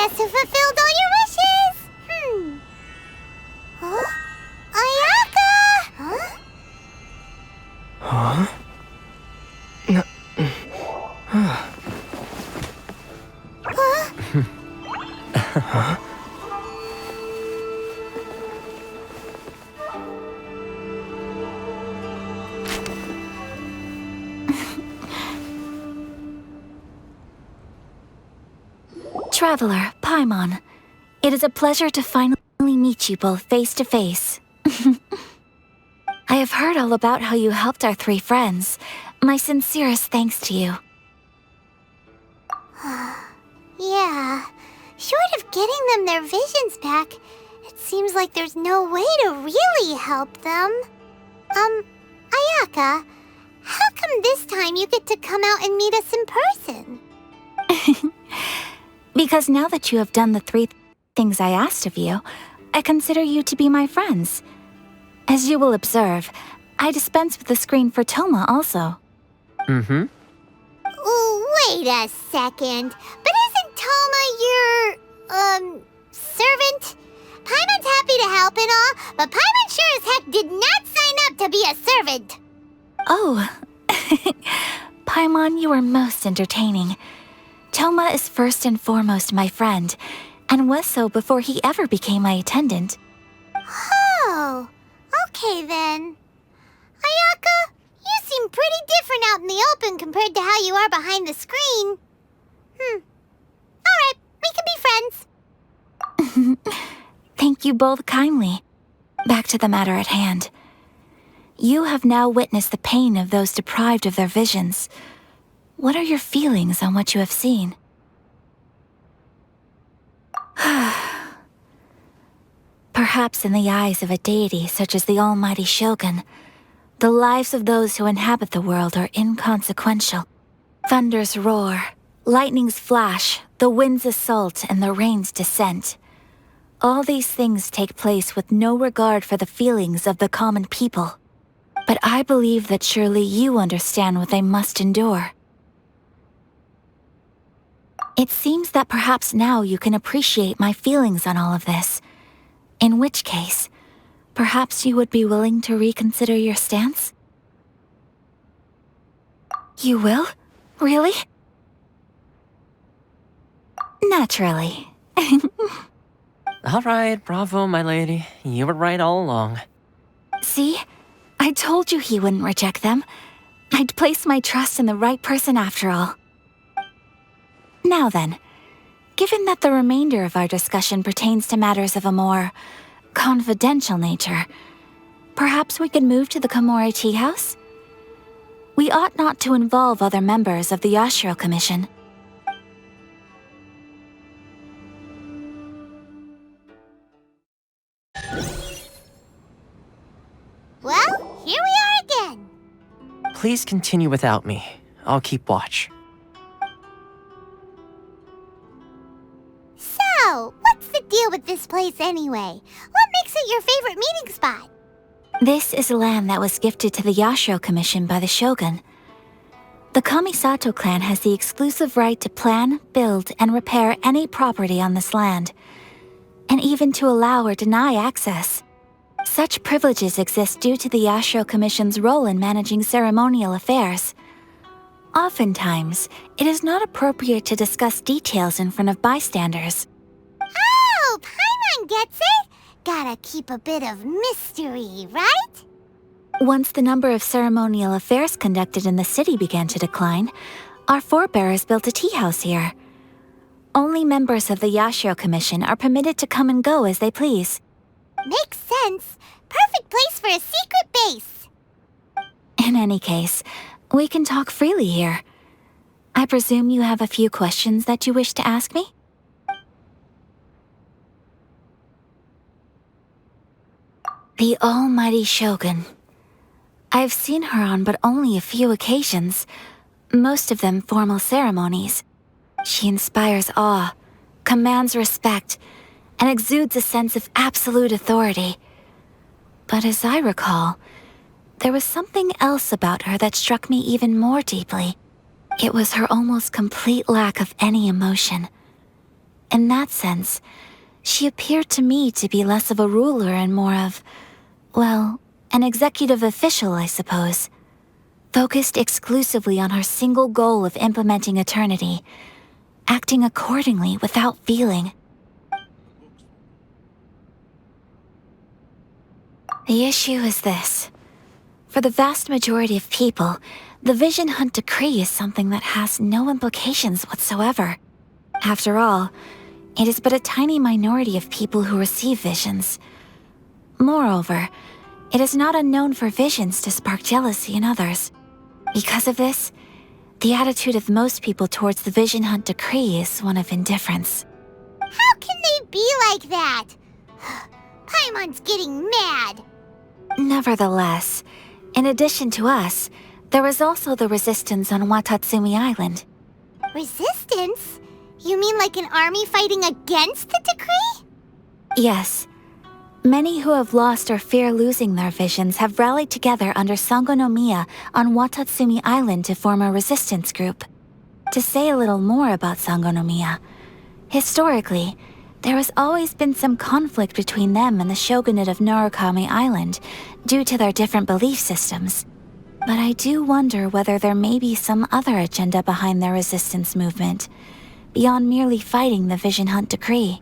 must have fulfilled all your wishes. Huh? Ayaka! Huh? Huh? Huh? Traveler, Paimon, it is a pleasure to finally meet you both face to face. I have heard all about how you helped our 3 friends. My sincerest thanks to you. Yeah. Short of getting them their visions back, it seems like there's no way to really help them. Ayaka, how come this time you get to come out and meet us in person? Because now that you have done the 3 things I asked of you, I consider you to be my friends. As you will observe, I dispense with the screen for Thoma also. Ooh, wait a second. But isn't Thoma your, servant? Paimon's happy to help and all, but Paimon sure as heck did not sign up to be a servant. Oh. Paimon, you are most entertaining. Thoma is first and foremost my friend, and was so before he ever became my attendant. Oh, okay then. Ayaka, you seem pretty different out in the open compared to how you are behind the screen. Alright, we can be friends. Thank you both kindly. Back to the matter at hand. You have now witnessed the pain of those deprived of their visions. What are your feelings on what you have seen? Perhaps in the eyes of a deity such as the almighty Shogun, the lives of those who inhabit the world are inconsequential. Thunders roar, lightnings flash, the winds assault, and the rains descent. All these things take place with no regard for the feelings of the common people. But I believe that surely you understand what they must endure. It seems that perhaps now you can appreciate my feelings on all of this. In which case, perhaps you would be willing to reconsider your stance? You will? Really? Naturally. Alright, bravo, my lady. You were right all along. See? I told you he wouldn't reject them. I'd placed my trust in the right person after all. Now then, given that the remainder of our discussion pertains to matters of a more confidential nature, perhaps we could move to the Komori Tea House? We ought not to involve other members of the Yashiro Commission. Well, here we are again. Please continue without me. I'll keep watch. So, what's the deal with this place anyway? What makes it your favorite meeting spot? This is land that was gifted to the Yashiro Commission by the Shogun. The Kamisato clan has the exclusive right to plan, build, and repair any property on this land, and even to allow or deny access. Such privileges exist due to the Yashiro Commission's role in managing ceremonial affairs. Oftentimes, it is not appropriate to discuss details in front of bystanders. Oh, Paimon gets it! Gotta keep a bit of mystery, right? Once the number of ceremonial affairs conducted in the city began to decline, our forebears built a tea house here. Only members of the Yashiro Commission are permitted to come and go as they please. Makes sense. Perfect place for a secret base. In any case, we can talk freely here. I presume you have a few questions that you wish to ask me? The almighty Shogun. I've seen her on but only a few occasions, most of them formal ceremonies. She inspires awe, commands respect, and exudes a sense of absolute authority. But as I recall, there was something else about her that struck me even more deeply. It was her almost complete lack of any emotion. In that sense, she appeared to me to be less of a ruler and more of, well, an executive official, I suppose. Focused exclusively on her single goal of implementing eternity, acting accordingly without feeling. The issue is this. For the vast majority of people, the Vision Hunt Decree is something that has no implications whatsoever. After all, it is but a tiny minority of people who receive visions. Moreover, it is not unknown for visions to spark jealousy in others. Because of this, the attitude of most people towards the Vision Hunt Decree is one of indifference. How can they be like that? Paimon's getting mad. Nevertheless, in addition to us, there is also the resistance on Watatsumi Island. Resistance? You mean like an army fighting against the decree? Yes. Many who have lost or fear losing their visions have rallied together under Sangonomiya on Watatsumi Island to form a resistance group. To say a little more about Sangonomiya, historically, there has always been some conflict between them and the shogunate of Narukami Island due to their different belief systems. But I do wonder whether there may be some other agenda behind their resistance movement, beyond merely fighting the Vision Hunt Decree.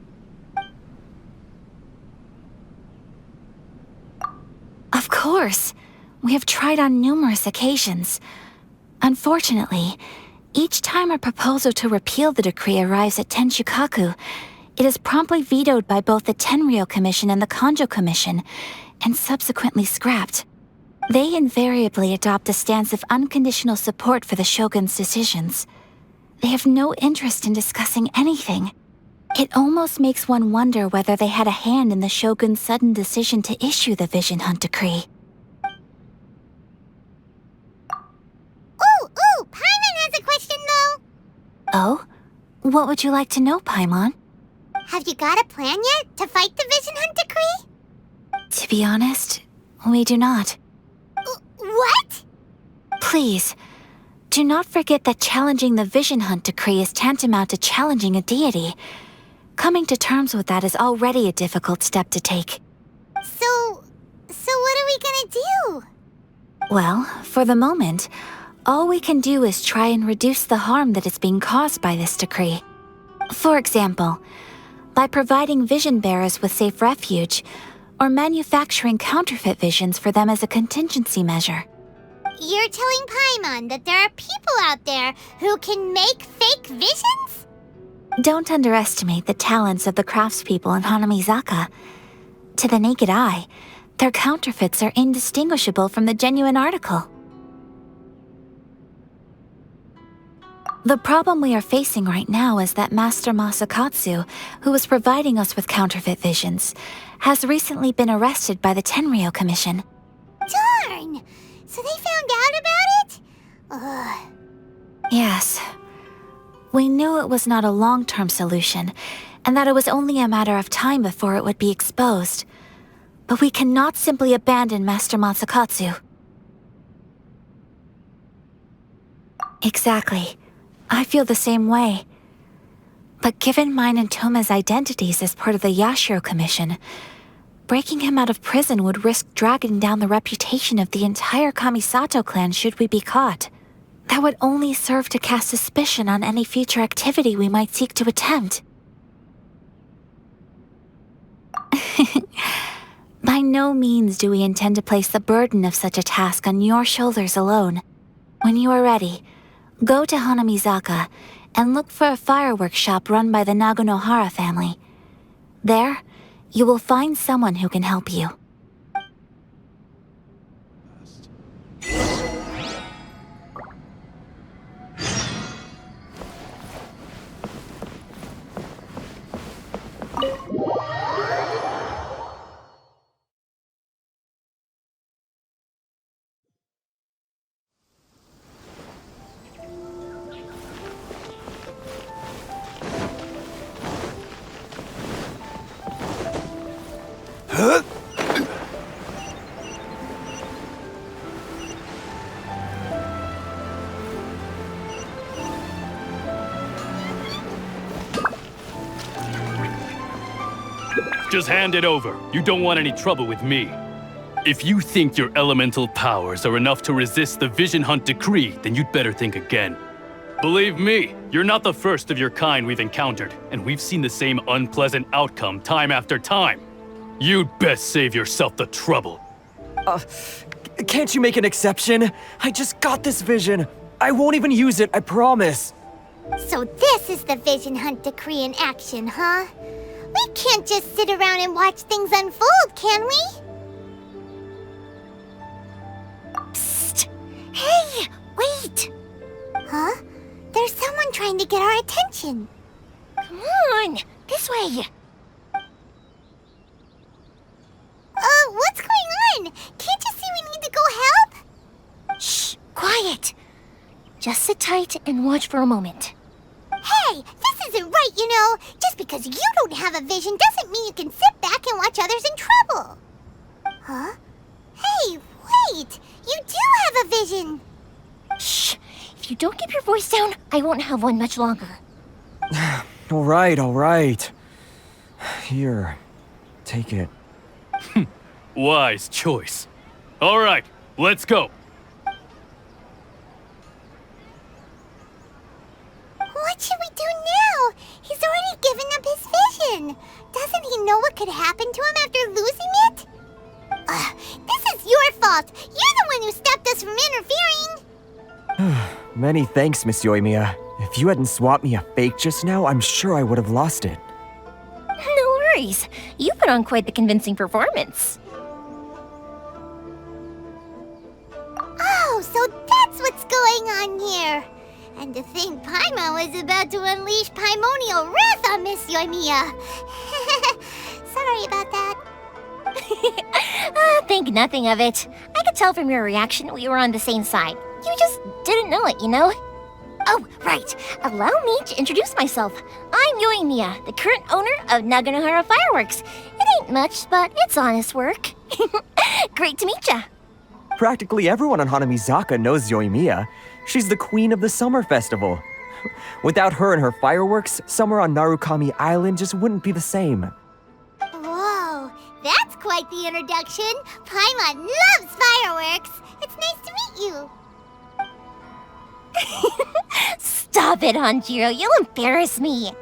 Of course! We have tried on numerous occasions. Unfortunately, each time a proposal to repeal the decree arrives at Tenshukaku, it is promptly vetoed by both the Tenryou Commission and the Kanjo Commission, and subsequently scrapped. They invariably adopt a stance of unconditional support for the Shogun's decisions. They have no interest in discussing anything. It almost makes one wonder whether they had a hand in the Shogun's sudden decision to issue the Vision Hunt Decree. Ooh, Paimon has a question though! Oh? What would you like to know, Paimon? Have you got a plan yet to fight the Vision Hunt Decree? To be honest, we do not. What? Please, do not forget that challenging the Vision Hunt Decree is tantamount to challenging a deity. Coming to terms with that is already a difficult step to take. So what are we gonna do? Well, for the moment, all we can do is try and reduce the harm that is being caused by this decree. For example, by providing vision bearers with safe refuge, or manufacturing counterfeit visions for them as a contingency measure. You're telling Paimon that there are people out there who can make fake visions? Don't underestimate the talents of the craftspeople in Hanamizaka. To the naked eye, their counterfeits are indistinguishable from the genuine article. The problem we are facing right now is that Master Masakatsu, who was providing us with counterfeit visions, has recently been arrested by the Tenryou Commission. Darn! So they found out about it? Ugh. Yes. We knew it was not a long-term solution, and that it was only a matter of time before it would be exposed. But we cannot simply abandon Master Masakatsu. Exactly. I feel the same way. But given mine and Thoma's identities as part of the Yashiro Commission, breaking him out of prison would risk dragging down the reputation of the entire Kamisato clan should we be caught. That would only serve to cast suspicion on any future activity we might seek to attempt. By no means do we intend to place the burden of such a task on your shoulders alone. When you are ready, go to Hanamizaka and look for a fireworks shop run by the Naganohara family. There, you will find someone who can help you. Just hand it over. You don't want any trouble with me. If you think your elemental powers are enough to resist the Vision Hunt decree, then you'd better think again. Believe me, you're not the first of your kind we've encountered, and we've seen the same unpleasant outcome time after time. You'd best save yourself the trouble. Can't you make an exception? I just got this vision. I won't even use it, I promise. So this is the Vision Hunt decree in action, huh? We can't just sit around and watch things unfold, can we? Psst! Hey, wait! Huh? There's someone trying to get our attention. Come on, this way. What's going on? Can't you see we need to go help? Shh, quiet. Just sit tight and watch for a moment. Hey, this isn't right, you know. Just because you don't have a vision doesn't mean you can sit back and watch others in trouble. Huh? Hey, wait! You do have a vision! Shh! If you don't keep your voice down, I won't have one much longer. All right. Here, take it. Wise choice. All right, let's go. What should we do now? He's already given up his vision. Doesn't he know what could happen to him after losing it? This is your fault. You're the one who stopped us from interfering. Many thanks, Miss Yoimiya. If you hadn't swapped me a fake just now, I'm sure I would have lost it. No worries. You put on quite the convincing performance. Oh, so that's what's going on here. And to think Paimon was about to unleash Paimonial wrath on Miss Yoimiya. Sorry about that. Think nothing of it. I could tell from your reaction we were on the same side. You just didn't know it, you know? Oh, right. Allow me to introduce myself. I'm Yoimiya, the current owner of Naganohara Fireworks. It ain't much, but it's honest work. Great to meet ya. Practically everyone on Hanamizaka knows Yoimiya. She's the queen of the summer festival. Without her and her fireworks, summer on Narukami Island just wouldn't be the same. Whoa, that's quite the introduction. Paimon loves fireworks. It's nice to meet you. Stop it, Hanjiro. You'll embarrass me.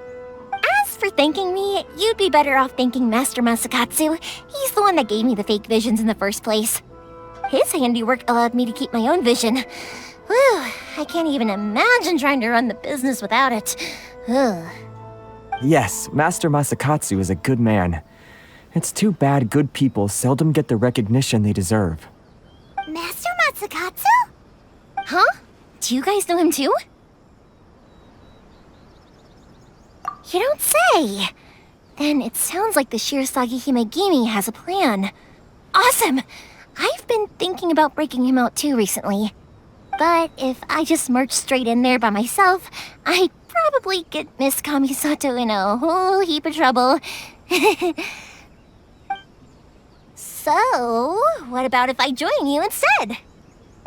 As for thanking me, you'd be better off thanking Master Masakatsu. He's the one that gave me the fake visions in the first place. His handiwork allowed me to keep my own vision. Whew, I can't even imagine trying to run the business without it. Ugh. Yes, Master Masakatsu is a good man. It's too bad good people seldom get the recognition they deserve. Master Masakatsu? Huh? Do you guys know him too? You don't say! Then it sounds like the Shirasagi Himegimi has a plan. Awesome! I've been thinking about breaking him out too recently. But if I just marched straight in there by myself, I'd probably get Miss Kamisato in a whole heap of trouble. So, what about if I join you instead?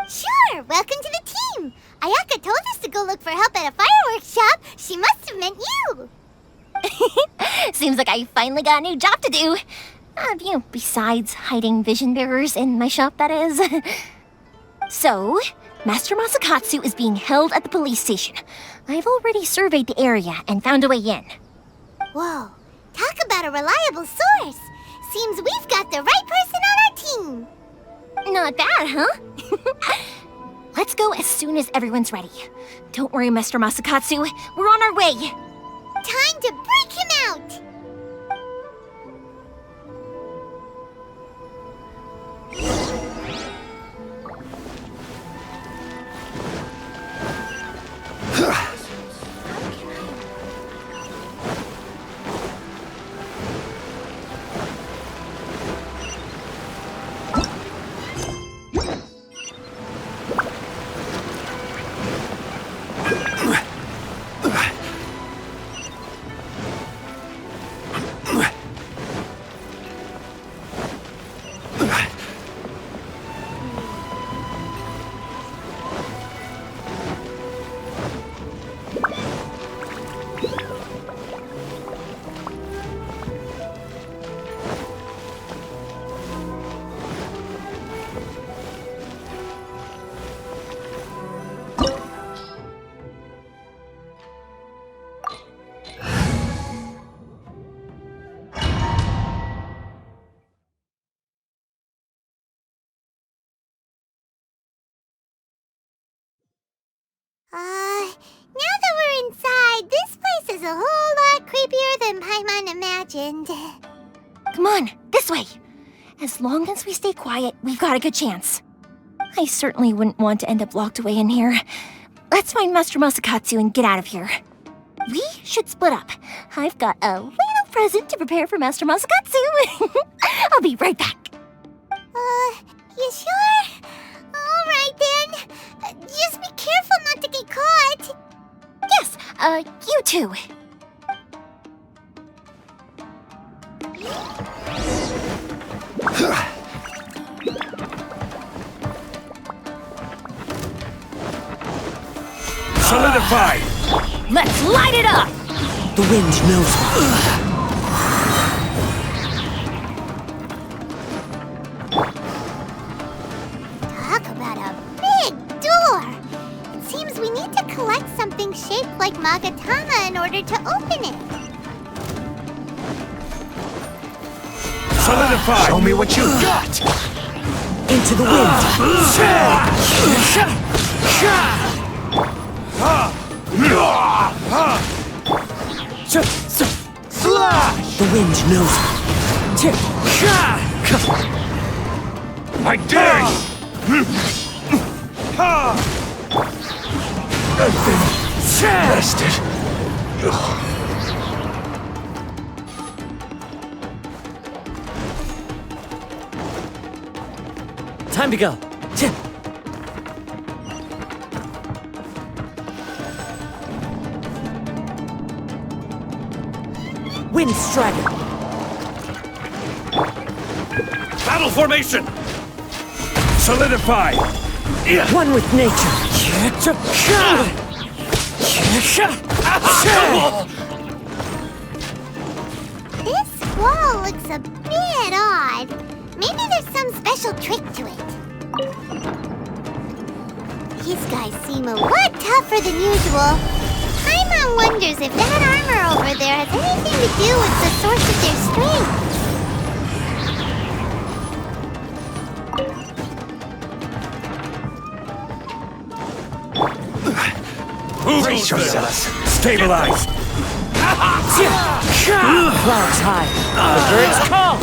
Sure, welcome to the team. Ayaka told us to go look for help at a fireworks shop. She must have meant you. Seems like I finally got a new job to do. Besides hiding vision bearers in my shop, that is. So, Master Masakatsu is being held at the police station. I've already surveyed the area and found a way in. Whoa, talk about a reliable source. Seems we've got the right person on our team. Not bad, huh? Let's go as soon as everyone's ready. Don't worry, Master Masakatsu. We're on our way. Time to break him out. than imagined. Come on, this way. As long as we stay quiet, we've got a good chance. I certainly wouldn't want to end up locked away in here. Let's find Master Masakatsu and get out of here. We should split up. I've got a little present to prepare for Master Masakatsu. I'll be right back. You sure? Alright then. Just be careful not to get caught. Yes, you too. Solidify! Let's light it up! The wind knows me. Talk about a big door. It seems we need to collect something shaped like Magatama in order to open it. Solidify! Show me what you got! Into the wind! Slash! The wind knows me. I dare you! I've been arrested. Time to go. Wind Strider. Battle formation! Solidify! One with nature. This wall looks a bit odd. Maybe there's some special trick to it. These guys seem a lot tougher than usual. Paimon wonders if that armor over there has anything to do with the source of their strength. Brace yourselves! Stabilize! Clouds high. The birds call.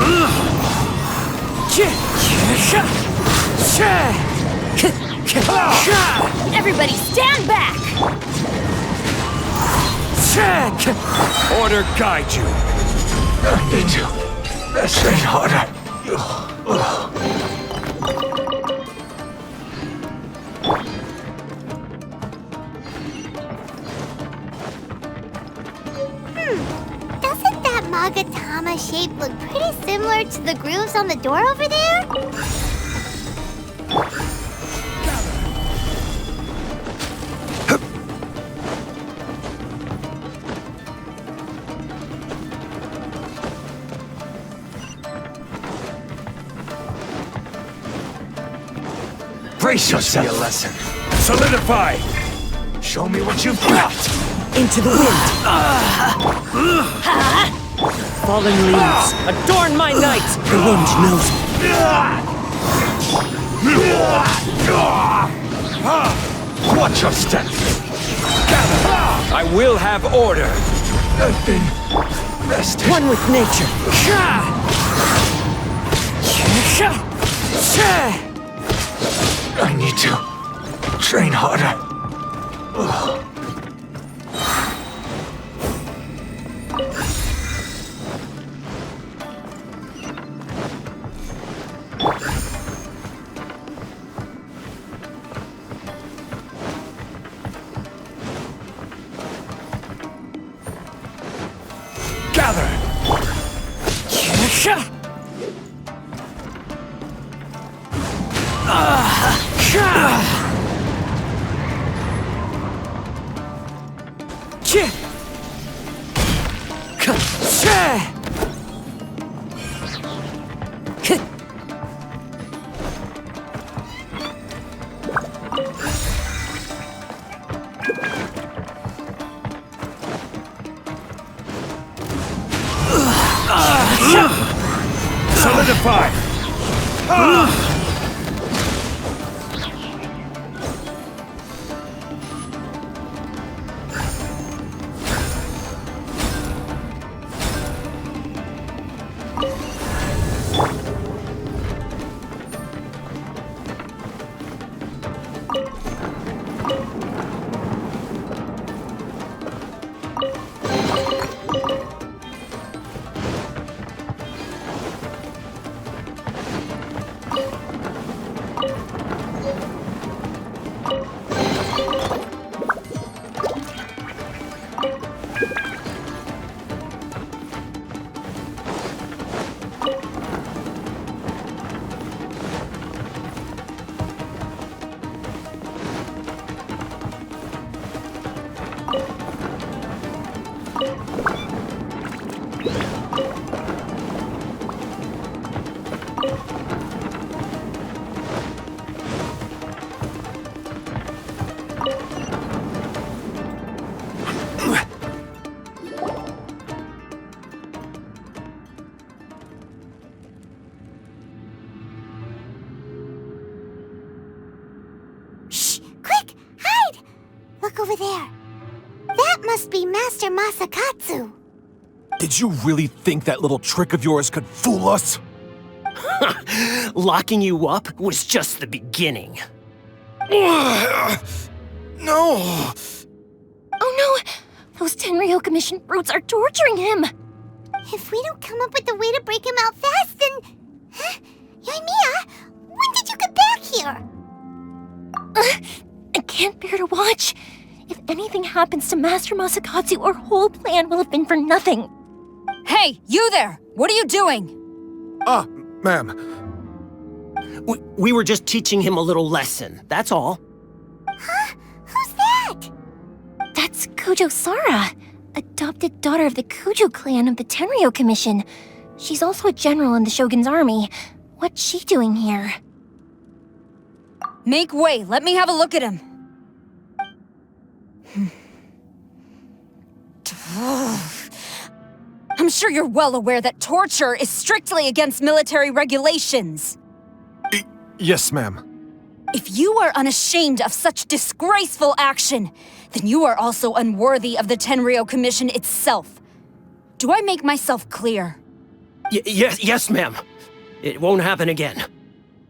Everybody stand back! Order guide you. I need to strain harder. Doesn't that Magatama shape look pretty similar to the grooves on the door over there? Brace yourself. A lesson. Solidify. Show me what you've got. Into the wind. Fallen leaves, adorn my night. The wind knows me. Watch your step. Gather. I will have order. I've been rested. One with nature. I need to train harder. Gather! Solidify! Look over there. That must be Master Masakatsu. Did you really think that little trick of yours could fool us? Locking you up was just the beginning. No! Oh no! Those Tenryou Commission brutes are torturing him! If we don't come up with a way to break him out fast, then... Huh? Yoimiya, when did you get back here? I can't bear to watch. If anything happens to Master Masakatsu, our whole plan will have been for nothing. Hey, you there! What are you doing? Ma'am. We were just teaching him a little lesson, that's all. Huh? Who's that? That's Kujou Sara, adopted daughter of the Kujou clan of the Tenryou Commission. She's also a general in the Shogun's army. What's she doing here? Make way, let me have a look at him. I'm sure you're well aware that torture is strictly against military regulations. Yes, ma'am. If you are unashamed of such disgraceful action, then you are also unworthy of the Tenryou Commission itself. Do I make myself clear? Yes, ma'am. It won't happen again.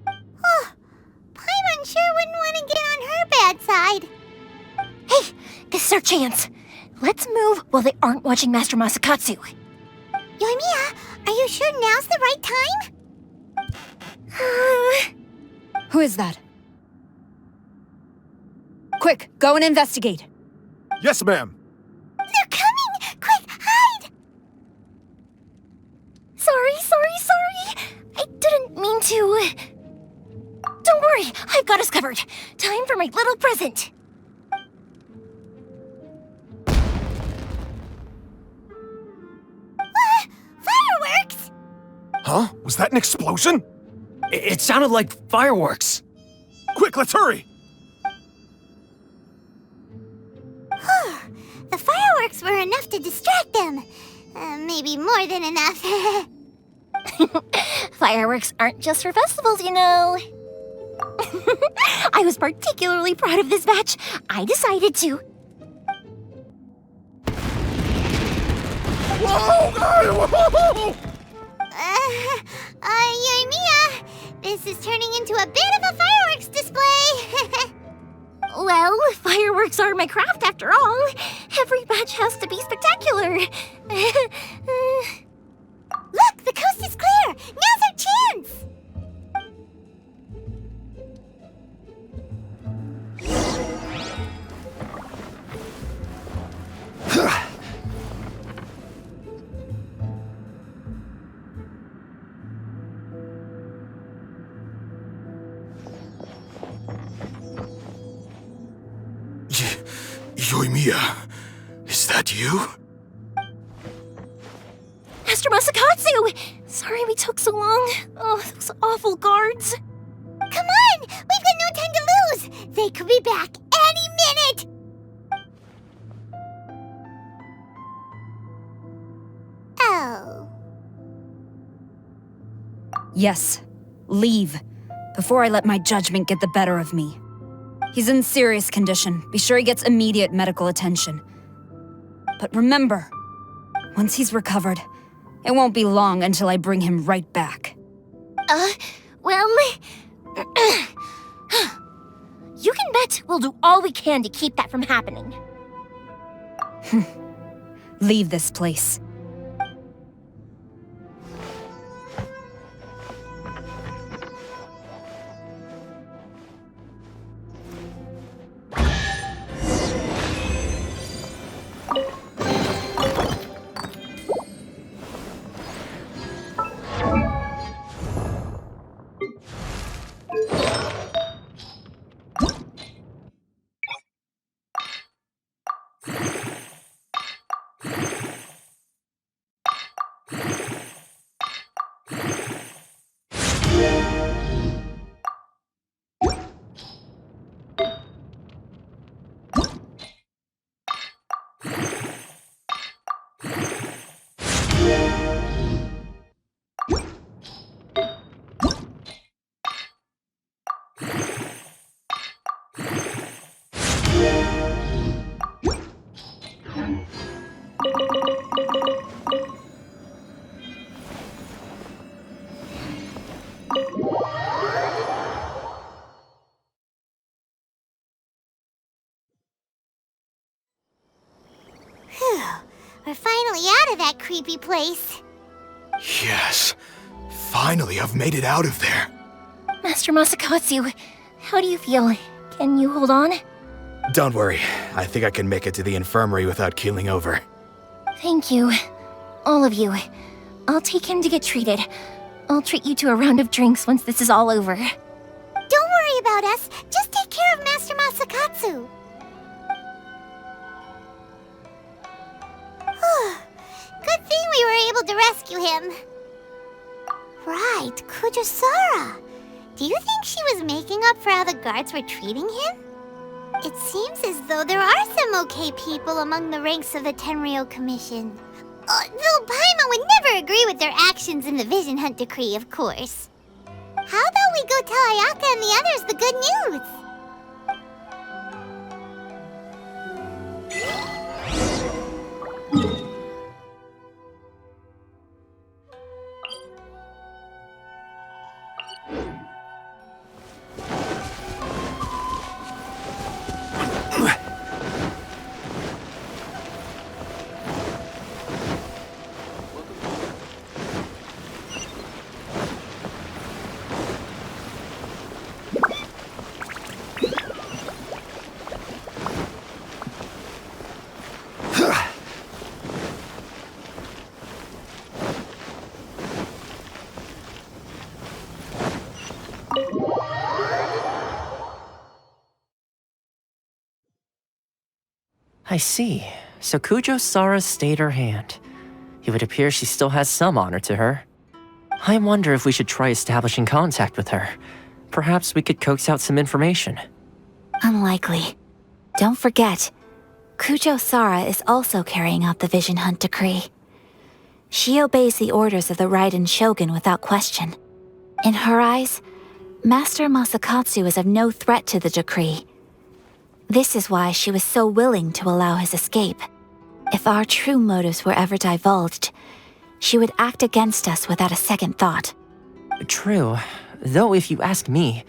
Oh, Paimon sure wouldn't want to get on her bad side. Hey, this is our chance. Let's move while they aren't watching Master Masakatsu. Yoimiya, are you sure now's the right time? Who is that? Quick, go and investigate. Yes, ma'am. They're coming! Quick, hide! Sorry. I didn't mean to. Don't worry, I've got us covered. Time for my little present. Fireworks! Huh? Was that an explosion? It sounded like fireworks. Quick, let's hurry! The fireworks were enough to distract them. Maybe more than enough. Fireworks aren't just for festivals, you know. I was particularly proud of this batch. I decided to. Whoa! Yoimiya, this is turning into a bit of a fireworks display. Well, fireworks are my craft after all. Every batch has to be spectacular. Look, the coast is clear. Now's our chance. Yoimiya, is that you? Master Masakatsu! Sorry we took so long. Oh, those awful guards. Come on! We've got no time to lose! They could be back any minute! Oh. Yes, leave, before I let my judgment get the better of me. He's in serious condition. Be sure he gets immediate medical attention. But remember, once he's recovered, it won't be long until I bring him right back. Well... You can bet we'll do all we can to keep that from happening. Leave this place. We're finally out of that creepy place. Yes. Finally, I've made it out of there. Master Masakatsu, how do you feel? Can you hold on? Don't worry. I think I can make it to the infirmary without keeling over. Thank you. All of you. I'll take him to get treated. I'll treat you to a round of drinks once this is all over. Don't worry about us. Just take care of Master Masakatsu. Good thing we were able to rescue him. Right, Kujou Sara. Do you think she was making up for how the guards were treating him? It seems as though there are some okay people among the ranks of the Tenryou Commission. Though Paimon would never agree with their actions in the Vision Hunt Decree, of course. How about we go tell Ayaka and the others the good news? I see. So Kujou Sara stayed her hand. It would appear she still has some honor to her. I wonder if we should try establishing contact with her. Perhaps we could coax out some information. Unlikely. Don't forget, Kujou Sara is also carrying out the Vision Hunt Decree. She obeys the orders of the Raiden Shogun without question. In her eyes, Master Masakatsu is of no threat to the decree. This is why she was so willing to allow his escape. If our true motives were ever divulged, she would act against us without a second thought. True. Though if you ask me,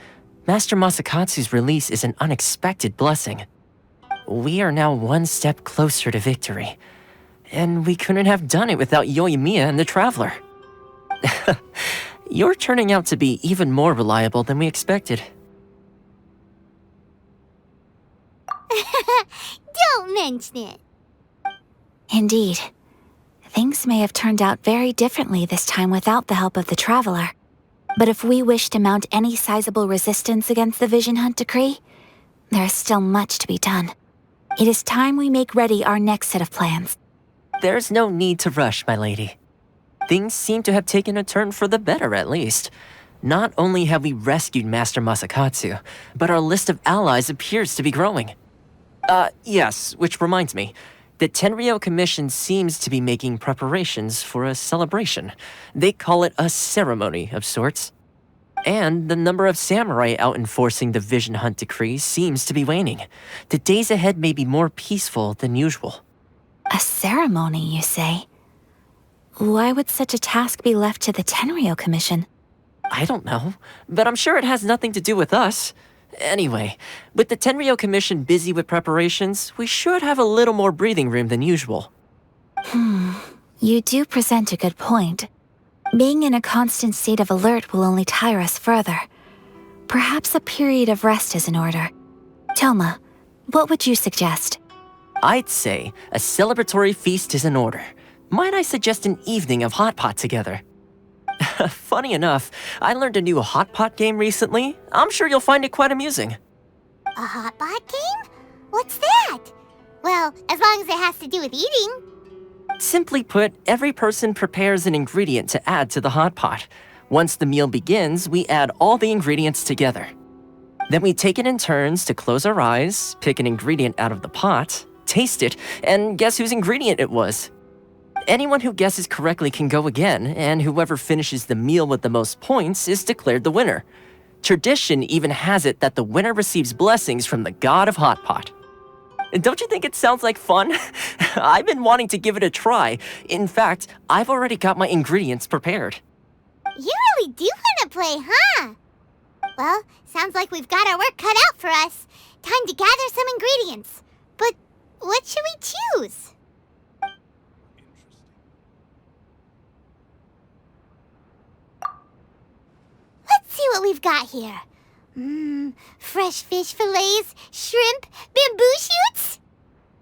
Master Masakatsu's release is an unexpected blessing. We are now one step closer to victory. And we couldn't have done it without Yoimiya and the Traveler. You're turning out to be even more reliable than we expected. Don't mention it. Indeed. Things may have turned out very differently this time without the help of the Traveler. But if we wish to mount any sizable resistance against the Vision Hunt Decree, there is still much to be done. It is time we make ready our next set of plans. There's no need to rush, my lady. Things seem to have taken a turn for the better, at least. Not only have we rescued Master Masakatsu, but our list of allies appears to be growing. Yes, which reminds me. The Tenryou Commission seems to be making preparations for a celebration. They call it a ceremony of sorts. And the number of samurai out enforcing the Vision Hunt Decree seems to be waning. The days ahead may be more peaceful than usual. A ceremony, you say? Why would such a task be left to the Tenryou Commission? I don't know, but I'm sure it has nothing to do with us. Anyway, with the Tenryou Commission busy with preparations, we should have a little more breathing room than usual. You do present a good point. Being in a constant state of alert will only tire us further. Perhaps a period of rest is in order. Thoma, what would you suggest? I'd say a celebratory feast is in order. Might I suggest an evening of hot pot together? Funny enough, I learned a new hot pot game recently. I'm sure you'll find it quite amusing. A hot pot game? What's that? Well, as long as it has to do with eating. Simply put, every person prepares an ingredient to add to the hot pot. Once the meal begins, we add all the ingredients together. Then we take it in turns to close our eyes, pick an ingredient out of the pot, taste it, and guess whose ingredient it was. Anyone who guesses correctly can go again, and whoever finishes the meal with the most points is declared the winner. Tradition even has it that the winner receives blessings from the god of hot pot. Don't you think it sounds like fun? I've been wanting to give it a try. In fact, I've already got my ingredients prepared. You really do want to play, huh? Well, sounds like we've got our work cut out for us. Time to gather some ingredients. But what should we choose? see what we've got here. Fresh fish fillets, shrimp, bamboo shoots.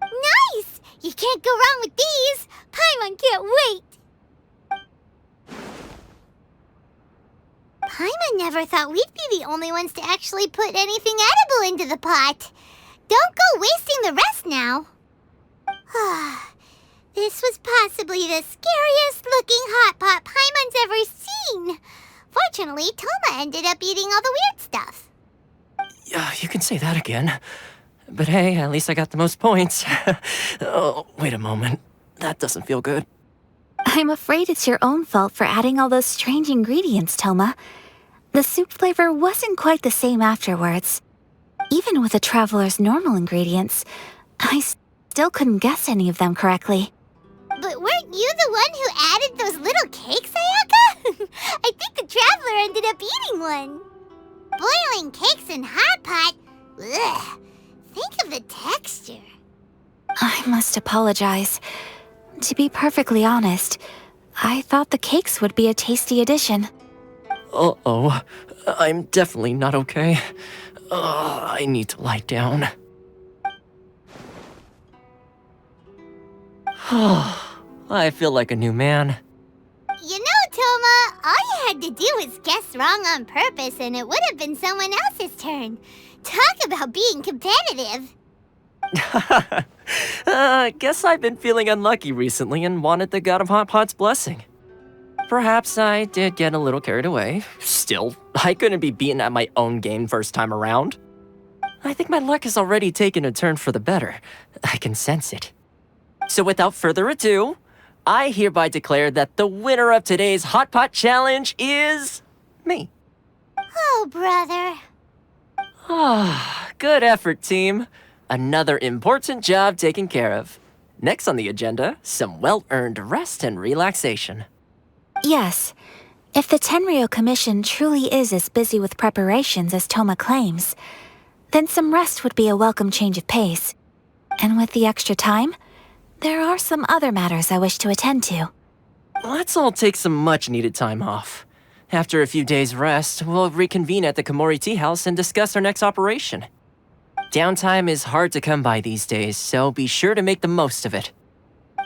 Nice! You can't go wrong with these. Paimon can't wait. Paimon never thought we'd be the only ones to actually put anything edible into the pot. Don't go wasting the rest now. This was possibly the scariest looking hot pot Paimon's ever seen. Fortunately, Thoma ended up eating all the weird stuff. Yeah, you can say that again. But hey, at least I got the most points. Oh, wait a moment. That doesn't feel good. I'm afraid it's your own fault for adding all those strange ingredients, Thoma. The soup flavor wasn't quite the same afterwards. Even with the Traveler's normal ingredients, I still couldn't guess any of them correctly. But weren't you the one who added those little cakes, Ayaka? I think the Traveler ended up eating one. Boiling cakes in hot pot? Ugh. Think of the texture. I must apologize. To be perfectly honest, I thought the cakes would be a tasty addition. Uh-oh. I'm definitely not okay. I need to lie down. I feel like a new man. You know, Thoma, all you had to do was guess wrong on purpose and it would have been someone else's turn. Talk about being competitive. Guess I've been feeling unlucky recently and wanted the God of Hot Pot's blessing. Perhaps I did get a little carried away. Still, I couldn't be beaten at my own game first time around. I think my luck has already taken a turn for the better. I can sense it. So without further ado, I hereby declare that the winner of today's Hot Pot Challenge is me. Oh, brother. Good effort, team. Another important job taken care of. Next on the agenda, some well-earned rest and relaxation. Yes. If the Tenryou Commission truly is as busy with preparations as Thoma claims, then some rest would be a welcome change of pace. And with the extra time, there are some other matters I wish to attend to. Let's all take some much-needed time off. After a few days' rest, we'll reconvene at the Komori Tea House and discuss our next operation. Downtime is hard to come by these days, so be sure to make the most of it.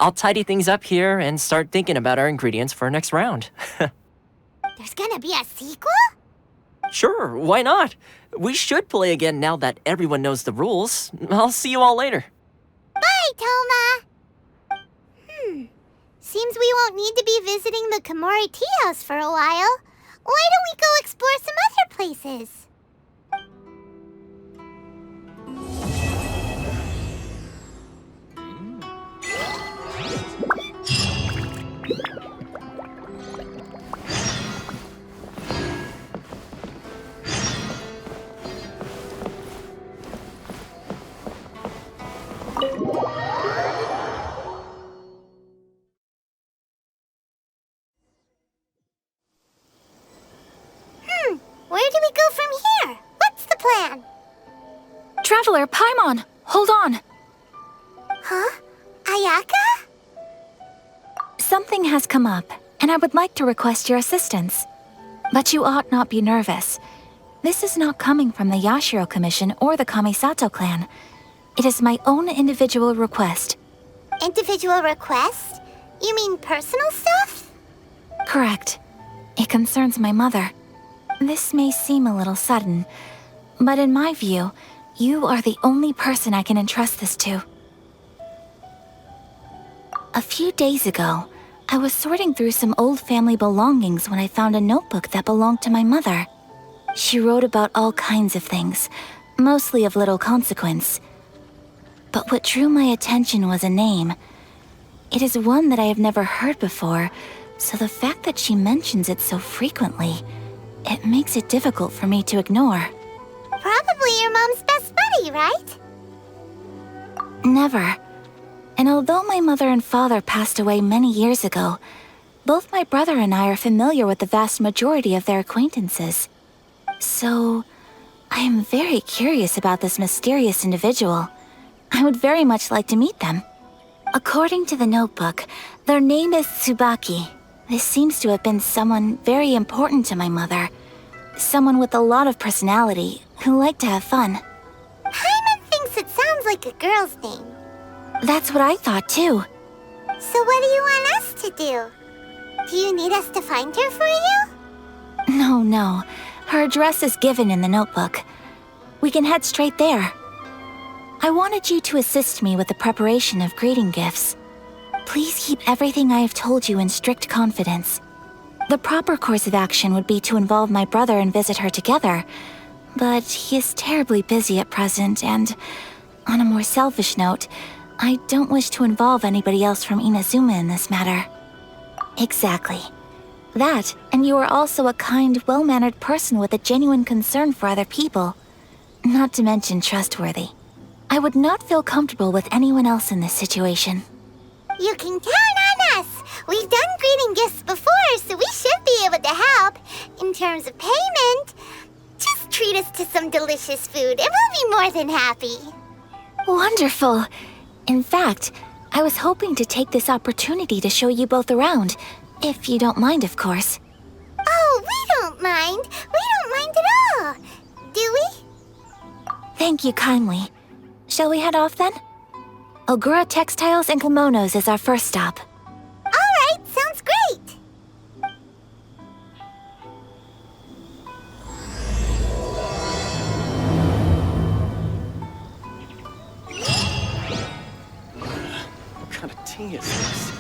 I'll tidy things up here and start thinking about our ingredients for our next round. There's gonna be a sequel? Sure, why not? We should play again now that everyone knows the rules. I'll see you all later. Bye, Thoma! Seems we won't need to be visiting the Komori Tea House for a while. Why don't we go explore some other places? Where do we go from here? What's the plan? Traveler, Paimon, hold on. Huh? Ayaka? Something has come up, and I would like to request your assistance. But you ought not be nervous. This is not coming from the Yashiro Commission or the Kamisato clan. It is my own individual request. Individual request? You mean personal stuff? Correct. It concerns my mother. This may seem a little sudden, but in my view, you are the only person I can entrust this to. A few days ago, I was sorting through some old family belongings when I found a notebook that belonged to my mother. She wrote about all kinds of things, mostly of little consequence. But what drew my attention was a name. It is one that I have never heard before, so the fact that she mentions it so frequently, it makes it difficult for me to ignore. Probably your mom's best buddy, right? Never. And although my mother and father passed away many years ago, both my brother and I are familiar with the vast majority of their acquaintances. So, I am very curious about this mysterious individual. I would very much like to meet them. According to the notebook, their name is Tsubaki. This seems to have been someone very important to my mother. Someone with a lot of personality, who liked to have fun. Paimon thinks it sounds like a girl's name. That's what I thought too. So what do you want us to do? Do you need us to find her for you? No. Her address is given in the notebook. We can head straight there. I wanted you to assist me with the preparation of greeting gifts. Please keep everything I have told you in strict confidence. The proper course of action would be to involve my brother and visit her together, but he is terribly busy at present, and on a more selfish note, I don't wish to involve anybody else from Inazuma in this matter. Exactly. That, and you are also a kind, well-mannered person with a genuine concern for other people. Not to mention trustworthy. I would not feel comfortable with anyone else in this situation. You can count on us! We've done greeting gifts before, so we should be able to help. In terms of payment, just treat us to some delicious food and we'll be more than happy. Wonderful! In fact, I was hoping to take this opportunity to show you both around, if you don't mind, of course. Oh, we don't mind. We don't mind at all. Do we? Thank you kindly. Shall we head off then? Ogura Textiles and Kimonos is our first stop. All right, sounds great. What kind of tea is this?